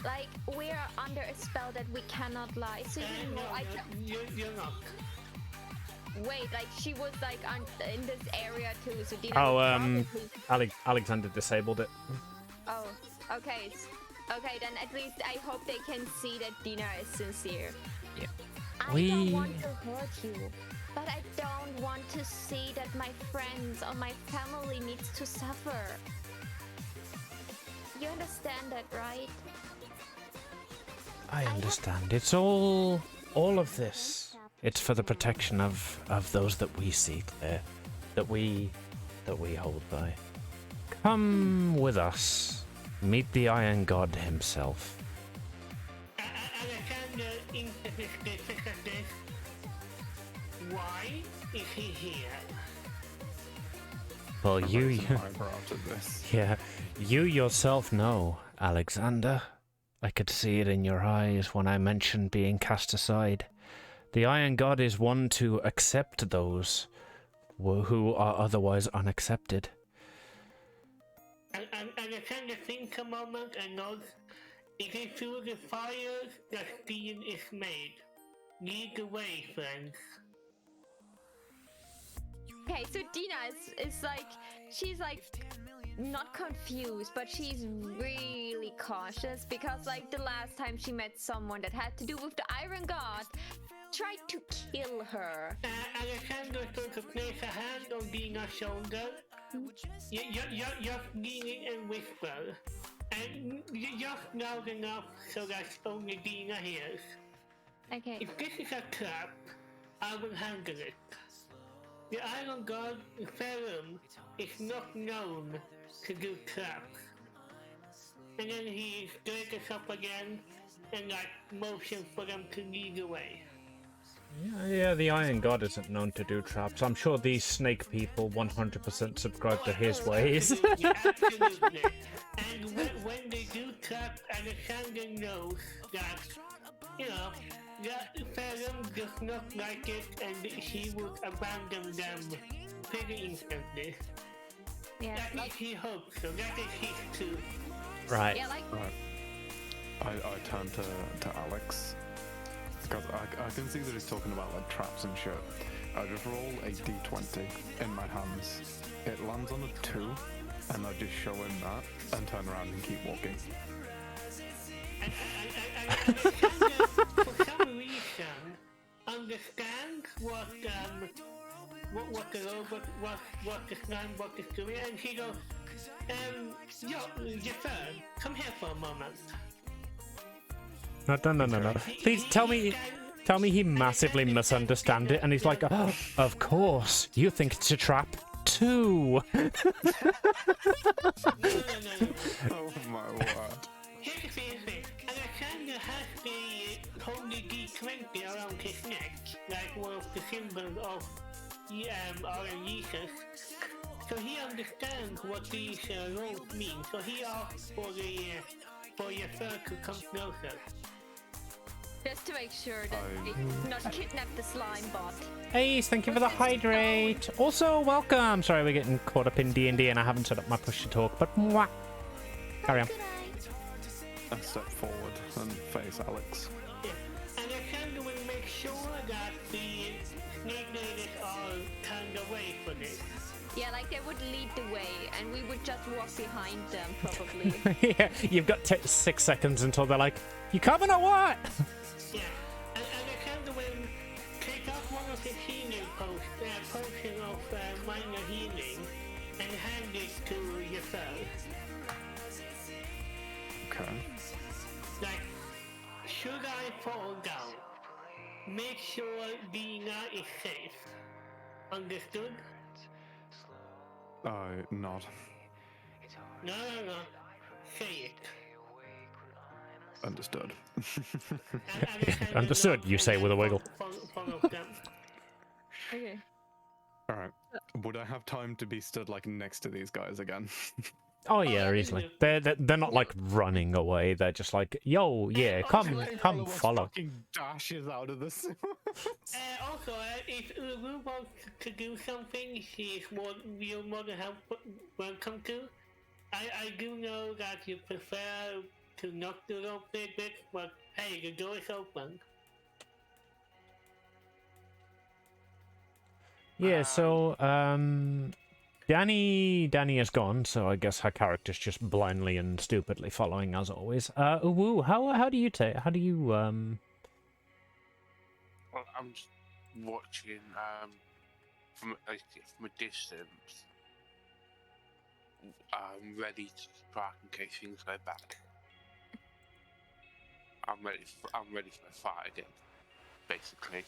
Like, we're under a spell that we cannot lie. So you know, You're not. wait, like she was like in this area too. So Dina. Oh, Alexander disabled it. Oh, okay. Okay, then at least I hope they can see that Dina is sincere. Yeah. I don't want to hurt you, but I don't want to see that my friends or my family needs to suffer. You understand that, right? I understand. It's all of this. It's for the protection of those that we seek there, that we hold by. Come with us. Meet the Iron God himself. Alexander, this. Why is he here? Well, you Yeah. you yourself know, Alexander. I could see it in your eyes when I mentioned being cast aside. The Iron God is one to accept those who are otherwise unaccepted. Alexander think a moment and note it is through the fire that steel is made. Lead the way, friends. Okay, so Dina is like, she's like not confused, but she's really cautious because like the last time she met someone that had to do with the Iron God tried to kill her. Alexander sort of place a hand on Dina's shoulder. Just leaning and whisper. And just loud enough so that only Dina hears. Okay. If this is a trap, I will handle it. The Iron God, Ferrum, is not known to do traps. And then he straights us up again and like motions for them to lead away. Yeah, the Iron God isn't known to do traps. I'm sure these snake people 100% subscribe to his ways. Absolutely, absolutely. And when they do traps, Alexander knows that, you know, that Ferrum does not like it and he would abandon them pretty instantly. Yeah. That is he hopes, so that is his too. Right. Yeah, like I turn to Alex. Because I can see that he's talking about like traps and shit. I just roll a d20 in my hands. It lands on a 2, and I just show him that and turn around and keep walking. And Alexander, for some reason, understands what the robot, what the slime bot is doing, and he goes, Jafar, come here for a moment. No. Please tell me he massively misunderstands it and he's like, oh, of course, you think it's a trap too. No. Oh my word. Here's the thing, Alexander has the holy D20 around his neck, like one of the symbols of our Jesus. So he understands what these roles mean. So he asks for Jafar to come closer. just to make sure that they not kidnap the slime bot. Ace, thank you for the hydrate. Also, welcome. Sorry, we're getting caught up in D&D and I haven't set up my push to talk, but mwah. Carry on. I step forward and face Alex. Yeah. And Alexander will make sure that the snake ladies are turned away for this. Yeah, like they would lead the way, and we would just walk behind them, probably. Yeah, you've got 6 seconds until they're like, you coming or what? Yeah, and Alexander will take out one of his healing potion of minor healing, and hand it to yourself. Okay. Like, should I fall down, make sure Dina is safe. Understood? Not. No. Say it. Understood. And Alexander Understood, will you say with a wiggle. follow them. Okay. Alright. Would I have time to be stood like next to these guys again? Oh yeah, easily. They're not like running away. They're just like, yo, yeah, come follow. Fucking dashes out of this. Also, if Uru wants to do something, you're more than welcome to. I do know that you prefer to not do those bits, but hey, the door is open. Yeah, so Danny is gone, so I guess her character's just blindly and stupidly following as always. Uwu, how do you Well, I'm just watching from a distance. I'm ready to spark in case things go back. I'm ready for the fight again, basically.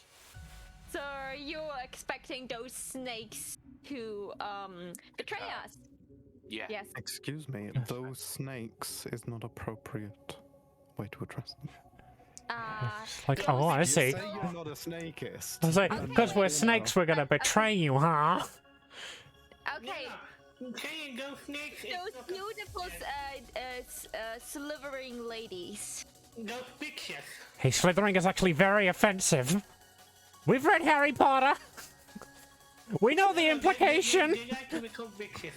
So you're expecting those snakes to betray us? Yeah. Yes. Excuse me, those snakes is not appropriate way to address them. It's like, oh, I see. Say you're not a snakeist. I was like, because we're snakes, we're gonna betray you, huh? Okay. Okay, those snakes. Those beautiful slithering ladies. Those pictures. Hey, slithering is actually very offensive. We've read Harry Potter. We know the implication. They like to become bitches.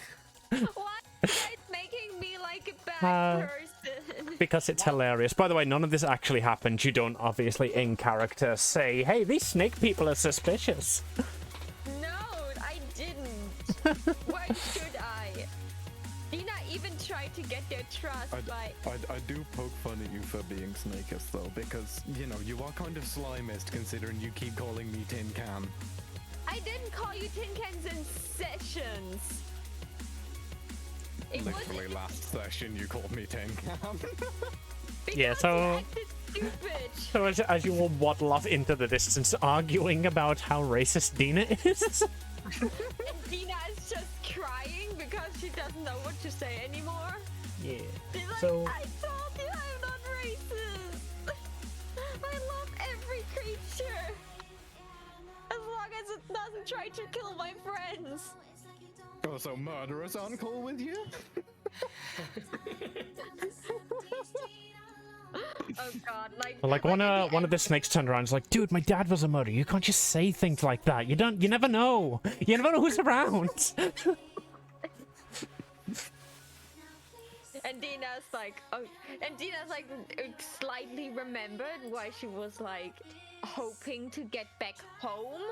What? It's making me like a bad person. Because it's hilarious. By the way, none of this actually happened. You don't obviously in character say, hey, these snake people are suspicious. No, I didn't. Why should I? Dina even tried to get their trust by... I do poke fun at you for being snakist though, because, you know, you are kind of slimist considering you keep calling me Tin Can. I didn't call you Tin Cans in sessions. It Literally wasn't last session you called me Tin Can. Yeah, because so... you acted stupid. So as you all waddle off into the distance arguing about how racist Dina is. And Dina is just crying because she doesn't know what to say anymore. Yeah. She's like, So... I told you I'm not racist. I love every creature. As long as it doesn't try to kill my friends. Oh, so murderers aren't cool with you? Oh god, Like one of the snakes turned around and was like, dude, my dad was a murderer. You can't just say things like that. You never know. You never know who's around. And Dina's like, oh, and Dina's like slightly remembered why she was like hoping to get back home.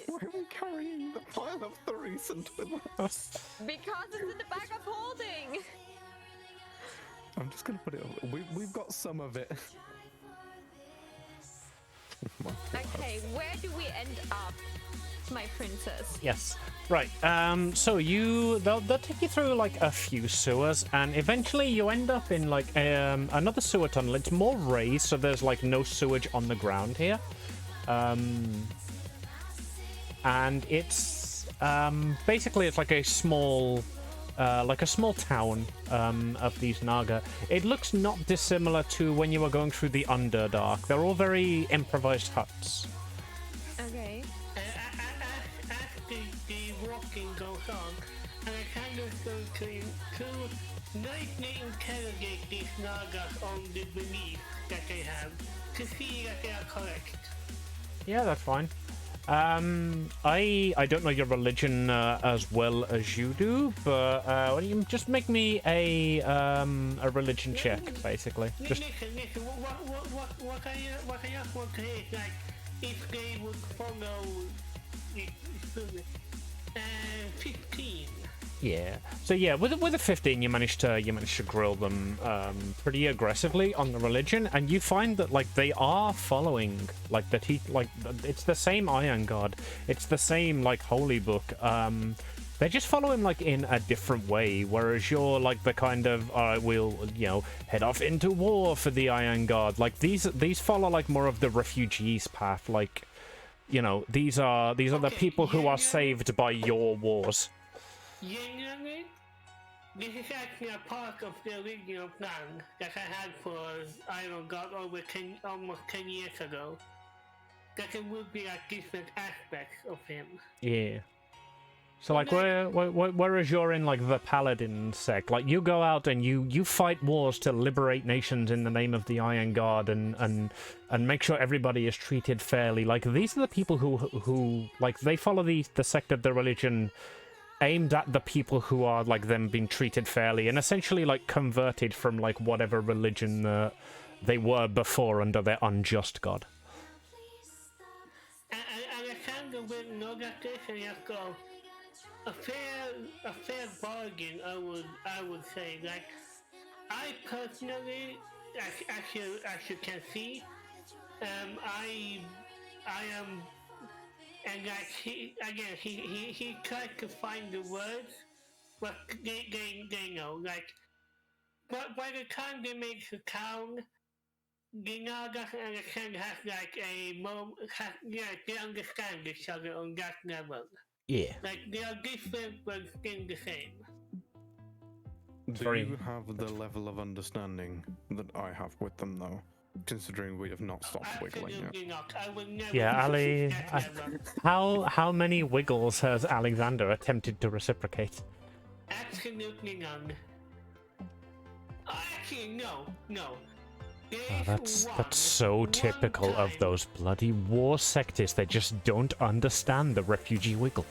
Why are we carrying the pile of the recent with us? Because it's in the bag of holding. I'm just gonna put it over. We've got some of it. Okay, where do we end up, my princess? Yes. Right. So they'll take you through like a few sewers, and eventually you end up in like another sewer tunnel. It's more raised, so there's like no sewage on the ground here. And it's basically it's like a small town of these Naga. It looks not dissimilar to when you were going through the Underdark. They're all very improvised huts. Okay. As the walking goes on, and I kind of going to nicely interrogate these Nagas on the beliefs that they have, to see that they are correct. Yeah, that's fine. I don't know your religion as well as you do, but why don't you just make me a religion check, basically. Just Listen, what I just want to hear is like, if they would follow the 15. yeah. So yeah, with a 15, you managed to grill them pretty aggressively on the religion, and you find that like they are following like it's the same Iron God, it's the same like holy book. They just follow him like in a different way, whereas you're like the kind of we'll head off into war for the Iron God. Like these follow like more of the refugees path. Like these are the people who are saved by your wars. Genuinely, this is actually a part of the original plan that I had for Iron God almost 10 years ago. That it would be like different aspects of him. Yeah. So like whereas you're in like the Paladin sect, like you go out and you fight wars to liberate nations in the name of the Iron God and make sure everybody is treated fairly. Like these are the people who like they follow the sect of the religion aimed at the people who are like them being treated fairly and essentially like converted from like whatever religion they were before under their unjust god. And Alexander will know that this and just go, a fair bargain, I would say. Like, I personally, as you can see, I am. And like he tried to find the words, but they know. Like, but by the time they make the town, the Nagas and Alexander has like a moment. They understand each other on that level. Yeah. Like they are different but still the same. Do you have the level of understanding that I have with them though? Considering we have not stopped wiggling yet. Not. I will never Yeah, Ali. How many wiggles has Alexander attempted to reciprocate? Absolutely none. Actually, no. Oh, that's so typical of those bloody war sectors. They just don't understand the refugee wiggle.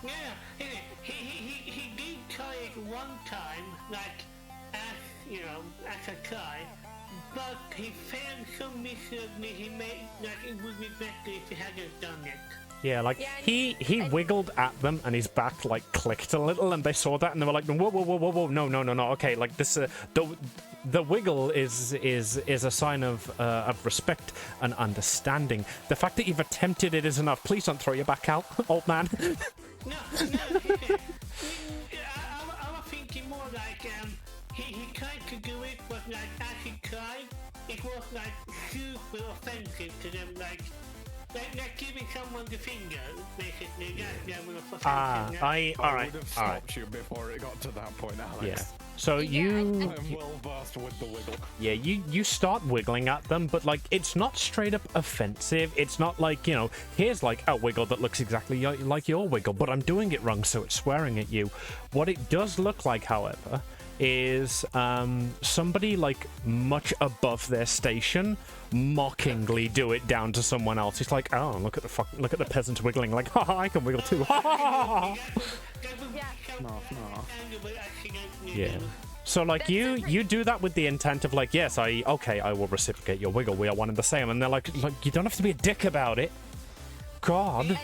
Yeah, he did try it one time, like, as, you know, as a child, but he failed so miserably he made that it would be better if he hadn't done it. Yeah, like Yeah, he wiggled at them and his back like clicked a little, and they saw that and they were like, whoa, whoa, whoa, whoa, whoa, no, no, no, no. Okay, like this, the wiggle is a sign of respect and understanding. The fact that you've attempted it is enough. Please don't throw your back out, old man. No, I was thinking more like, he tried to do it, but like, as he tried, it was like super offensive to them, like giving someone the finger, basically, that level of offensive. I would have stopped you before it got to that point, Alex. Yeah. So I'm well versed with the wiggle. Yeah, you start wiggling at them, but like it's not straight up offensive. It's not like, you know, here's like a wiggle that looks exactly like your wiggle, but I'm doing it wrong, so it's swearing at you. What it does look like, however, is somebody like much above their station mockingly do it down to someone else. It's like, oh, look at the peasant wiggling, like, ha, I can wiggle too. Ha, ha, ha, ha. Yeah. So like you do that with the intent of like, yes, I will reciprocate your wiggle. We are one and the same. And they're like you don't have to be a dick about it. God.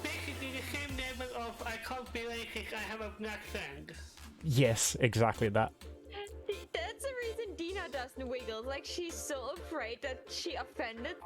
Basically the same level of I can't be racist, I have a black friend. Yes, exactly that. That's the reason Dina doesn't wiggle. Like, she's so afraid that she offend them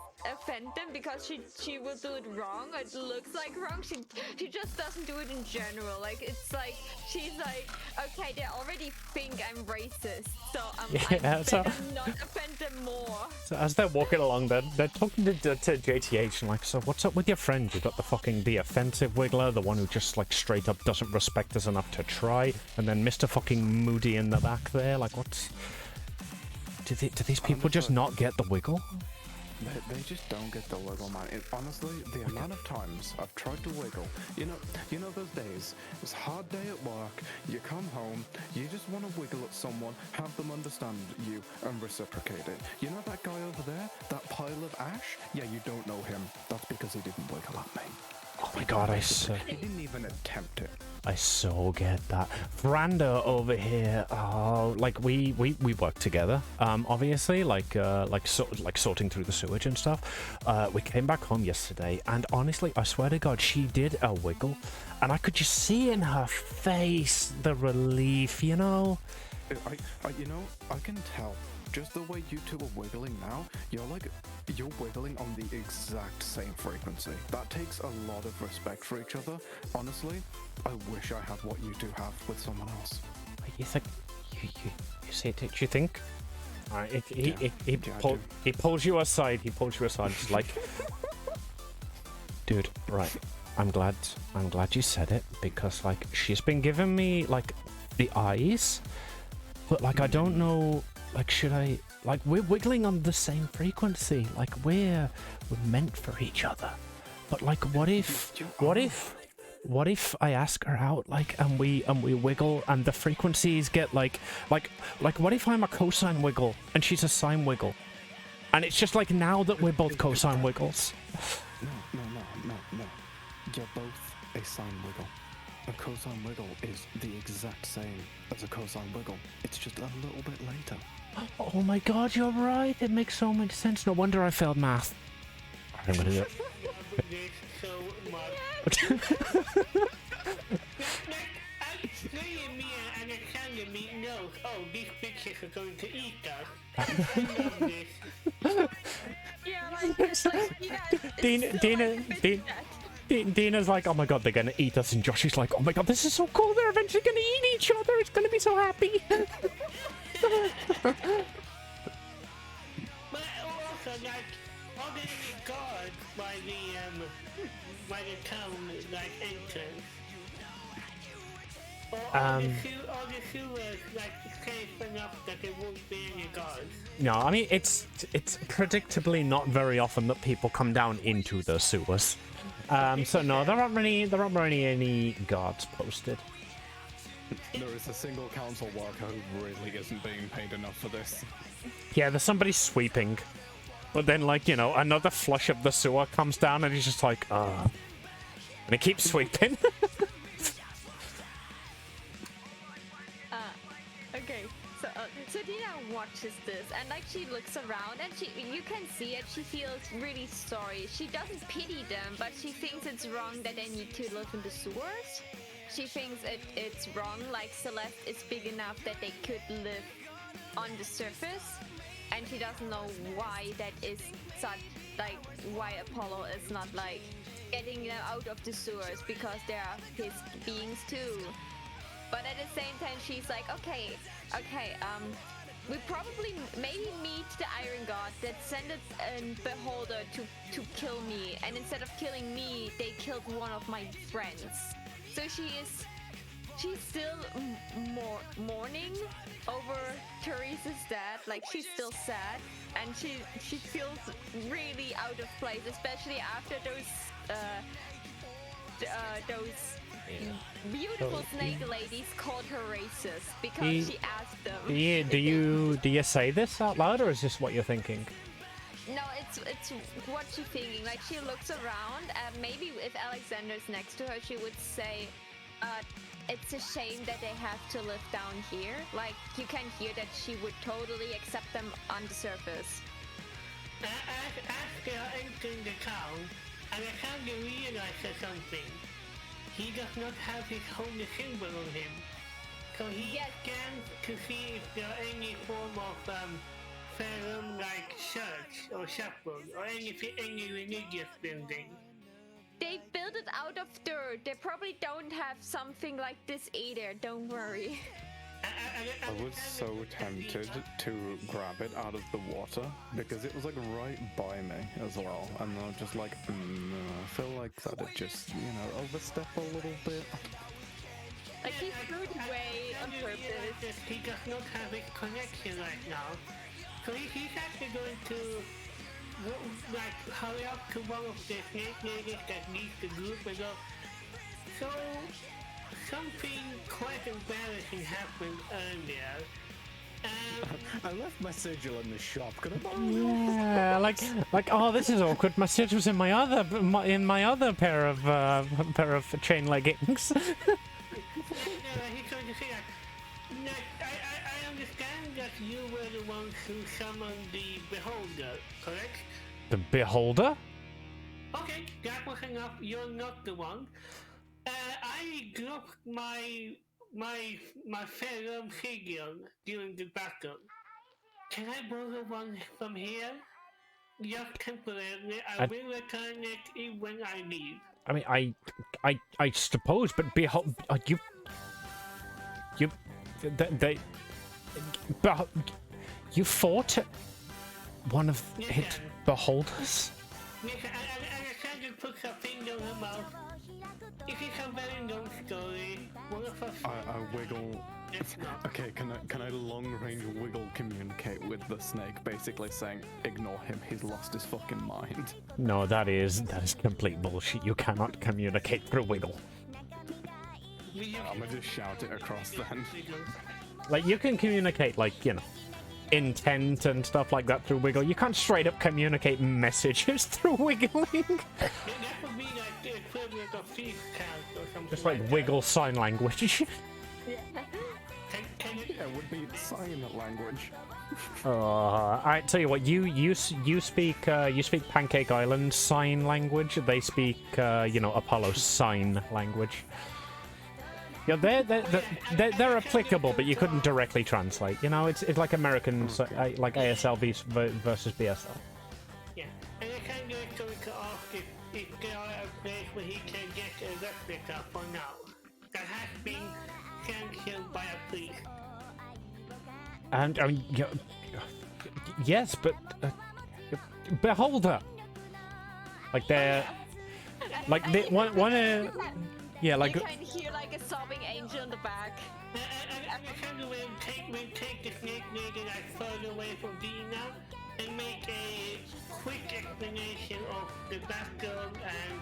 because she will do it wrong, or it looks like wrong. She just doesn't do it in general. Like, it's like she's like, okay, they already think I'm racist, so I better not offend them more. So as they're walking along, they're talking to JTH and like, so what's up with your friend? You got the offensive wiggler, the one who just like straight up doesn't respect us enough to try, and then Mr. fucking Moody in the back there. Like, what's? Do these people just not get the wiggle? They just don't get the wiggle, man. Honestly, the amount of times I've tried to wiggle, you know those days, it's a hard day at work, you come home, you just want to wiggle at someone, have them understand you, and reciprocate it. You know that guy over there, that pile of ash? Yeah, you don't know him. That's because he didn't wiggle at me. Oh my god, he didn't even attempt it. I so get that. Brando over here, like we work together. Obviously, like sorting through the sewage and stuff. We came back home yesterday, and honestly, I swear to God, she did a wiggle, and I could just see in her face the relief, you know. I can tell. Just the way you two are wiggling now, you're wiggling on the exact same frequency. That takes a lot of respect for each other. Honestly, I wish I had what you two have with someone else. You think? You see it? Do you think? He pulls you aside. He pulls you aside. Just like, dude, right? I'm glad you said it, because like she's been giving me like the eyes, but like I don't know. Like, should I... Like, we're wiggling on the same frequency. Like, we're meant for each other. But, like, what if I ask her out, like, and we wiggle, and the frequencies get, like, what if I'm a cosine wiggle, and she's a sine wiggle? And it's just, like, now that we're both cosine wiggles. No. You're both a sine wiggle. A cosine wiggle is the exact same as a cosine wiggle. It's just a little bit later. Oh my god, you're right. It makes so much sense. No wonder I failed math. I'm gonna do it. These bitches are going to eat us. Yeah, like Dina's like, oh my god, they're gonna eat us, and Josh is like, oh my god, this is so cool. They're eventually gonna eat each other. It's gonna be so happy. But also, like, all the guards by the town, like, entrance. All the sewers, like, safe enough that there won't be any guards. No, I mean, it's predictably not very often that people come down into the sewers. So no, there aren't really any guards posted. There is a single council worker who really isn't being paid enough for this. Yeah, there's somebody sweeping. But then, like, you know, another flush of the sewer comes down and he's just like, and he keeps sweeping. Adina watches this and like she looks around and you can see it. She feels really sorry. She doesn't pity them, but she thinks it's wrong that they need to live in the sewers. She thinks it's wrong. Like Celeste is big enough that they could live on the surface, and she doesn't know why that is such like why Apollo is not like getting them out of the sewers because they are his beings too. But at the same time, she's like, okay, we probably maybe meet the Iron God that sent a beholder to kill me, and instead of killing me, they killed one of my friends. So she's still mourning over Teresa's death. Like she's still sad, and she feels really out of place, especially after those beautiful snake ladies called her racist because she asked them. Do you say this out loud, or is this what you're thinking? No, it's what she's thinking. Like she looks around, and maybe if Alexander's next to her, she would say, "It's a shame that they have to live down here." Like you can hear that she would totally accept them on the surface. After entering the town, Alexander realizes something. He does not have his holy symbol on him, so he scans to see if there are any form of Farum-like church or chapel or any religious building. They built it out of dirt. They probably don't have something like this either. Don't worry. I was so tempted to grab it out of the water because it was like right by me as well, and I was just like, I feel like that'd just, overstep a little bit. Like he threw it away on purpose. He does not have a connection right now, so he's actually going to hurry up to one of the snake ladies that leads the group and go, so something quite embarrassing happened earlier. I left my sigil in the shop. Could I borrow Yeah, like oh, this is awkward. My sigil was in my other pair of chain leggings. He's going to say that. I understand that you were the one who summoned the beholder, correct? The beholder? Okay, that was enough. You're not the one. I dropped my Farum sigil during the battle. Can I borrow one from here? Just temporarily. I will return it when I leave. I mean, I suppose, but behold, you fought one of his beholders? Alexander puts a finger in her mouth. It is a very long story. One of us. I wiggle. Okay, can I long range wiggle communicate with the snake, basically saying, ignore him, he's lost his fucking mind. No, that is complete bullshit. You cannot communicate through wiggle. I'm gonna just shout it across then. Like you can communicate, like, intent and stuff like that through wiggle. You can't straight up communicate messages through wiggling. That would be like the equivalent of thief count or something. Just like wiggle sign language. Yeah, it would be sign language. I tell you what, you speak Pancake Island sign language. They speak Apollo sign language. Yeah, they're applicable, but you couldn't directly translate. It's like American, like ASL versus BSL. Yeah, and I kind of going to ask if there are a place where he can get a replica for now that has been sanctioned by a priest. And yes, but beholder, like they're like they one. Yeah, like. You can hear like a sobbing angel in the back. And we'll take the snake lady further away from Dina and make a quick explanation of the battle and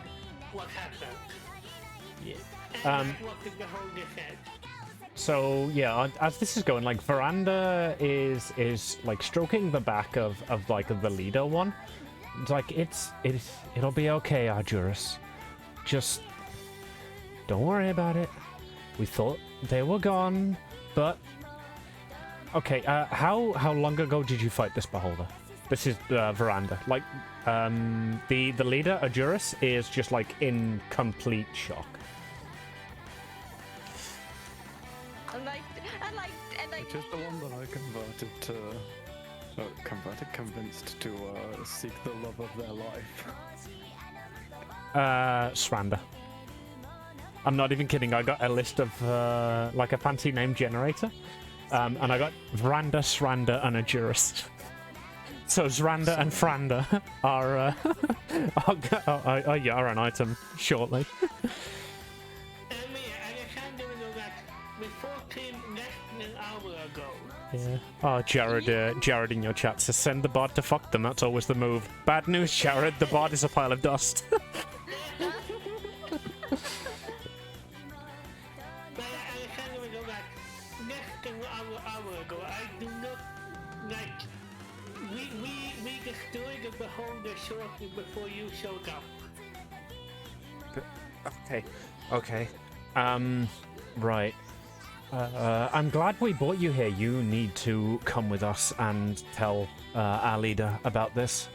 what happened. Yeah. And that's what the beholder said. So yeah, as this is going, like Veranda is like stroking the back of like the leader one. It's like it'll be okay, Arjuris. Just don't worry about it. We thought they were gone, but Okay, how long ago did you fight this beholder? This is Veranda. Like, the leader, Ajuris, is just like in complete shock. Which is the one that I converted to, convinced to seek the love of their life. Sranda. I'm not even kidding. I got a list of like a fancy name generator, and I got Vranda, Sranda, and Ajuris. So Zranda and Franda are are an item shortly. Yeah. Oh, Jared in your chat says send the bot to fuck them. That's always the move. Bad news, Jared. The bot is a pile of dust. We destroyed the beholder shortly before you showed up. Okay. Right. I'm glad we brought you here. You need to come with us and tell our leader about this.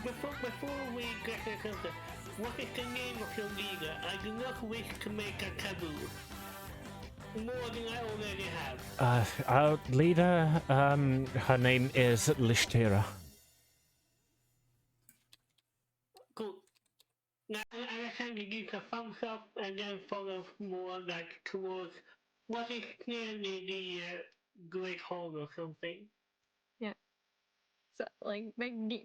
Before we get into what is the name of your leader? I do not wish to make a taboo. More than I already have. Our leader, her name is Lishtira. Cool. Now, Alexander gives a thumbs up and then follows more like towards what is clearly the Great Hall or something. Yeah. So like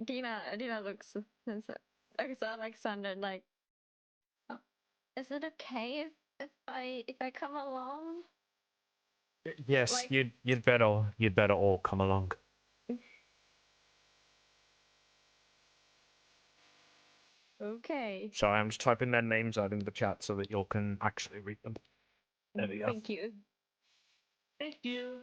Dina looks at Alexander like, oh, is it okay if I come along? Yes, Like- you'd better all come along. Okay. Sorry, I'm just typing their names out in the chat so that you all can actually read them. There we go. Thank you. Thank you.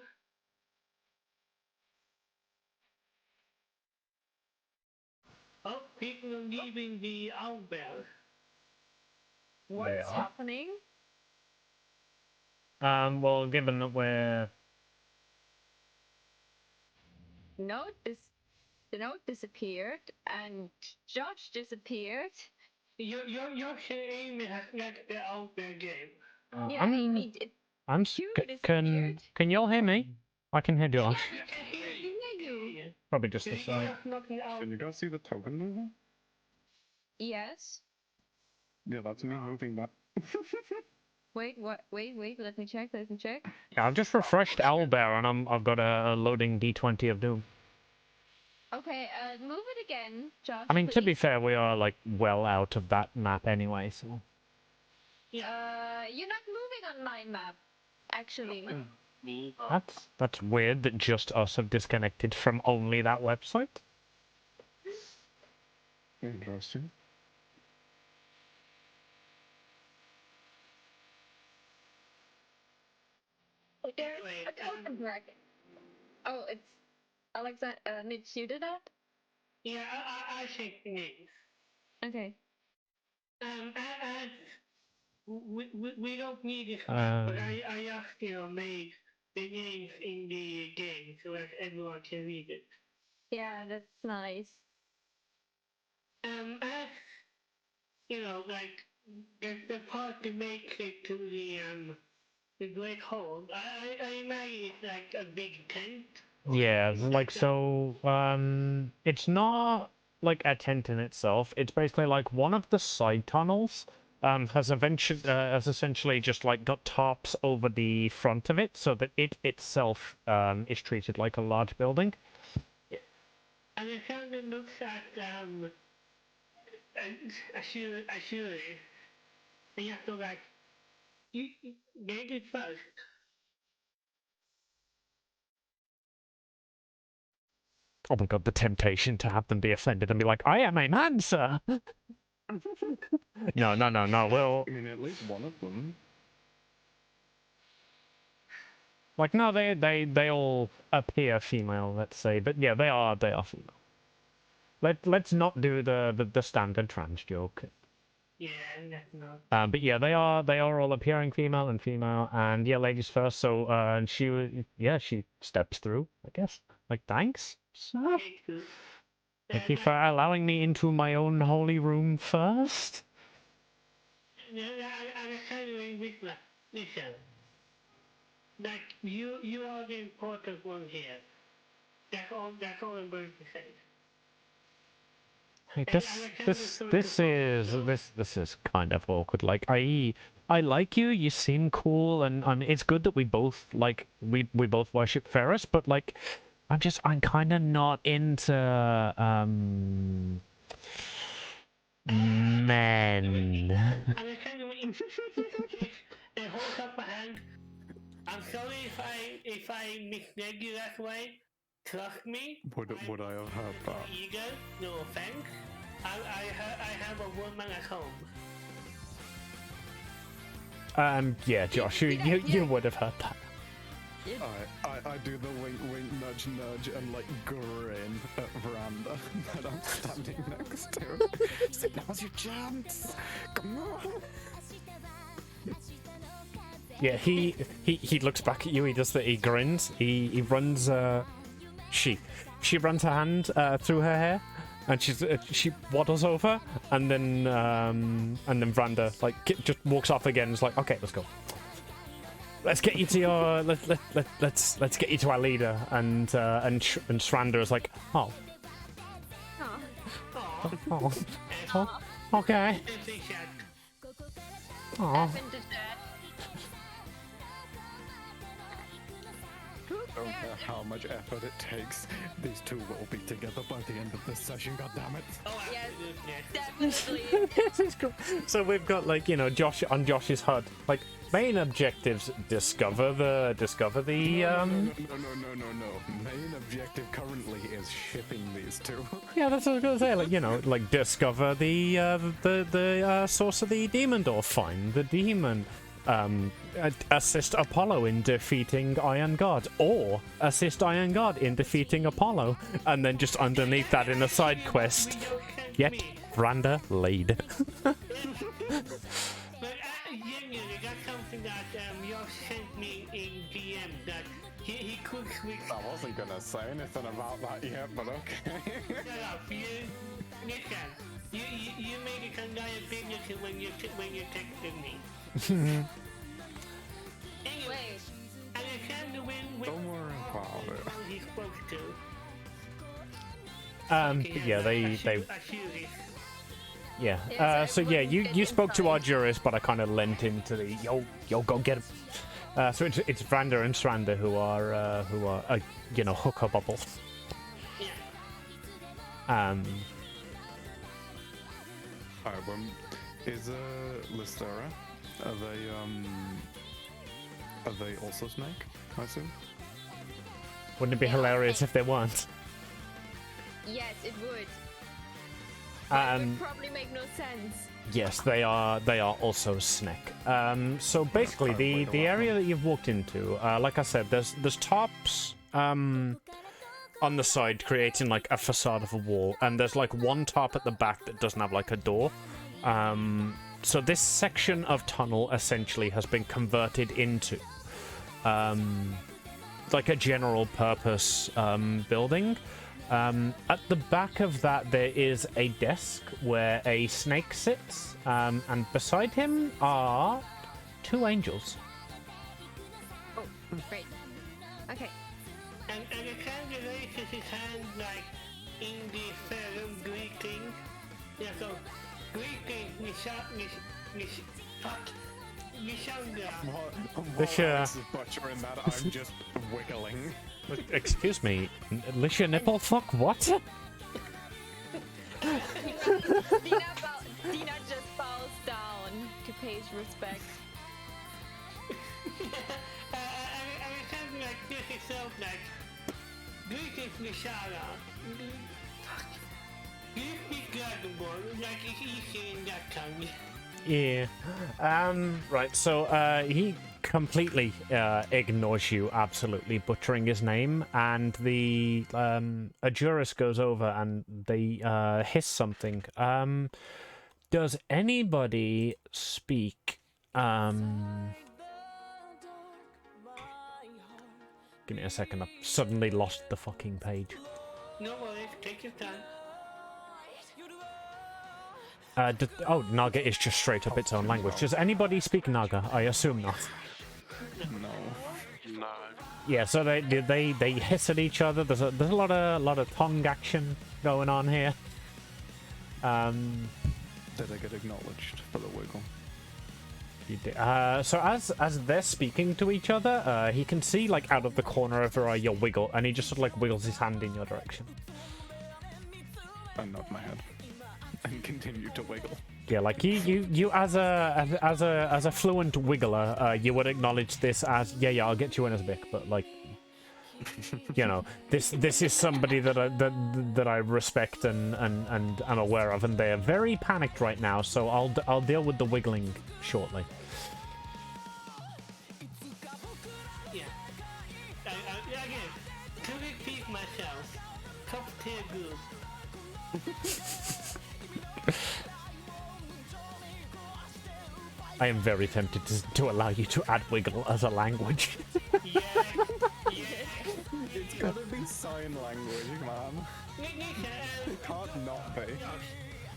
Oh, people are leaving the owlbear. What's happening? Well, given that we're The note disappeared and Josh disappeared. Your aim has left the owlbear game. Yeah, you disappeared. Can you all hear me? I can hear Josh. I hear you. Probably just the same. Can you guys see the token moving? Yes. Yeah, that's me moving that. Wait, what? Wait, let me check. Yeah, I've just refreshed Owlbear and I've got a loading D20 of Doom. Okay, move it again, Josh. I mean, to be please. fair, we are like well out of that map anyway, so. You're not moving on my map, actually. That's weird that just us have disconnected from only that website. Interesting. There's a token dragon. Oh, it's Alexander. Did you do that? Yeah, I think it is. Okay. And we don't need this, but I just made the names in the game so that everyone can read it. Yeah, that's nice. As like the part that makes it to the Great Hall, I imagine it's like a big tent. Yeah, like so. It's not like a tent in itself. It's basically like one of the side tunnels. Has essentially just like got tarps over the front of it, so that it itself is treated like a large building. And it kind of looks at Ashuri, and you have to like you get it first. Oh my god, the temptation to have them be offended and be like, "I am a man, sir." No. Well, I mean, at least one of them. like no, they all appear female, let's say, but yeah, they are female. Let's not do the standard trans joke. Yeah, that's not. But yeah, they are all appearing female, and yeah, ladies first. So and she steps through, I guess. Like, thanks, sir. Okay, cool. Thank you for allowing me into my own holy room first. I kind of with my listen. Like you are the important one here. That's all. That's all I'm going to say. Hey, And Alexander's going to this is kind of awkward. Like, I like you. You seem cool, and it's good that we both we both worship Ferris. But like, I'm kind of not into men. Alexander and holds up a hand. I'm sorry if I misled you that way. Trust me. Would I have heard that? Ego, no offense. I have a woman at home. Yeah, Josh, you would have heard that. I do the wink wink nudge nudge and like grin at Veranda that I'm standing next to. So now's your chance. Come on. Yeah, he looks back at you. He grins. He runs. She runs her hand through her hair, and she waddles over, and then Vranda just walks off again. It's like, okay, let's go. Let's get you to your let's get you to our leader. And Shranda is like, oh, okay. Oh. I don't care how much effort it takes. These two will be together by the end of this session. God damn it! Oh, Yes, definitely. This is cool. So we've got Josh on Josh's HUD. Like, main objectives: discover the No. Main objective currently is shipping these two. Yeah, that's what I was gonna say. Discover the source of the demon door. Find the demon. Assist Apollo in defeating Iron God, or assist Iron God in defeating Apollo, and then just underneath that in a side quest, get Vranda laid. But genuinely, that's something that Yosh sent me in DM that he could switch. I wasn't gonna say anything about that yet, but okay. Shut up, listen. You made it a liability when you texted me. Anyway, Alexander Don't worry about it. He's supposed to. Yeah, they yeah. So yeah, you spoke to our jurist, but I kind of lent into the yo go get him. So it's Vranda and Shranda who are hooker bubbles. Yeah. Is Lystera? Are they also snake? I assume. Wouldn't it be hilarious if they weren't? Yes, it would. But it would probably make no sense. Yes, they are also snake. So basically, the area that you've walked into, like I said, there's tops on the side creating like a facade of a wall, and there's like one top at the back that doesn't have like a door. So this section of tunnel essentially has been converted into like a general purpose building. At the back of that there is a desk where a snake sits, and beside him are two angels. Oh, great. Okay. And Alexander raises his hand like in the Ferrum greeting. Yeah, so greeting, Mishanga. While Alex is butchering that, I'm just wiggling. Excuse me, Lisha nipple fuck what? Dina just bows down to pay his respect. Alexander like this himself like greetings, Mishanga. You speak Dragon Ball, like it's easy in that tongue. Yeah. Right, so he completely ignores you, absolutely butchering his name, and the Ajuris goes over and they hiss something. Does anybody speak? Give me a second. I've suddenly lost the fucking page. No worries, take your time. Oh, Naga is just straight up its own language. Does anybody speak Naga? I assume not. No. No. Yeah, so they hiss at each other. There's a lot of tongue action going on here. Did I get acknowledged for the wiggle? You do. So as they're speaking to each other, he can see like out of the corner of your eye your wiggle, and he just sort of like wiggles his hand in your direction. I nod my head and continue to wiggle. Yeah, like you as a fluent wiggler, you would acknowledge this as yeah, I'll get you in as Vic, but like, you know, this is somebody that I respect and am aware of, and they're very panicked right now. So I'll deal with the wiggling shortly. Yeah. Again, to repeat myself, top tier group. I am very tempted to allow you to add wiggle as a language. Yeah. It's gotta be sign language, man. It can't not be.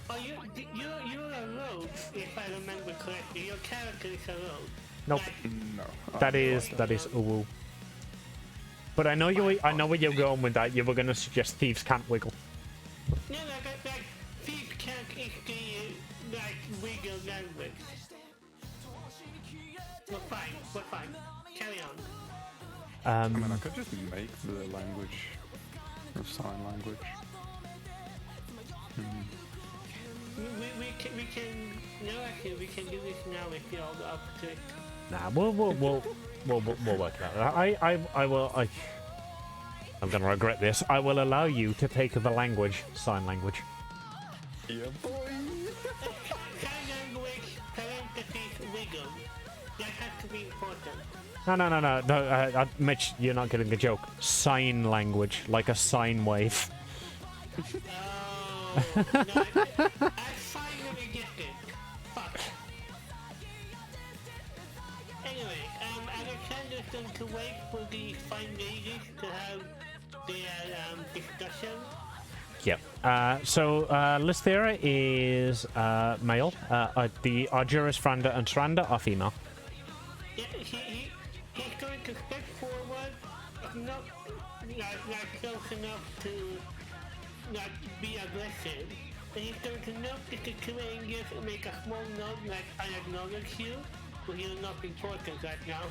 Oh, you're a rogue, if I remember correctly. Your character is a rogue. Nope. No. That is uwu. But I know where you're going with that. You were gonna suggest thieves can't wiggle. No, like thief can't is the like wiggle language. We're fine. Carry on. I mean, I could just make the language a sign language. We can no, actually we can do this now if you're up to it. Nah, we'll work it out. I'm gonna regret this. I will allow you to take the language, sign language. Yeah, boy. Sign language, parentheses, wiggle. That has to be important. No, Mitch, you're not getting the joke. Sign language, like a sine wave. Oh, no, I finally get it. Fuck. Anyway, Alexander's going to wait for the fine ladies to have their discussion. Yep. So Lysthera is male. The Arjuris, Franda, and Stranda are female. Yeah, he's going to step forward, not like close enough to not be aggressive. And he's going to note the situation and make a small note like I acknowledge you, but you're not important right now.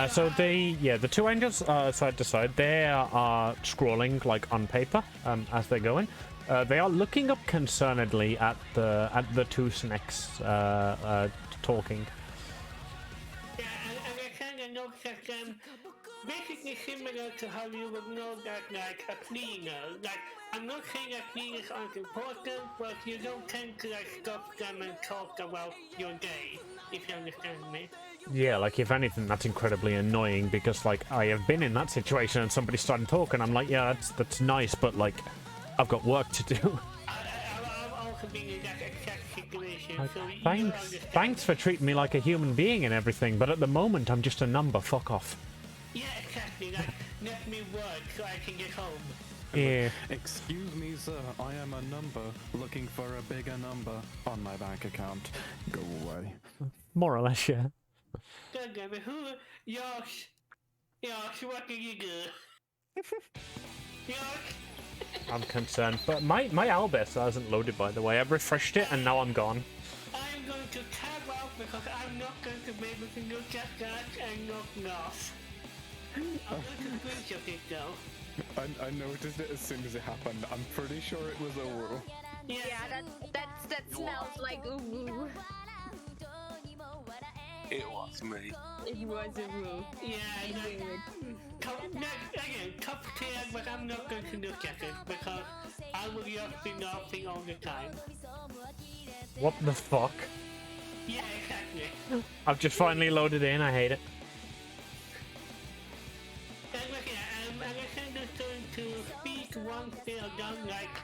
So the two angels side to side, they are scrolling like on paper as they're going. They are looking up concernedly at the two snakes talking. Yeah, and I kind of note that basically similar to how you would know that like a cleaner. Like I'm not saying that cleaners aren't important, but you don't tend to like stop them and talk about your day, if you understand me. Yeah, like if anything, that's incredibly annoying because like I have been in that situation and somebody started talking. I'm like, yeah, that's nice, but like I've got work to do. I've also been in that exact situation. Like, So you thanks for treating me like a human being and everything, but at the moment I'm just a number. Fuck off. Yeah, exactly. Like let me work so I can get home. Yeah. Excuse me, sir. I am a number looking for a bigger number on my bank account. Go away. More or less, yeah. Goddammit, Josh, what did you do? Josh? I'm concerned, but my Albus hasn't loaded, by the way. I've refreshed it and now I'm gone. I'm going to tab out because I'm not going to be able to look at that and not laugh. I'm going to screenshot it though. I noticed it as soon as it happened. I'm pretty sure it was Oru. Yeah, that smells like ooh. It was me. It was a woo. Yeah, again, top tier, but I'm not going to look at it because I will just be laughing all the time. What the fuck? Yeah, exactly. I've just finally loaded in. I hate it. And look, Alexander's going to speak once they are done, like,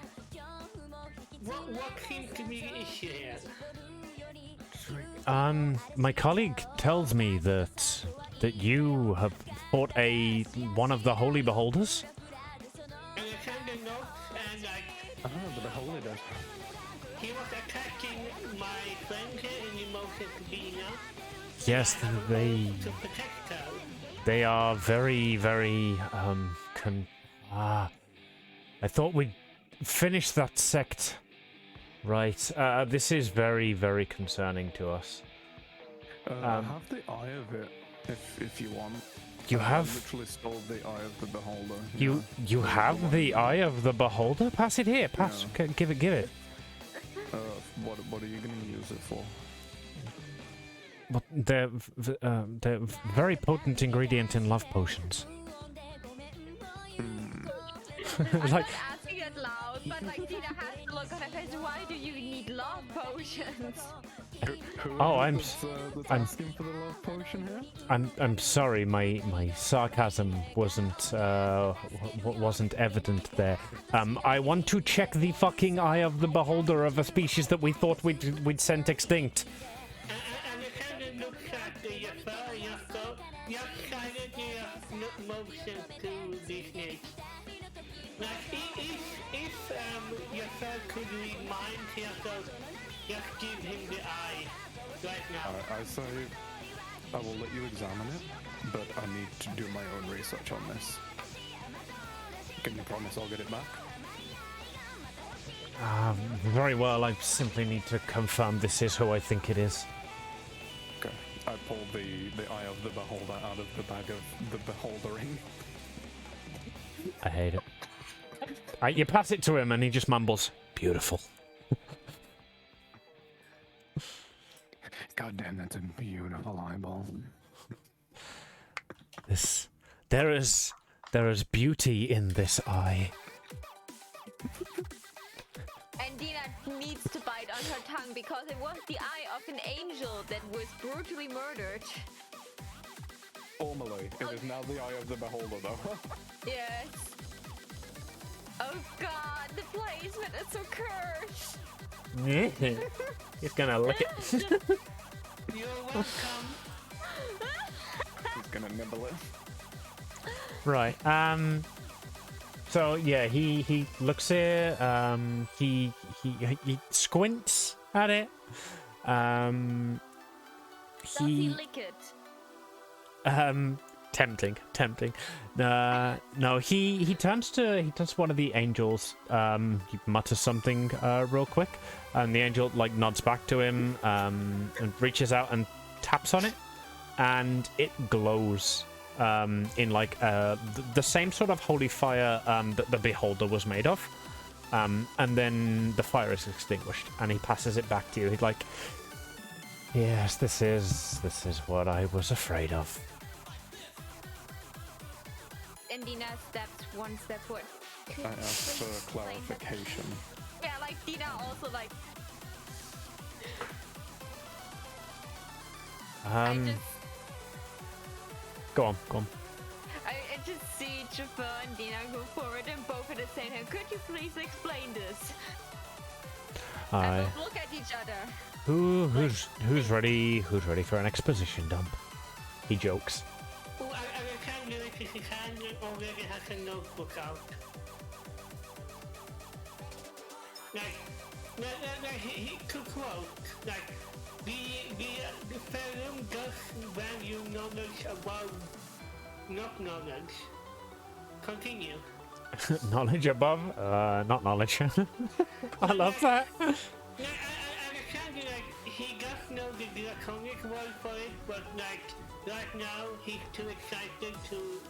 what seems to be the issue here? My colleague tells me that you have fought one of the holy beholders. And I kind of notes and like The beholder. he was attacking my friend here in the motion to be now. Yes, they To protect her. they are very, very I thought we'd finish that sect. Right. This is very, very concerning to us. Have the eye of it if you want. You have I literally stole the eye of the beholder. you have the eye of the beholder. Pass it here. Pass. Yeah. Give it. What are you gonna use it for? But they're very potent ingredient in love potions. I'm Like, not asking it loud, but like Dina has to look on her face. Why do you need love potions? I'm that's asking for the love potion here? I'm sorry, my sarcasm wasn't evident there. I want to check the fucking eye of the beholder of a species that we thought we'd sent extinct. And it kind of looks at the Yafar, Yafar kind of the motion to the snake. Like, if Yafar could read minds here, so just give him the eye right now. I say I will let you examine it, but I need to do my own research on this. Can you promise I'll get it back? Very well, I simply need to confirm this is who I think it is. Okay. I pulled the eye of the beholder out of the bag of the beholdering. I hate it. You pass it to him and he just mumbles, "Beautiful." God damn, that's a beautiful eyeball. There is beauty in this eye. And Dina needs to bite on her tongue because it was the eye of an angel that was brutally murdered. Formally, it is now the eye of the beholder, though. Yes. Oh god, the placement is so cursed. He's gonna lick it. You're welcome. He's gonna nibble it. Right. So yeah, he looks here. He squints at it. Does he lick it? Tempting. No, he turns to one of the angels. He mutters something real quick, and the angel like nods back to him, and reaches out and taps on it, and it glows in like the same sort of holy fire that the beholder was made of. And then the fire is extinguished, and he passes it back to you. He's like, "Yes, this is what I was afraid of." And Dina steps one step forward. Could I you asked please for explain that? clarification. Yeah, like Dina also like. I just Go on. I just see Jafar and Dina go forward and both at the same time. Could you please explain this? And Aye. both look at each other. Who's ready? Who's ready for an exposition dump? He jokes. Oh, I can't do it if his hand already has a notebook out. Like he could quote, like, the film does value knowledge above not knowledge. Continue. Knowledge above, not knowledge. I love that. I understand like he does know the draconic word for it, but like right now he's too excited to.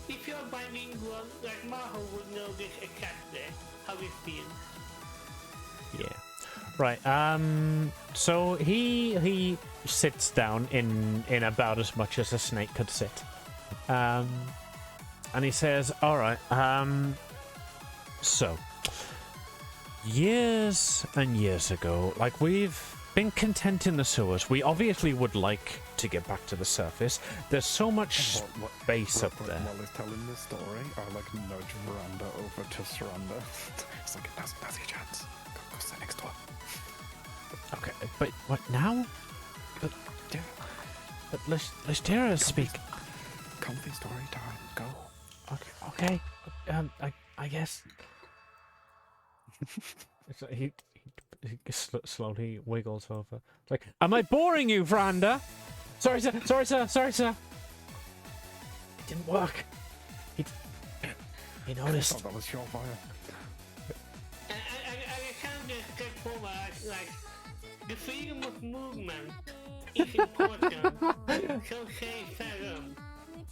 If you're bilingual, like Maho would know this exactly how it feels. Yeah. Right. So he sits down in about as much as a snake could sit. And he says, "All right. So years and years ago, like we've been content in the sewers. We obviously would like to get back to the surface. There's so much space up there. While he's telling this story, I like nudge Miranda over to surrender. It's like, now's your chance. Go sit next door. Okay, but what now? But Yeah. But Lystera speak. Comfy story time. Go. Okay. I guess. So he slowly wiggles over. It's like, am I boring you, Vranda? Sorry, sir. It didn't work. He I noticed. thought that was your fire. I can't just get forward, like, the freedom of movement is important. So say Farum,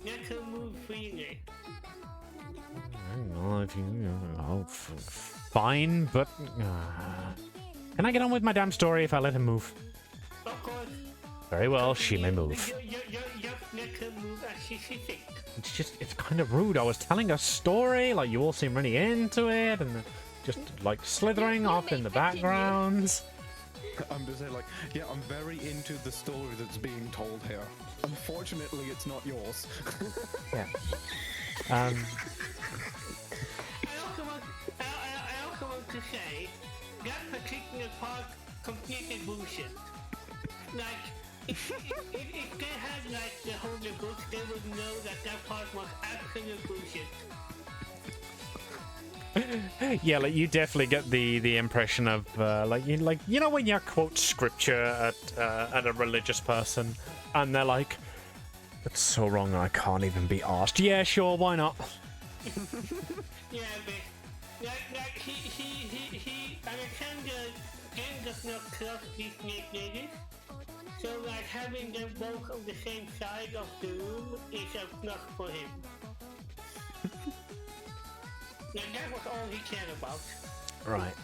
let her move freely. I don't know if fine, but can I get on with my damn story if I let him move? Of course. Very well, she may move. Just let her move as she thinks. It's kind of rude. I was telling a story, like you all seem really into it, and just like slithering off in the backgrounds. I'm just saying, like, yeah, I'm very into the story that's being told here. Unfortunately, it's not yours. Yeah. I also want to say that particular part completely bullshit. Like, if they had like the Holy Book, they would know that part was absolute bullshit. Yeah, like you definitely get the impression of like you know when you quote scripture at a religious person, and they're like, "That's so wrong, I can't even be asked." Yeah, sure, why not? Yeah, but like he Alexander does not trust these snake ladies, so like having them both on the same side of the room is a plus for him. And that was all he cared about. Right.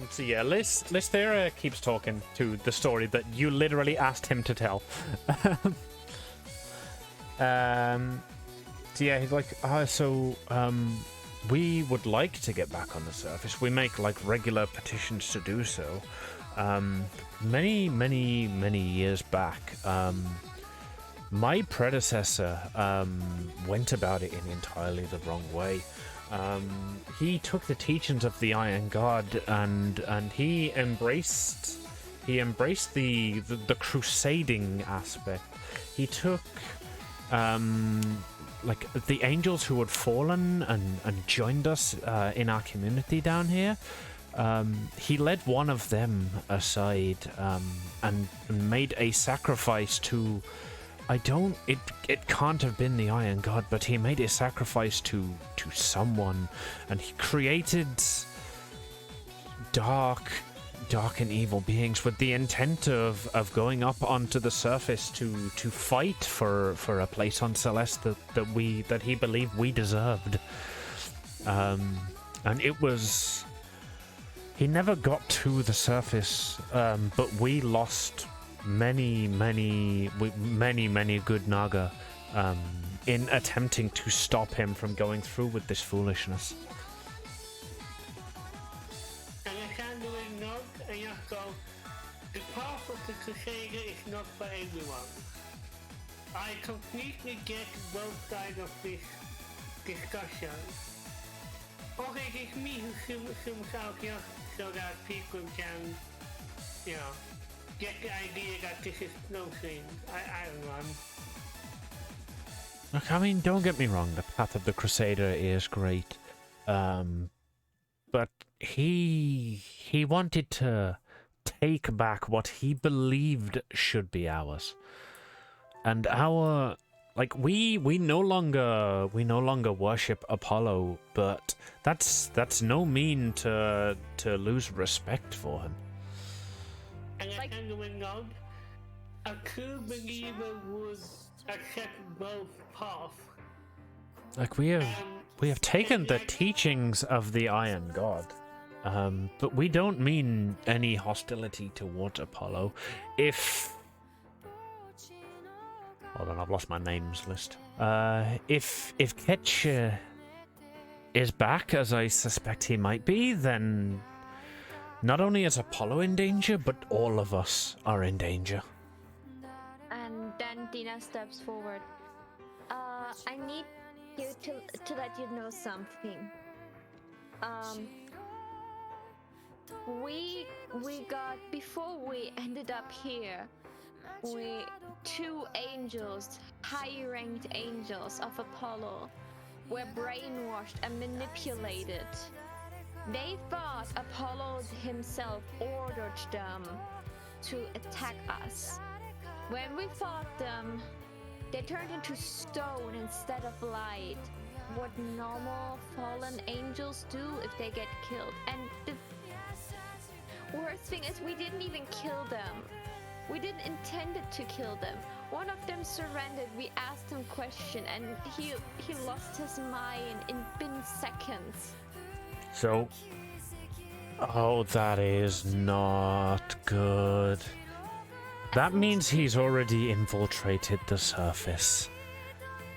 So yeah, Lystera keeps talking to the story that you literally asked him to tell. So yeah, he's like, we would like to get back on the surface. We make like regular petitions to do so. Many years back, my predecessor went about it in entirely the wrong way. He took the teachings of the Iron God and he embraced the crusading aspect. He took like the angels who had fallen and joined us in our community down here. He led one of them aside and made a sacrifice to. It can't have been the Iron God, but he made a sacrifice to someone, and he created dark and evil beings with the intent of going up onto the surface to fight for a place on Celeste that he believed we deserved. And it was, he never got to the surface, but we lost many good Naga in attempting to stop him from going through with this foolishness. Alexander will not, and you go, the path of the Crusader is not for everyone. I completely get both sides of this discussion. Okay, it's me who zooms out here so that people can, you know, get the idea that this is no thing. I don't know. Look, I mean, don't get me wrong, the path of the Crusader is great. But he wanted to take back what he believed should be ours. And our, like, we no longer worship Apollo, but that's no mean to lose respect for him. Alexander will not. A true believer would accept both paths. Like, we have taken the teachings of the Iron God, but we don't mean any hostility towards Apollo. Hold on, I've lost my names list. If Ketch is back, as I suspect he might be, then Not only is Apollo in danger, but all of us are in danger. And then Dina steps forward. I need you to let you know something. We got, before we ended up here, two angels, high-ranked angels of Apollo, were brainwashed and manipulated. They thought Apollo himself ordered them to attack us. When we fought them, they turned into stone instead of light. What normal fallen angels do if they get killed. And the worst thing is we didn't even kill them. We didn't intend to kill them. One of them surrendered. We asked him question and he lost his mind in seconds. So, oh, that is not good. That means he's already infiltrated the surface.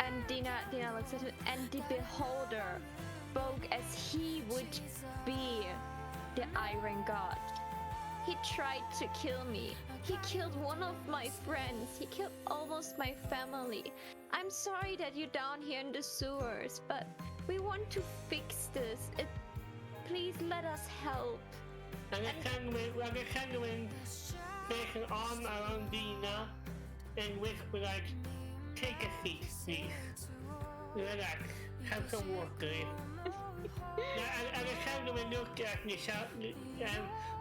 And Dina looks at him, and the beholder spoke as he would be the Iron God. He tried to kill me. He killed one of my friends. He killed almost my family. I'm sorry that you're down here in the sewers, but we want to fix this. Please let us help. Alexander will place an arm around Dina and whisper like, take a seat, please. Relax, have some water. Alexander will look at Nisha.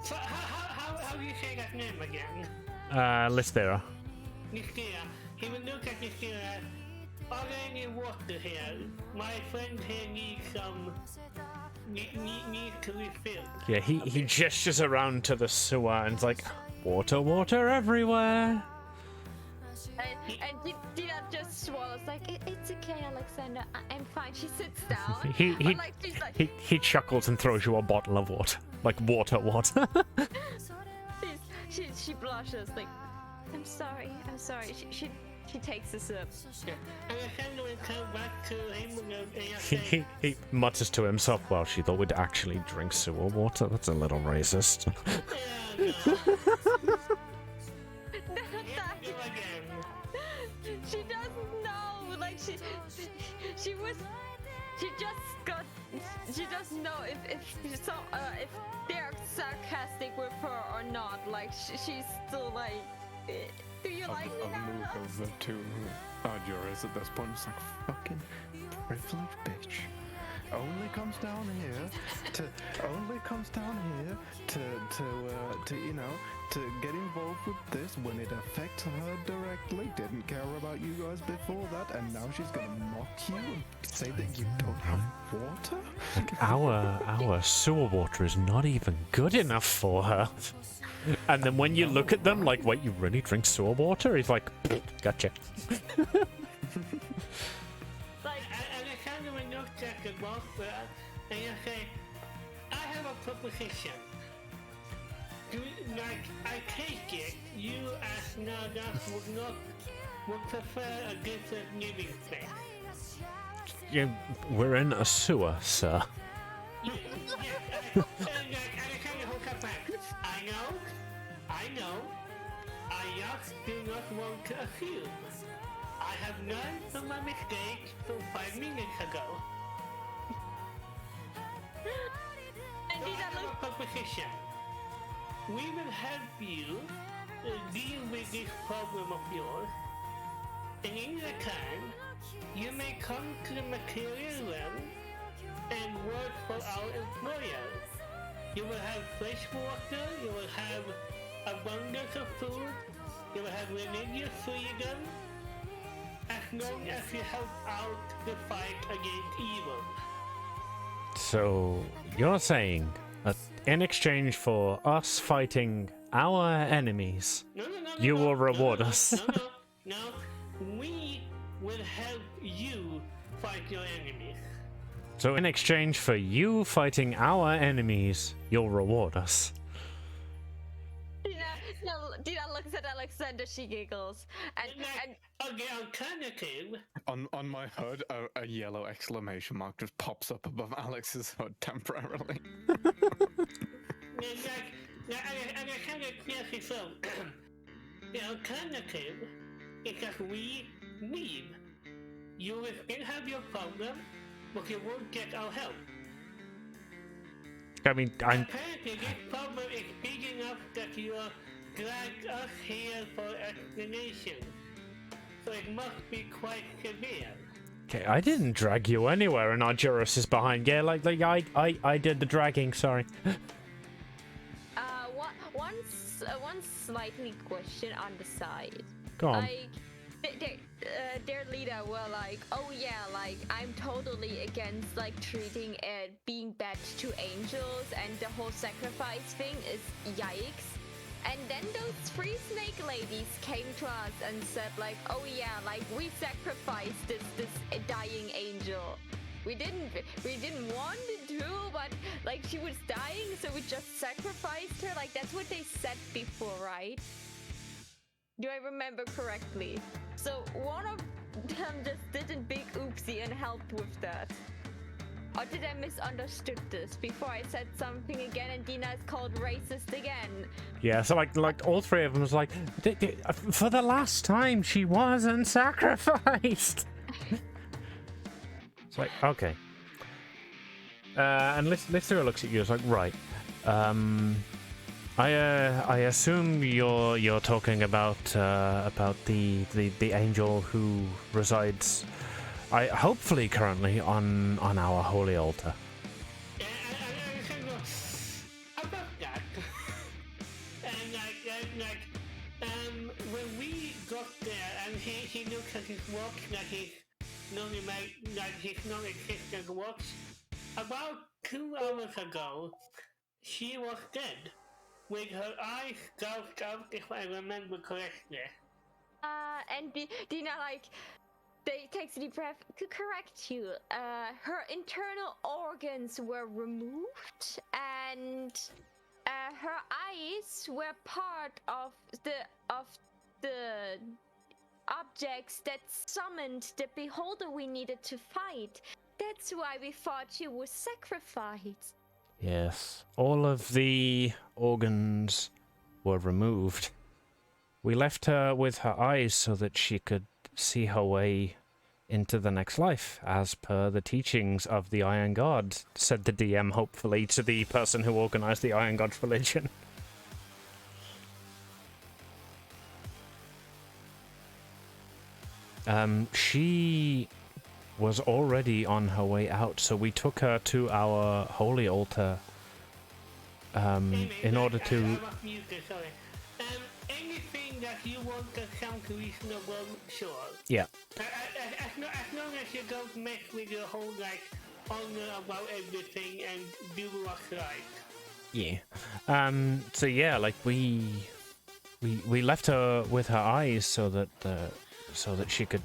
So how do you say that name again? Lystera. Nisha. He will look at Nisha. Are there any water here? My friend here needs some. Needs to refill. Yeah, he gestures around to the sewer and's like, water everywhere. And Dina just swallows like, it's okay, Alexander. I'm fine. She sits down. He chuckles and throws you a bottle of water, like water. She blushes like, I'm sorry. She takes a sip. Yeah. Alexander will come back to him. He mutters to himself, well, she thought we'd actually drink sewer water. That's a little racist. She doesn't know. Like she doesn't know if they're sarcastic with her or not. Like she's still like, do you like me now? I'll move over to Juris at this point. It's like, fucking privileged bitch. Only comes down here to you know, to get involved with this when it affects her directly. Didn't care about you guys before that, and now she's gonna mock you and say that you don't have water? Like, our sewer water is not even good enough for her. And then when you look at them, like, wait, you really drink sewer water? He's like, gotcha. Alexander will look at the boss and you say, I have a proposition. I take it, you as Nardas would prefer a different living place. Yeah, we're in a sewer, sir. Alexander holds up back. I know. I just do not want to assume. I have learned from my mistake from 5 minutes ago. And So I have a proposition. We will help you deal with this problem of yours, and in return, you may come to the material realm and work for our employer. You will have fresh water, you will have abundance of food, you will have religious freedom, as long as you help out the fight against evil. So, you're saying that in exchange for us fighting our enemies, you will reward us. No, we will help you fight your enemies. So in exchange for you fighting our enemies, you'll reward us. Dina looks at Alexander, she giggles. And the alternative... On my HUD, a yellow exclamation mark just pops up above Alex's HUD temporarily. Alexander clearly so. The alternative is that we leave. You will still have your problem, but you won't get our help. I mean, I'm... Apparently this problem is big enough that you dragged us here for explanation. So it must be quite severe. Okay, I didn't drag you anywhere, and Arjuris is behind. Yeah, like I did the dragging. Sorry. One slightly question on the side. Go on. Like, their leader were like, oh yeah, like I'm totally against like treating it being bad to angels, and the whole sacrifice thing is yikes. And then those 3 snake ladies came to us and said like, oh yeah, like we sacrificed this dying angel. We didn't want to, but like she was dying, so we just sacrificed her. Like that's what they said before, right? Do I remember correctly? So one of them just did a big oopsie and helped with that. Or did I misunderstood this before I said something again and Dina is called racist again? Yeah, so like all 3 of them was like, for the last time, she wasn't sacrificed. It's like, okay. And Lister looks at you. It's like, right. I assume you're talking about the angel who resides, hopefully currently on our holy altar. About that. And when we got there and he looked at his watch that he's non-existent watch, about 2 hours ago, she was dead. With her eyes gouged out, if I remember correctly. And Dina, like, they takes a deep breath to correct you. Her internal organs were removed, and her eyes were part of the objects that summoned the beholder we needed to fight. That's why we thought she was sacrificed. Yes, all of the organs were removed. We left her with her eyes so that she could see her way into the next life, as per the teachings of the Iron God, said the DM hopefully to the person who organized the Iron God's religion. She was already on her way out, so we took her to our holy altar in order to... Anything that you want to sound reasonable, sure. Yeah. As long as you don't mess with your whole, like, honor about everything and do what's right. Yeah. So yeah, like we left her with her eyes so that she could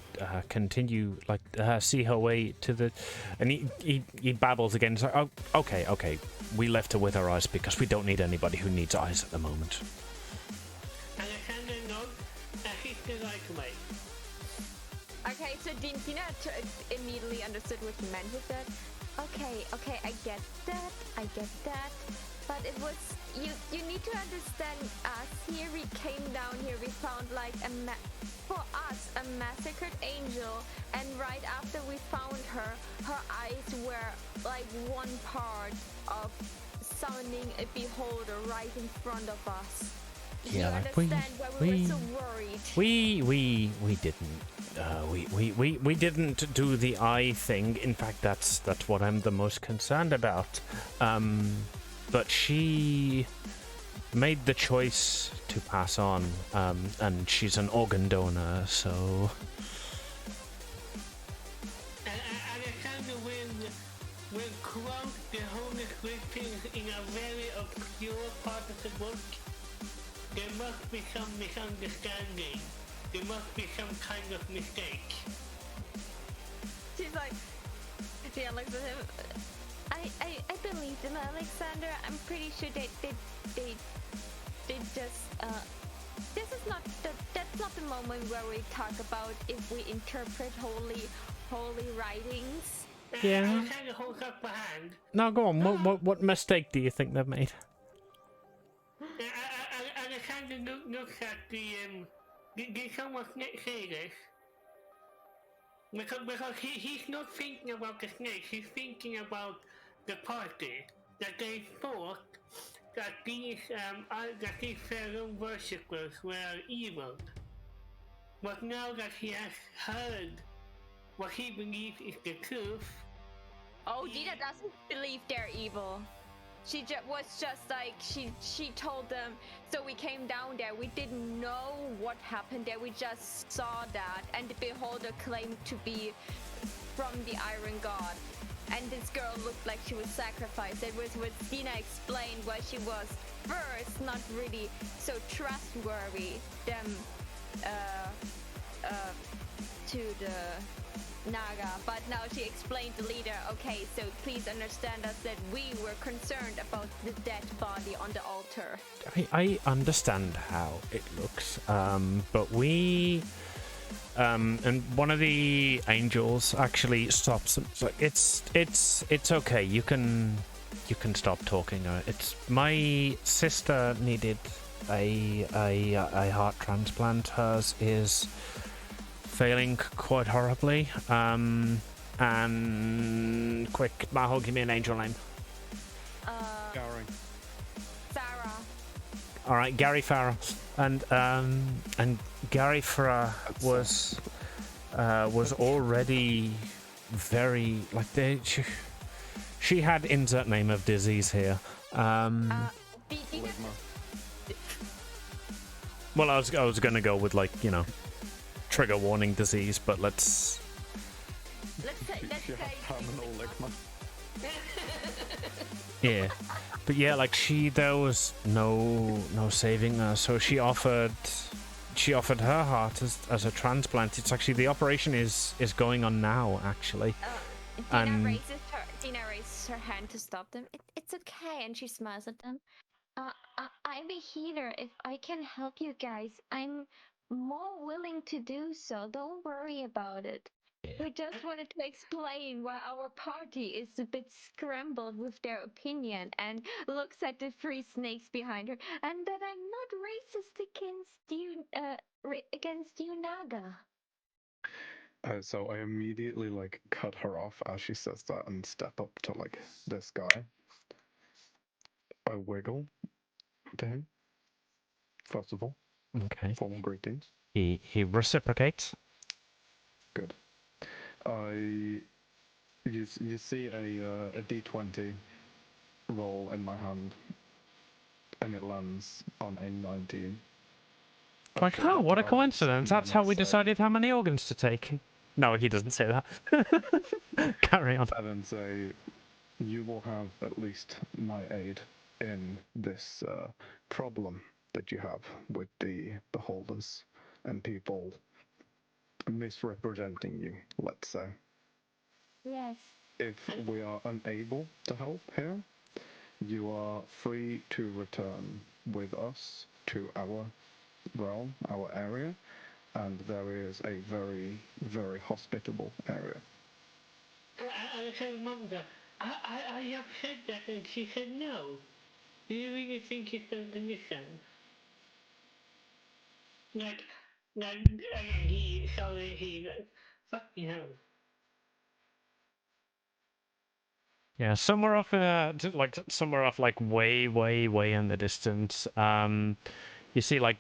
continue, like, see her way to the... And he babbles again. It's like, oh, okay. We left her with her eyes because we don't need anybody who needs eyes at the moment. Alexander nods, he's the right way. Okay, so Dina immediately understood what you meant with that. Okay, I get that. But it was... You need to understand us. Here we came down here, we found like for us a massacred angel, and right after we found her eyes were like one part of summoning a beholder right in front of us. Yeah, you understand why we were so worried? We didn't do the eye thing. In fact, that's what I'm the most concerned about. But she made the choice to pass on, and she's an organ donor, so... Alexander will quote the Holy Scriptures in a very obscure part of the book. There must be some misunderstanding. There must be some kind of mistake. She's like... She looks at him... I believe them, Alexander. I'm pretty sure they just that's not the moment where we talk about if we interpret holy writings. Yeah. Alexander holds up a hand. Now go on. What mistake do you think they've made? look at did someone say this? Because he's not thinking about the snakes, he's thinking about the party. That they thought that these fellow worshippers were evil. But now that he has heard what he believes is the truth. Oh, Dina doesn't believe they're evil. She was just like, she told them, so we came down there, we didn't know what happened there, we just saw that, and the beholder claimed to be from the Iron God. And this girl looked like she was sacrificed. It was what Dina explained why she was first not really so trustworthy them to the Naga, but now she explained to the leader, okay, so please understand us that we were concerned about the dead body on the altar. I understand how it looks, but we and one of the angels actually stops and it's like it's okay, you can stop talking. It's my sister needed a heart transplant. Hers is failing quite horribly. And quick, Maho, give me an angel name. Gary. Sarah. All right, Gary Farah, and Gary Farah was already very like she had insert name of disease here. Well, I was gonna go with like, you know, trigger warning disease, but let's say terminal ligma. yeah. But yeah, like there was no saving her, so she offered her heart as a transplant. It's actually, the operation is going on now, actually. Dina raises her hand to stop them. It's okay, and she smiles at them. I'm a healer. If I can help you guys, I'm more willing to do so. Don't worry about it. We just wanted to explain why our party is a bit scrambled with their opinion, and looks at the three snakes behind her, and that I'm not racist against you, Naga. So I immediately like cut her off as she says that and step up to like this guy. I wiggle to him. First of all, okay. formal greetings. He reciprocates. Good. You see a D20 roll in my hand, and it lands on a 19. Like, oh, what a coincidence! That's how we decided how many organs to take. No, he doesn't say that. Carry on. And then say, you will have at least my aid in this problem that you have with the beholders and people misrepresenting you, let's say. Yes. If we are unable to help here, you are free to return with us to our realm, our area, and there is a very, very hospitable area. I said, Manga, I have said that and she said no. Do you really think it's going to listen? Like, fucking hell. Yeah, somewhere off, like way, way, way in the distance. You see, like,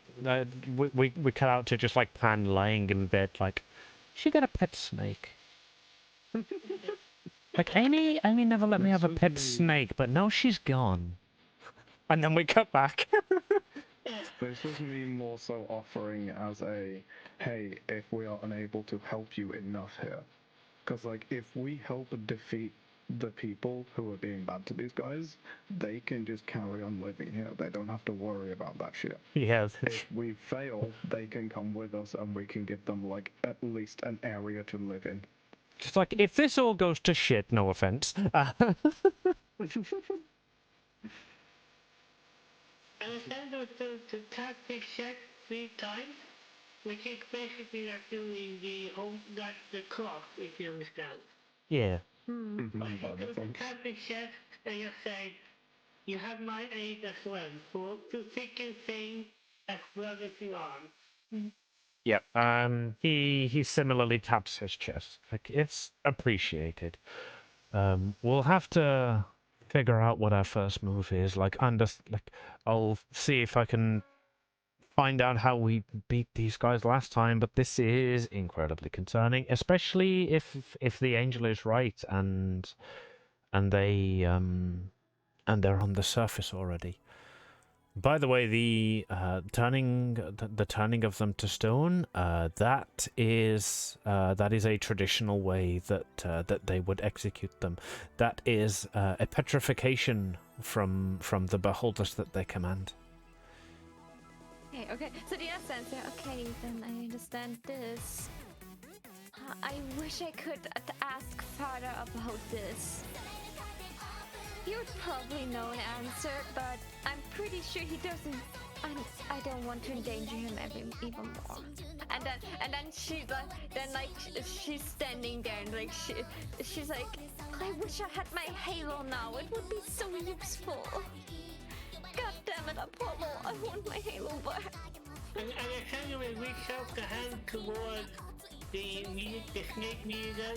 we cut out to just like Pan lying in bed, like, she got a pet snake. Like, Amy never let me have a pet snake, but now she's gone. And then we cut back. This was me more so offering as a, hey, if we are unable to help you enough here. Because, like, if we help defeat the people who are being bad to these guys, they can just carry on living here. They don't have to worry about that shit. Yes. If we fail, they can come with us and we can give them, like, at least an area to live in. Just like, if this all goes to shit, no offense. Alessandro to tap his check 3 times, which is basically like doing the clock, if you understand. Yeah. Tap his check and you say, you have my aid as well, for to thick and thin, everything on. Yep. He similarly taps his chest. Like, it's appreciated. We'll have to figure out what our first move is. Like, I'll see if I can find out how we beat these guys last time. But this is incredibly concerning, especially if the angel is right and they and they're on the surface already. By the way, the turning of them to stone, that is a traditional way that they would execute them. That is a petrification from the beholders that they command. Okay. So the essence, okay, then I understand this. I wish I could ask Father about this. He would probably know an answer, but I'm pretty sure he doesn't. I don't want to endanger him even more. And then she's standing there and she's like, I wish I had my halo now. It would be so useful. God damn it, Apollo! I want my halo back. And Alexander will reach out the hand toward the snake leader,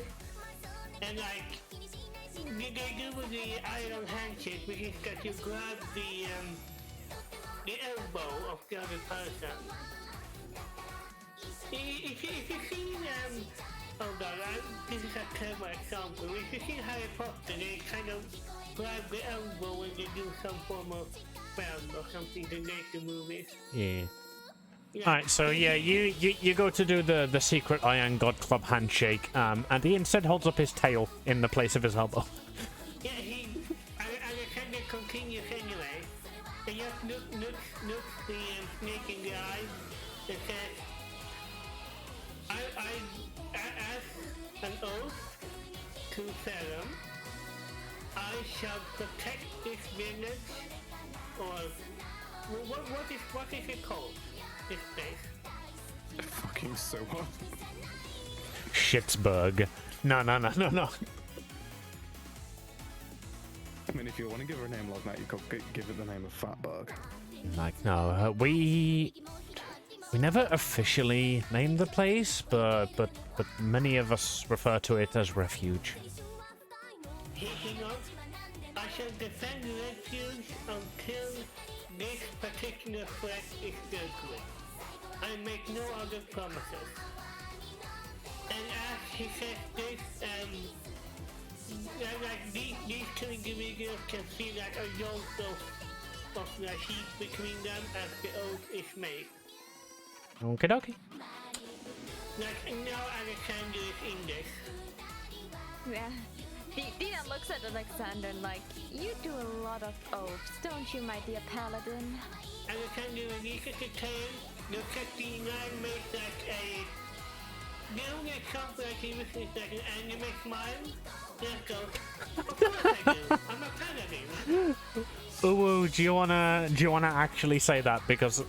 and they do with the iron handshake, which is that you grab the elbow of the other person. If you see oh god, this is a clever example. If you see Harry Potter, they kind of grab the elbow when they do some form of spell or something to make the movies. Yeah. Alright, so yeah, you go to do the secret Iron God Club handshake, and he instead holds up his tail in the place of his elbow. Yeah, Alexander continues anyway. He just looks the snake in the eye and says, I ask an oath to Serum. I shall protect this village, or what is it called? This place. Fucking so what? Schittsburg. No. I mean, if you want to give her a name like that, you could give it the name of Fatberg. Like, no, we never officially named the place, but many of us refer to it as Refuge. Speaking of, I shall defend Refuge until this particular threat is dealt with. I make no other promises. And as he says this, these two individuals can see that a yoke of the heat between them as the oath is made. Okie dokie. Now Alexander is in this. Yeah. Dina looks at Alexander like, you do a lot of oaths, don't you, my dear paladin? Alexander releases the tail, looks at the nine, makes like a... The only example I can use is like an anime smile. Let's go. Of course I do. I'm a paladin. Ooh, do you wanna actually say that? Because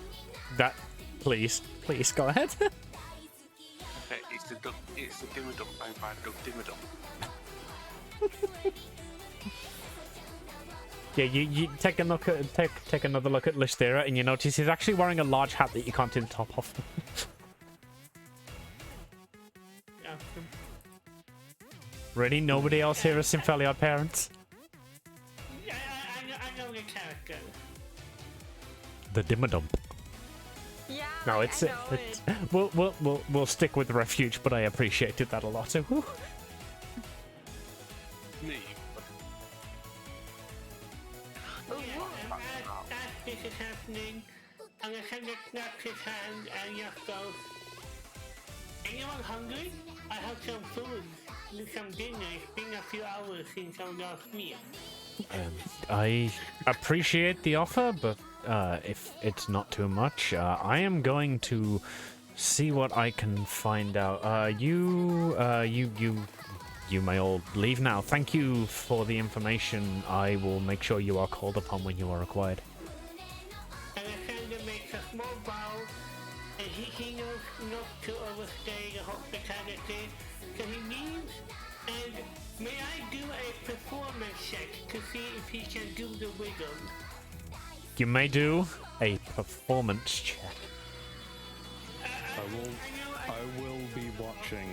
that, please go ahead. It's the Dimmadum. I'm fine, Dimmadum. Yeah, you take another look at Lystera, and you notice he's actually wearing a large hat that you can't see the top of. Really? Nobody else here is Sympheliad parents? I know the character. The Dimmadum. Yeah, No, it's we'll stick with Refuge, but I appreciated that a lot. So, whew. Me. As this is happening, Alexander snaps his hand and just goes, anyone hungry? I have some food, some dinner. It's been a few hours since our last meal. I appreciate the offer, but if it's not too much, I am going to see what I can find out. You may all leave now. Thank you for the information. I will make sure you are called upon when you are required. Alexander makes a small bow, and he knows not to overstay the hospitality, so he leaves. And may I do a performance check to see if he can do the wiggle? You may do. a performance check. I will be watching.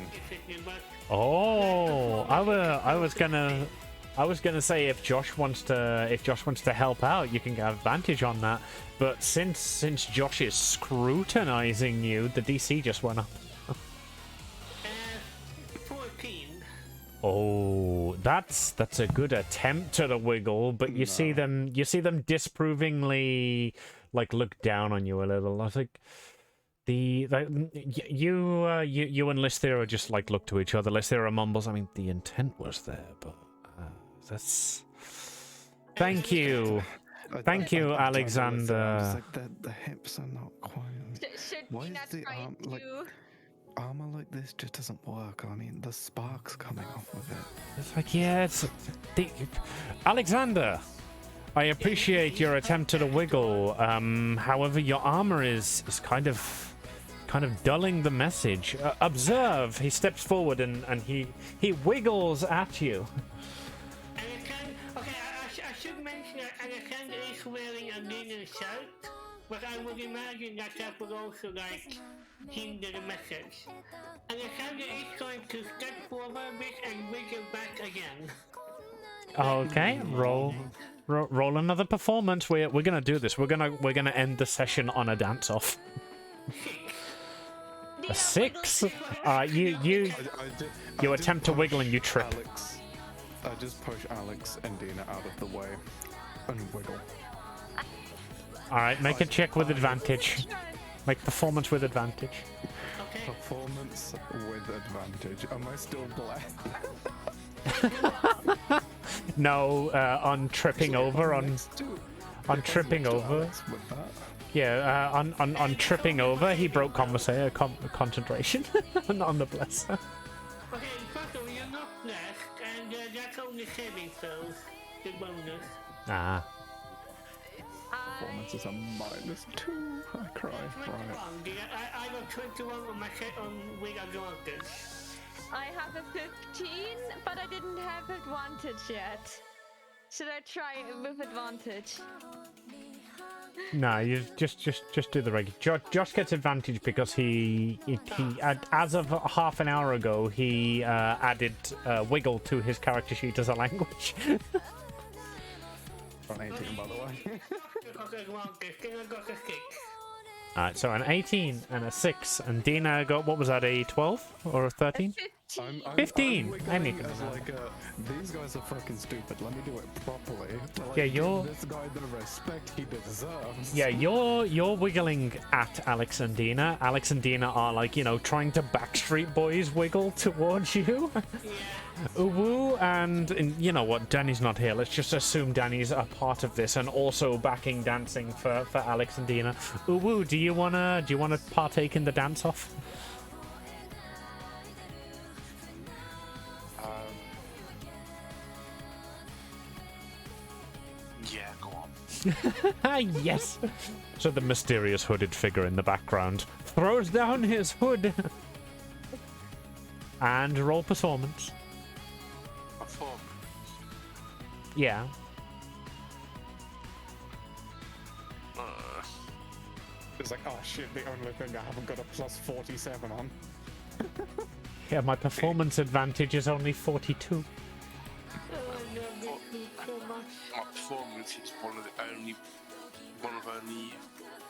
Oh, I was gonna say if Josh wants to help out, you can get advantage on that. But since Josh is scrutinizing you, the DC just went up. 14. Oh, that's a good attempt at a wiggle, but you see them disapprovingly like look down on you a little. I think you and Lysthera just like look to each other. Lysthera mumbles, I mean, the intent was there, but that's. Thank you, Alexander. I was like, the hips are not quite. Should Why we is not the try arm, like, to... armor like this just doesn't work? I mean, the sparks coming off of it. It's like, yeah, Alexander, I appreciate your attempt at a wiggle. However, your armor is kind of dulling the message. Observe. He steps forward and he wiggles at you. Okay, I should mention that Alexander is wearing a linen shirt, but I would imagine that would also like hinder the message. Alexander is going to step forward a bit and wiggle back again. Okay, roll another performance. We're gonna do this. We're gonna end the session on a dance off. A 6. You attempt to wiggle and you trip. Alex, I just push Alex and Dina out of the way and wiggle. All right, make a check with advantage. Make performance with advantage. Okay. Performance with advantage. Am I still black? No, on tripping over, on tripping over. Yeah, on tripping over, he broke concentration on the blesser. Okay, first of all, you're not blessed, and that's only saving throws, the bonus. Ah. Performance is a -2. I cry. Right. I got 21 on my set on with advantage. I have a 15, but I didn't have advantage yet. Should I try it with advantage? No, you just do the regular. Josh gets advantage because he as of half an hour ago he added wiggle to his character sheet as a language. On 18, by the way. Alright, so an 18 and a 6, and Dina got, what was that, a 12 or a 13? 15. Wiggling as like these guys are fucking stupid. Let me do it properly. Like, Yeah, you're. This guy the respect he deserves. Yeah, you're wiggling at Alex and Dina. Alex and Dina are like, you know, trying to Backstreet Boys wiggle towards you. Uwu and you know what, Danny's not here. Let's just assume Danny's a part of this and also backing dancing for Alex and Dina. Uwu, do you wanna partake in the dance off? Yeah, go on. Yes. So the mysterious hooded figure in the background throws down his hood and roll performance. Performance. Yeah. It's like, oh shit, the only thing I haven't got a +47 on. Yeah, my performance advantage is only 42. My performance is one of only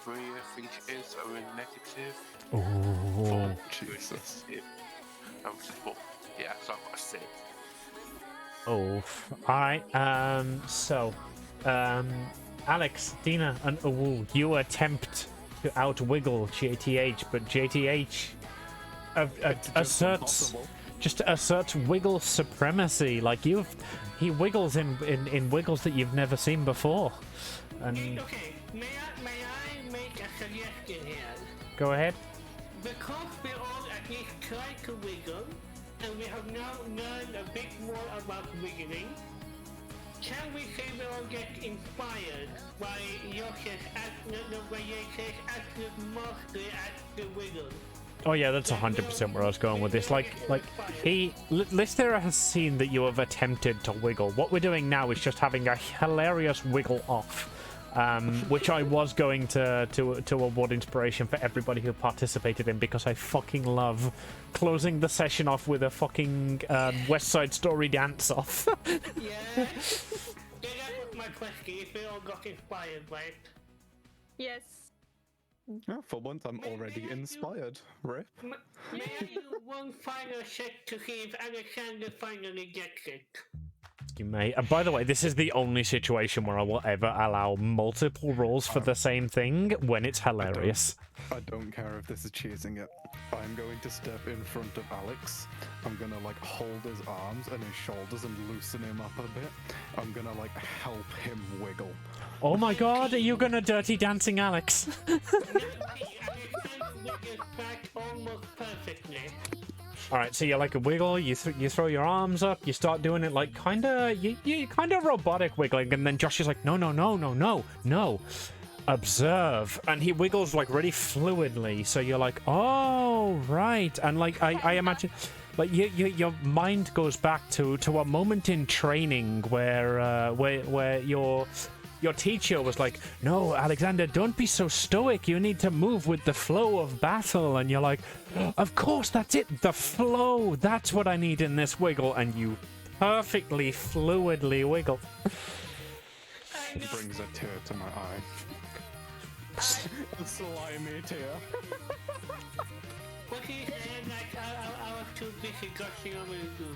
3, I think it is, are in negative. Oh, Jesus. Yeah, so I've got a 6. oh. Alright, so, Alex, Dina, and Uwu, you attempt to outwiggle JTH, but JTH asserts wiggle supremacy. Like he wiggles in wiggles that you've never seen before. And Okay, may I make a suggestion here? go ahead. Because we all at least try to wiggle, and we have now learned a bit more about wiggling, can we say we all get inspired by Yoshi's mostly at the wiggle? Oh yeah, that's 100% where I was going with this. Like Lysthera has seen that you have attempted to wiggle. What we're doing now is just having a hilarious wiggle off. which I was going to award inspiration for everybody who participated in, because I fucking love closing the session off with a fucking West Side Story dance off. Yeah. Yeah, that was my question. If we all got inspired, right? Yes. Yeah, for once, I'm already inspired. Rip. May I do one final check to see if Alexander finally gets it? You may. And by the way, this is the only situation where I will ever allow multiple rolls for the same thing when it's hilarious. I don't care if this is cheesing it. I'm going to step in front of Alex. I'm gonna like hold his arms and his shoulders and loosen him up a bit. I'm gonna like help him wiggle. Oh my god, are you gonna dirty dancing Alex? Almost perfectly. Alright, so you like a wiggle, you throw your arms up, you start doing it like kinda robotic wiggling, and then Josh is like, no. Observe. And he wiggles like really fluidly, so you're like, oh, right. And like, I imagine, like, your mind goes back to a moment in training where your teacher was like, no, Alexander, don't be so stoic. You need to move with the flow of battle. And you're like, of course, that's it. The flow. That's what I need in this wiggle. And you perfectly fluidly wiggle. It brings a tear to my eye. A slimy tear. What he said, like, I was too busy gushing over you.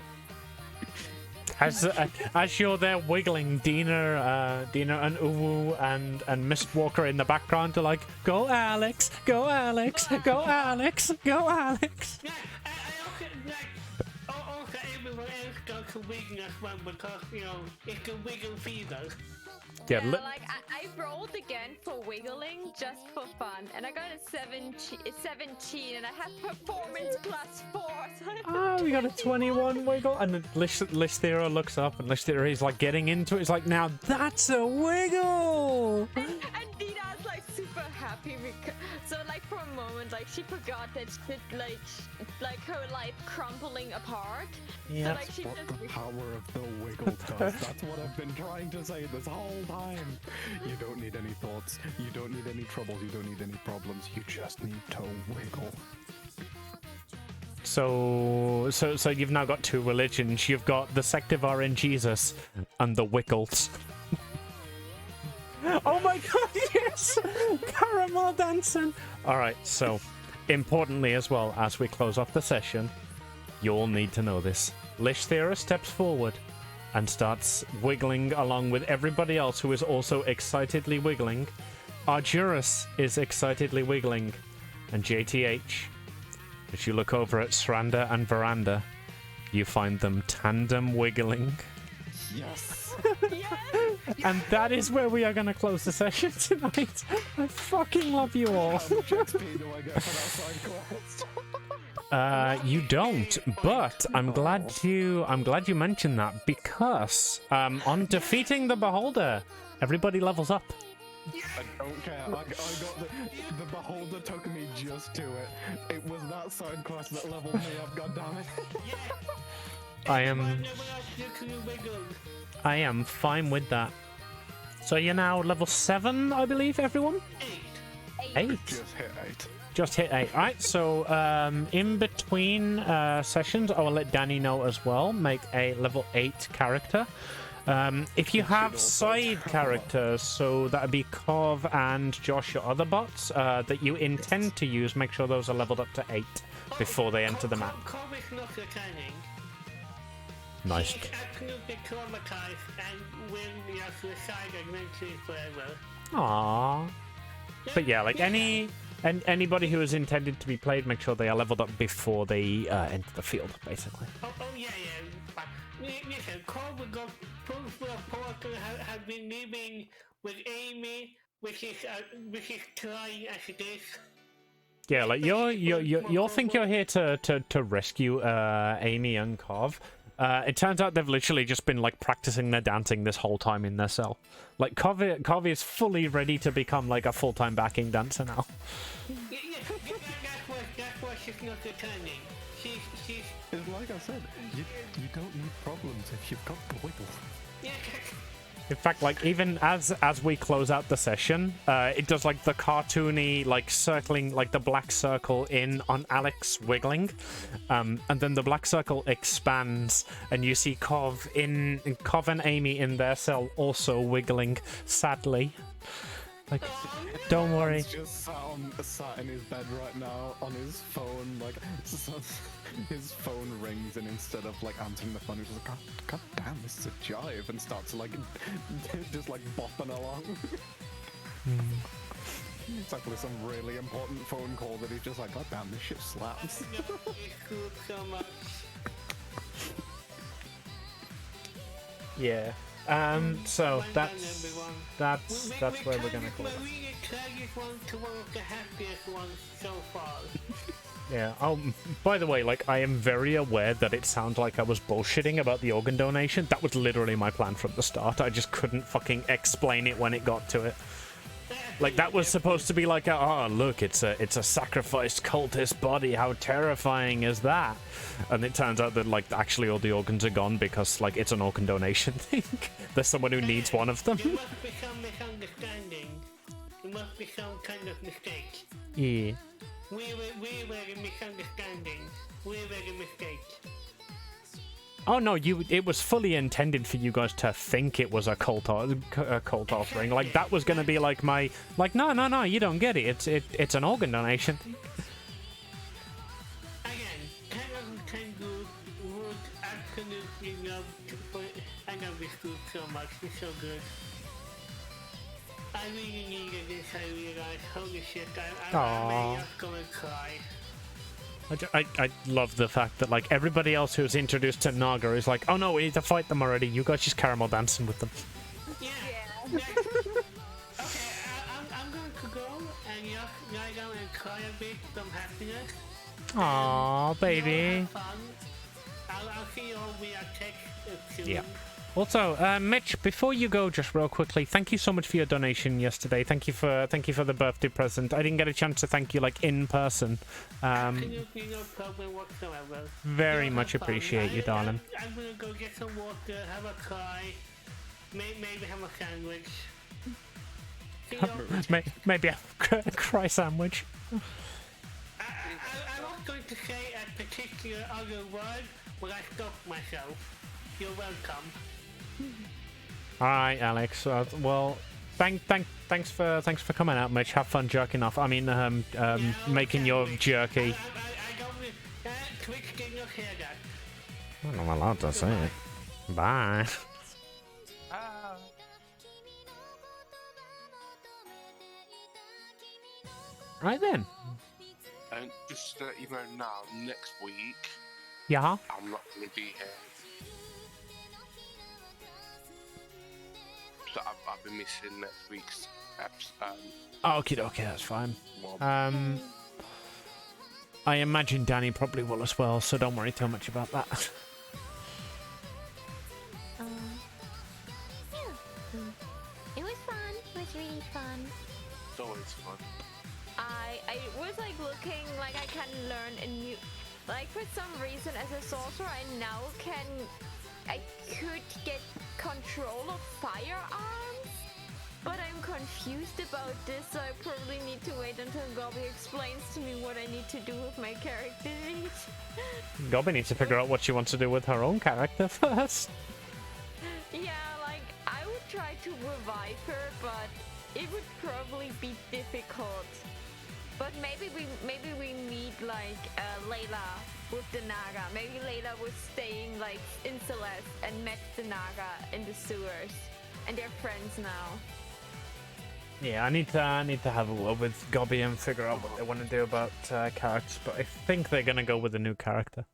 As you're there wiggling, Dina and Uwu and Mistwalker in the background are like, go Alex, go Alex, go Alex, go Alex. Yeah, I also, like, also everyone else goes to wiggle as well because, you know, it's a wiggle fever. Yeah, like I rolled again for wiggling just for fun, and I got a 17, and I have performance +4. So we got a 21 wiggle, and then Lysthera looks up, and Lysthera is like getting into it. It's like, now that's a wiggle. And Dina's like super happy because, so like for a moment, like she forgot that like her life crumbling apart. Yeah. So, like, she What just the power of the wiggle does. That's what I've been trying to say this whole time. You don't need any thoughts. You don't need any troubles. You don't need any problems. You just need to wiggle. So you've now got two religions. You've got the sect of RN Jesus and the Wickles. Oh my god, yes! Caramel dancing! Alright, so, importantly as well, as we close off the session, you'll need to know this. Lysthera steps forward and starts wiggling along with everybody else who is also excitedly wiggling. Arjuris is excitedly wiggling. And JTH, as you look over at Sranda and Veranda, you find them tandem wiggling. Yes! And that is where we are going to close the session tonight. I fucking love you all. How much XP do I get for that side quest? You don't, but I'm glad you mentioned that, because on defeating the Beholder, everybody levels up. I don't care. I got the beholder took me just to it. It was that side quest that leveled me up. God damn it! I am fine with that. So you're now level 7, I believe, everyone? 8. Just hit 8. Alright, so in between sessions, I will let Danny know as well. Make a level 8 character. If you have side characters, so that would be Kov and Josh, your other bots, that you intend to use, make sure those are leveled up to 8 before they enter the map. Kov is not returning. Nice. He's absolutely traumatized and will just reside eventually forever. Aww. But yeah, like anybody who is intended to be played, make sure they are leveled up before they enter the field, basically. Oh yeah. Listen, Cole will go full Porter has been living with Amy, which is trying as it is. Yeah, like you'll think you're here to rescue Amy and Kov. It turns out they've literally just been like practicing their dancing this whole time in their cell. Like Kov is fully ready to become like a full-time backing dancer now. That's why she's not returning. She's. Like I said, you don't need problems if you've got the wiggle. Yeah. In fact, like, even as we close out the session, it does, like, the cartoony, like, circling, like, the black circle in on Alex wiggling. And then the black circle expands, and you see Cov and Amy in their cell also wiggling, sadly. Like, don't worry. He's just sat in his bed right now on his phone, like, his phone rings, and instead of, like, answering the phone, he's just like, God damn, this is a jive, and starts, like, just, like, bopping along. It's actually some really important phone call that he's just like, God damn, this shit slaps. So much. Yeah. So that's where we're gonna call it. Really tragic one to one of the happiest ones so far. Yeah. Oh, by the way, like, I am very aware that it sounds like I was bullshitting about the organ donation. That was literally my plan from the start. I just couldn't fucking explain it when it got to it. Like, that was supposed to be like, oh, look, it's a sacrificed cultist body. How terrifying is that? And it turns out that, like, actually all the organs are gone because, like, it's an organ donation thing. There's someone who needs one of them. There must be some misunderstanding. There must be some kind of mistake. Yeah. We were the misunderstanding. We were the mistake. Oh no, it was fully intended for you guys to think it was a cult offering. Like, that was gonna be like my, like, no, you don't get it. It's an organ donation. Again, Kangaroo would absolutely love to put. I love this group so much. It's so good. I really needed this. I realized. Holy shit! I may just gonna cry. I love the fact that, like, everybody else who's introduced to Naga is like, oh no, we need to fight them already. You guys just caramel dancing with them. Yeah. Okay, I'm going to go and just lie down and cry a bit from happiness. Aww, baby. Have fun. I'll see you all via text soon. Yeah. Also, Mitch, before you go, just real quickly, thank you so much for your donation yesterday. Thank you for the birthday present. I didn't get a chance to thank you, like, in person. Absolutely no problem whatsoever. Very much Have fun. appreciate you, darling. I'm gonna go get some water, have a cry, maybe have a sandwich. See you all. Maybe a cry sandwich. I was going to say a particular other word, but I stopped myself. You're welcome. All right, Alex. Well, thanks for coming out, Mitch. Have fun jerking off. I mean, making your jerky. I don't Twitch get your hair done. I'm not allowed to say it. Bye. Right then. And just to let you know now, next week, Yeah. I'm not going to be here. So I've been missing next week's episode. Okay, that's fine. I imagine Danny probably will as well, so don't worry too much about that. Yeah. It was fun. It was really fun. It's always fun. I was like looking like I can learn a new, like, for some reason as a sorcerer I could get control of firearms, but I'm confused about this, so I probably need to wait until Gobby explains to me what I need to do with my character. Gobby needs to figure out what she wants to do with her own character first. Yeah, like, I would try to revive her, but it would probably be difficult. But maybe we need, like, Layla with the Naga. Maybe Layla was staying, like, in Celeste and met the Naga in the sewers, and they're friends now. Yeah, I need to have a word with Gobby and figure out what they want to do about characters, but I think they're gonna go with a new character.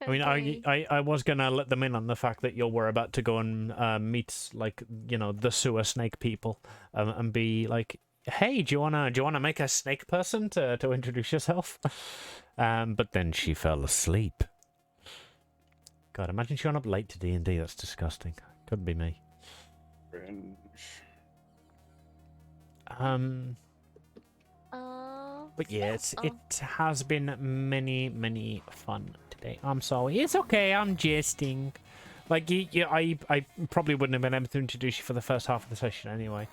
I mean, I was gonna let them in on the fact that you were about to go and meet, like, you know, the sewer snake people, and be like, hey, do you wanna make a snake person to introduce yourself? But then she fell asleep. God, imagine she went up late to D&D. That's disgusting. Couldn't be me. But yeah, it has been many fun today. I'm sorry. It's okay. I'm jesting. Like, I probably wouldn't have been able to introduce you for the first half of the session anyway.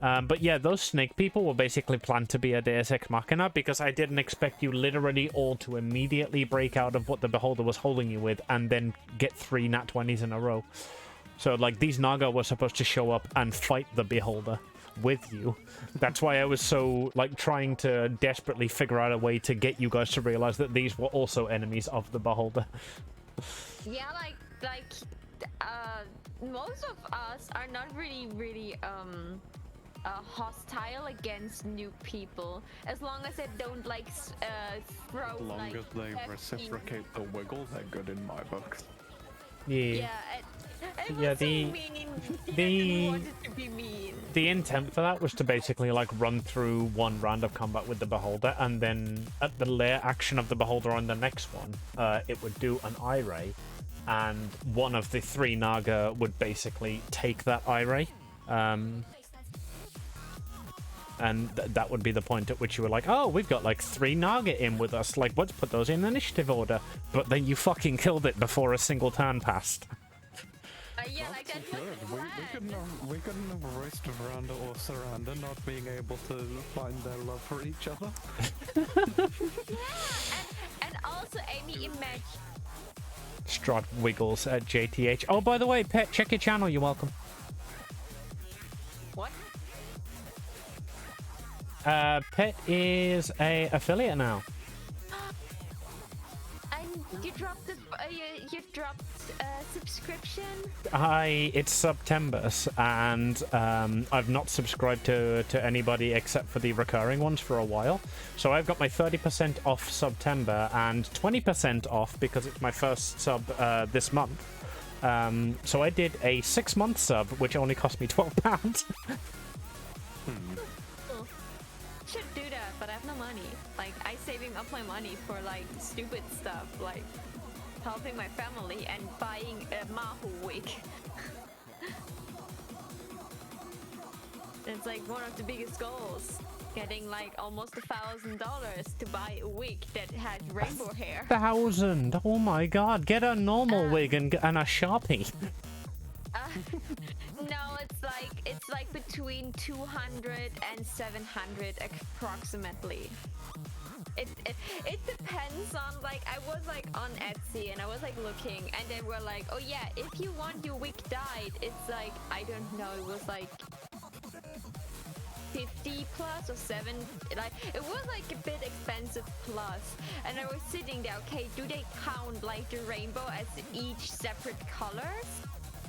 But yeah, those snake people were basically planned to be a Deus Ex Machina because I didn't expect you literally all to immediately break out of what the Beholder was holding you with and then get 3 nat 20s in a row. So, like, these Naga were supposed to show up and fight the Beholder with you. That's why I was so, like, trying to desperately figure out a way to get you guys to realize that these were also enemies of the Beholder. Yeah, most of us are not really hostile against new people, as long as they don't like throw. As long like, as they reciprocate the wiggle, they're good in my books. Yeah, it was so mean. He didn't want it to be mean. The intent for that was to basically like run through one round of combat with the Beholder, and then at the lair action of the Beholder on the next one, it would do an eye ray, and one of the 3 Naga would basically take that eye ray. And that would be the point at which you were like, oh, we've got like 3 Naga in with us, like, let's put those in initiative order. But then you fucking killed it before a single turn passed. Yeah, like that was the We couldn't have raced Veranda or Saranda not being able to find their love for each other. and also, Amy, imagine. Strahd wiggles at JTH. Oh, by the way, Pet, check your channel, you're welcome. What? Pet is a affiliate now. And you dropped the you dropped subscription. It's September's, and I've not subscribed to anybody except for the recurring ones for a while. So I've got my 30% off September and 20% off because it's my first sub this month. So I did a 6-month sub, which only cost me £12. Should do that, but I have no money. Like, I saving up my money for like stupid stuff, like helping my family and buying a Mahu wig. It's like one of the biggest goals. Getting like almost $1,000 to buy a wig that has rainbow hair. 1,000! Oh my god! Get a normal wig and a Sharpie. No, it's like between 200 and 700 approximately. It depends on, like, I was like on Etsy and I was like looking, and they were like, oh yeah, if you want your wig dyed, it's like, I don't know, it was like 50 plus or 7, like it was like a bit expensive plus. And I was sitting there, okay, do they count like the rainbow as each separate colors?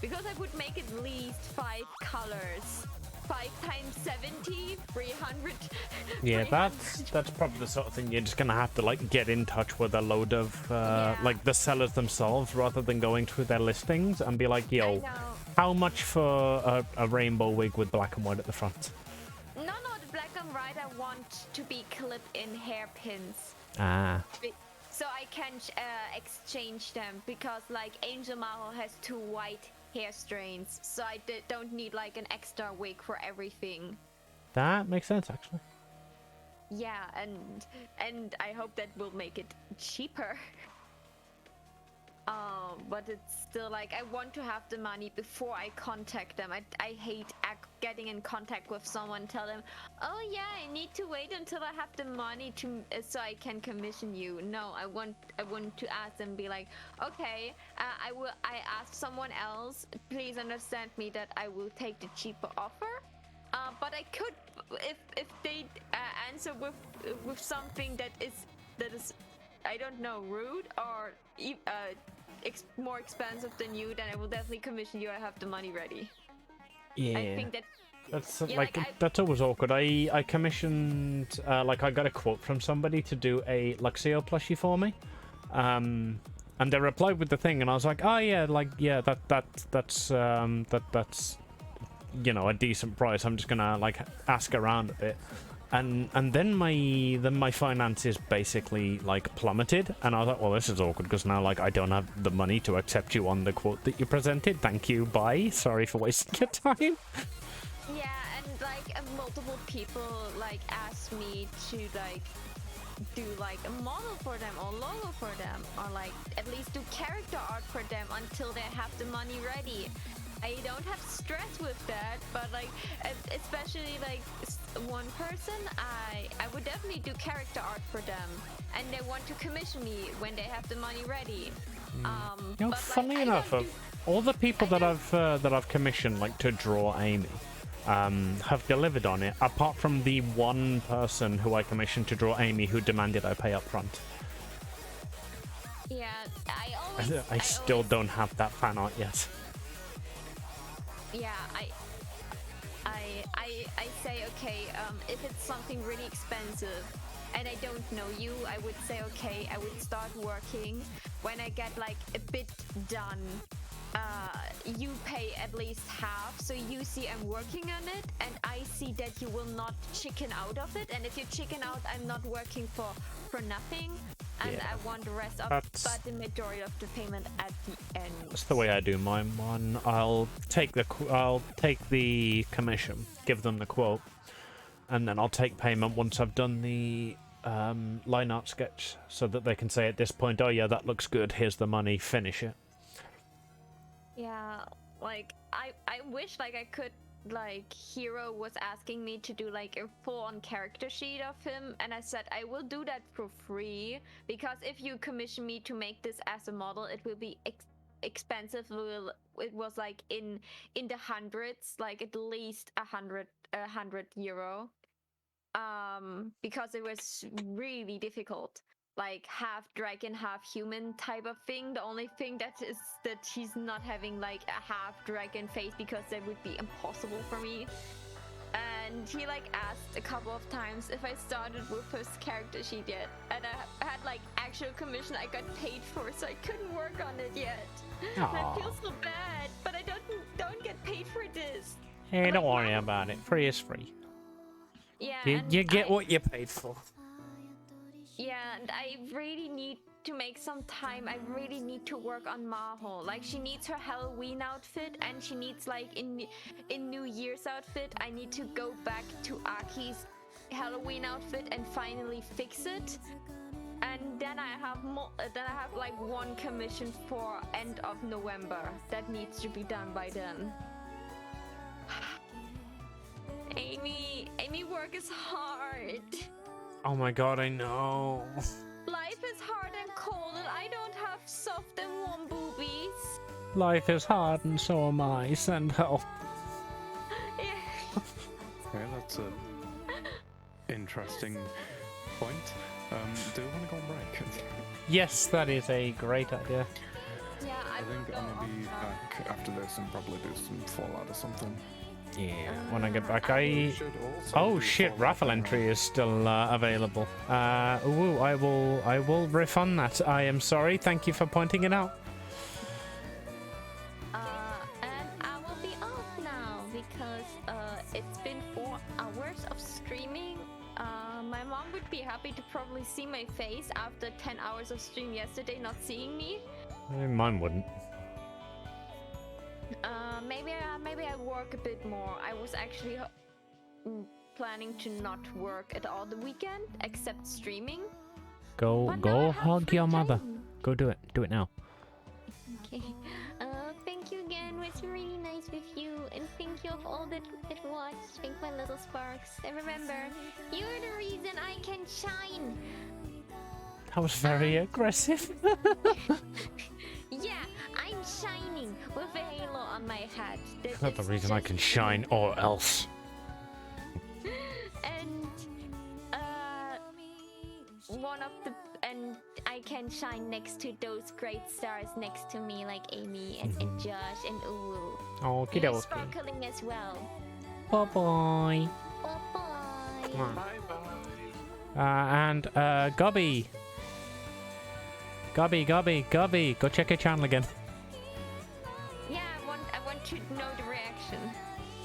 Because I would make at least 5 colors. 5 times 70, 300. Yeah, that's probably the sort of thing you're just gonna have to like get in touch with a load of like the sellers themselves rather than going through their listings and be like, yo, how much for a rainbow wig with black and white at the front? No, the black and white I want to be clip-in hairpins. So I can exchange them, because like Angel Maho has 2 white hair strains, so I don't need like an extra wig for everything. That makes sense, actually. Yeah, and I hope that will make it cheaper. But it's still like, I want to have the money before I contact them. I hate getting in contact with someone, tell them, oh yeah, I need to wait until I have the money to so I can commission you. No, I want to ask them, be like, okay, I asked someone else, please understand me that I will take the cheaper offer. But I could, if they answer with something that is I don't know, rude or more expensive than you, then I will definitely commission you. I have the money ready. Yeah, I think that's that's always awkward. I commissioned like I got a quote from somebody to do a Luxio plushie for me, and they replied with the thing, and I was like, oh yeah, like yeah, that's you know, a decent price. I'm just gonna like ask around a bit. And then my finances basically like plummeted, and I was like, well, this is awkward because now like I don't have the money to accept you on the quote that you presented. Thank you, bye. Sorry for wasting your time. Yeah, and like multiple people like asked me to like do like a model for them or logo for them, or like at least do character art for them until they have the money ready. I don't have stress with that, but like especially like one person, I would definitely do character art for them, and they want to commission me when they have the money ready. You know, but, funny like, enough, of all the people that I've commissioned like to draw Amy, have delivered on it, apart from the one person who I commissioned to draw Amy who demanded I pay up front. Yeah, I still don't have that fan art yet. Yeah, I say, okay, if it's something really expensive and I don't know you, I would say, okay, I would start working. When I get like a bit done, you pay at least half, so you see I'm working on it, and I see that you will not chicken out of it. And if you chicken out, I'm not working for nothing, and Yeah. I want the rest of, That's- but the majority of the payment at the end. That's the way I do mine. One, I'll take the commission, give them the quote, and then I'll take payment once I've done the line art sketch, so that they can say at this point, oh yeah, that looks good, here's the money, finish it. Yeah, like I wish like I could, like Hero was asking me to do like a full-on character sheet of him, and I said I will do that for free, because if you commission me to make this as a model, it will be expensive. It was like in the hundreds, like at least 100 euro, because it was really difficult, like half dragon half human type of thing. The only thing that is that he's not having like a half dragon face, because that would be impossible for me. And he like asked a couple of times if I started with his character sheet yet, and I had like actual commission I got paid for, so I couldn't work on it yet. And I feel so bad, but I don't get paid for this. Hey, don't worry about it, free is free. Yeah, You get what you paid for. Yeah, and I really need to make some time. I really need to work on Maho. Like, she needs her Halloween outfit, and she needs like in New Year's outfit. I need to go back to Aki's Halloween outfit and finally fix it. And then I have like one commission for end of November that needs to be done by then. Amy, work is hard. Oh my god, I know. Life is hard and cold, and I don't have soft and warm boobies. Life is hard and so am I, send help. Yeah. Okay, that's a interesting point. Do you want to go on break? Yes, that is a great idea. Yeah, I think I'm gonna be back after this and probably do some Fallout or something. Yeah, when I get back, Should also Oh do shit, Fallout raffle right entry now. is still available. Ooh, I will refund that. I am sorry, thank you for pointing it out. And I will be off now because it's been 4 hours of streaming. My mom would be happy to probably see my face after 10 hours of stream yesterday, not seeing me. Mine wouldn't. Maybe I work a bit more. I was actually planning to not work at all the weekend except streaming. Go But now I have hug free your mother. time. Go do it. Do it now. Okay. Thank you again. It was really nice with you, and thank you of all that watched. Thank my little sparks. And remember, you're the reason I can shine. That was very aggressive. Yeah, I'm shining with a halo on my hat. Not the reason I can shine, or else. And and I can shine next to those great stars next to me, like Amy and Josh and Uwu. Okie You're dokie. sparkling as well. Bye bye. Bye-bye. And Gubby. Gubby. Go check your channel again. Yeah, I want to know the reaction.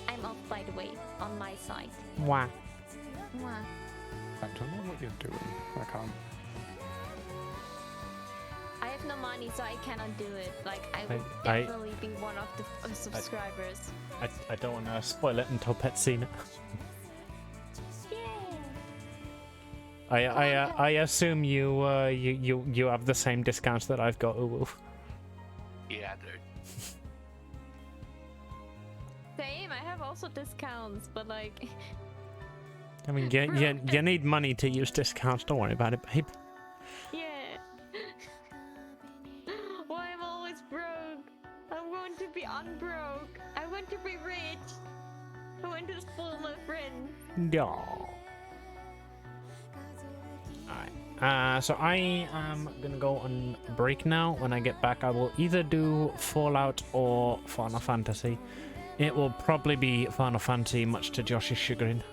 I'm off, by the way, on my side. Mwah. Mwah. I don't know what you're doing. I can't. I have no money, so I cannot do it. Like, I would I- definitely be one of the subscribers. I don't want to spoil it until Pet's seen it. Yeah. I assume you have the same discounts that I've got, Uwu. Yeah, dude. Same, I have also discounts, but like... I mean, you need money to use discounts. Don't worry about it, babe. Yeah. Why I'm always broke? I want to be unbroke. I want to be rich. I want to spoil my friends. No. Alright. So I am gonna go on break now. When I get back, I will either do Fallout or Final Fantasy. It will probably be Final Fantasy, much to Josh's chagrin.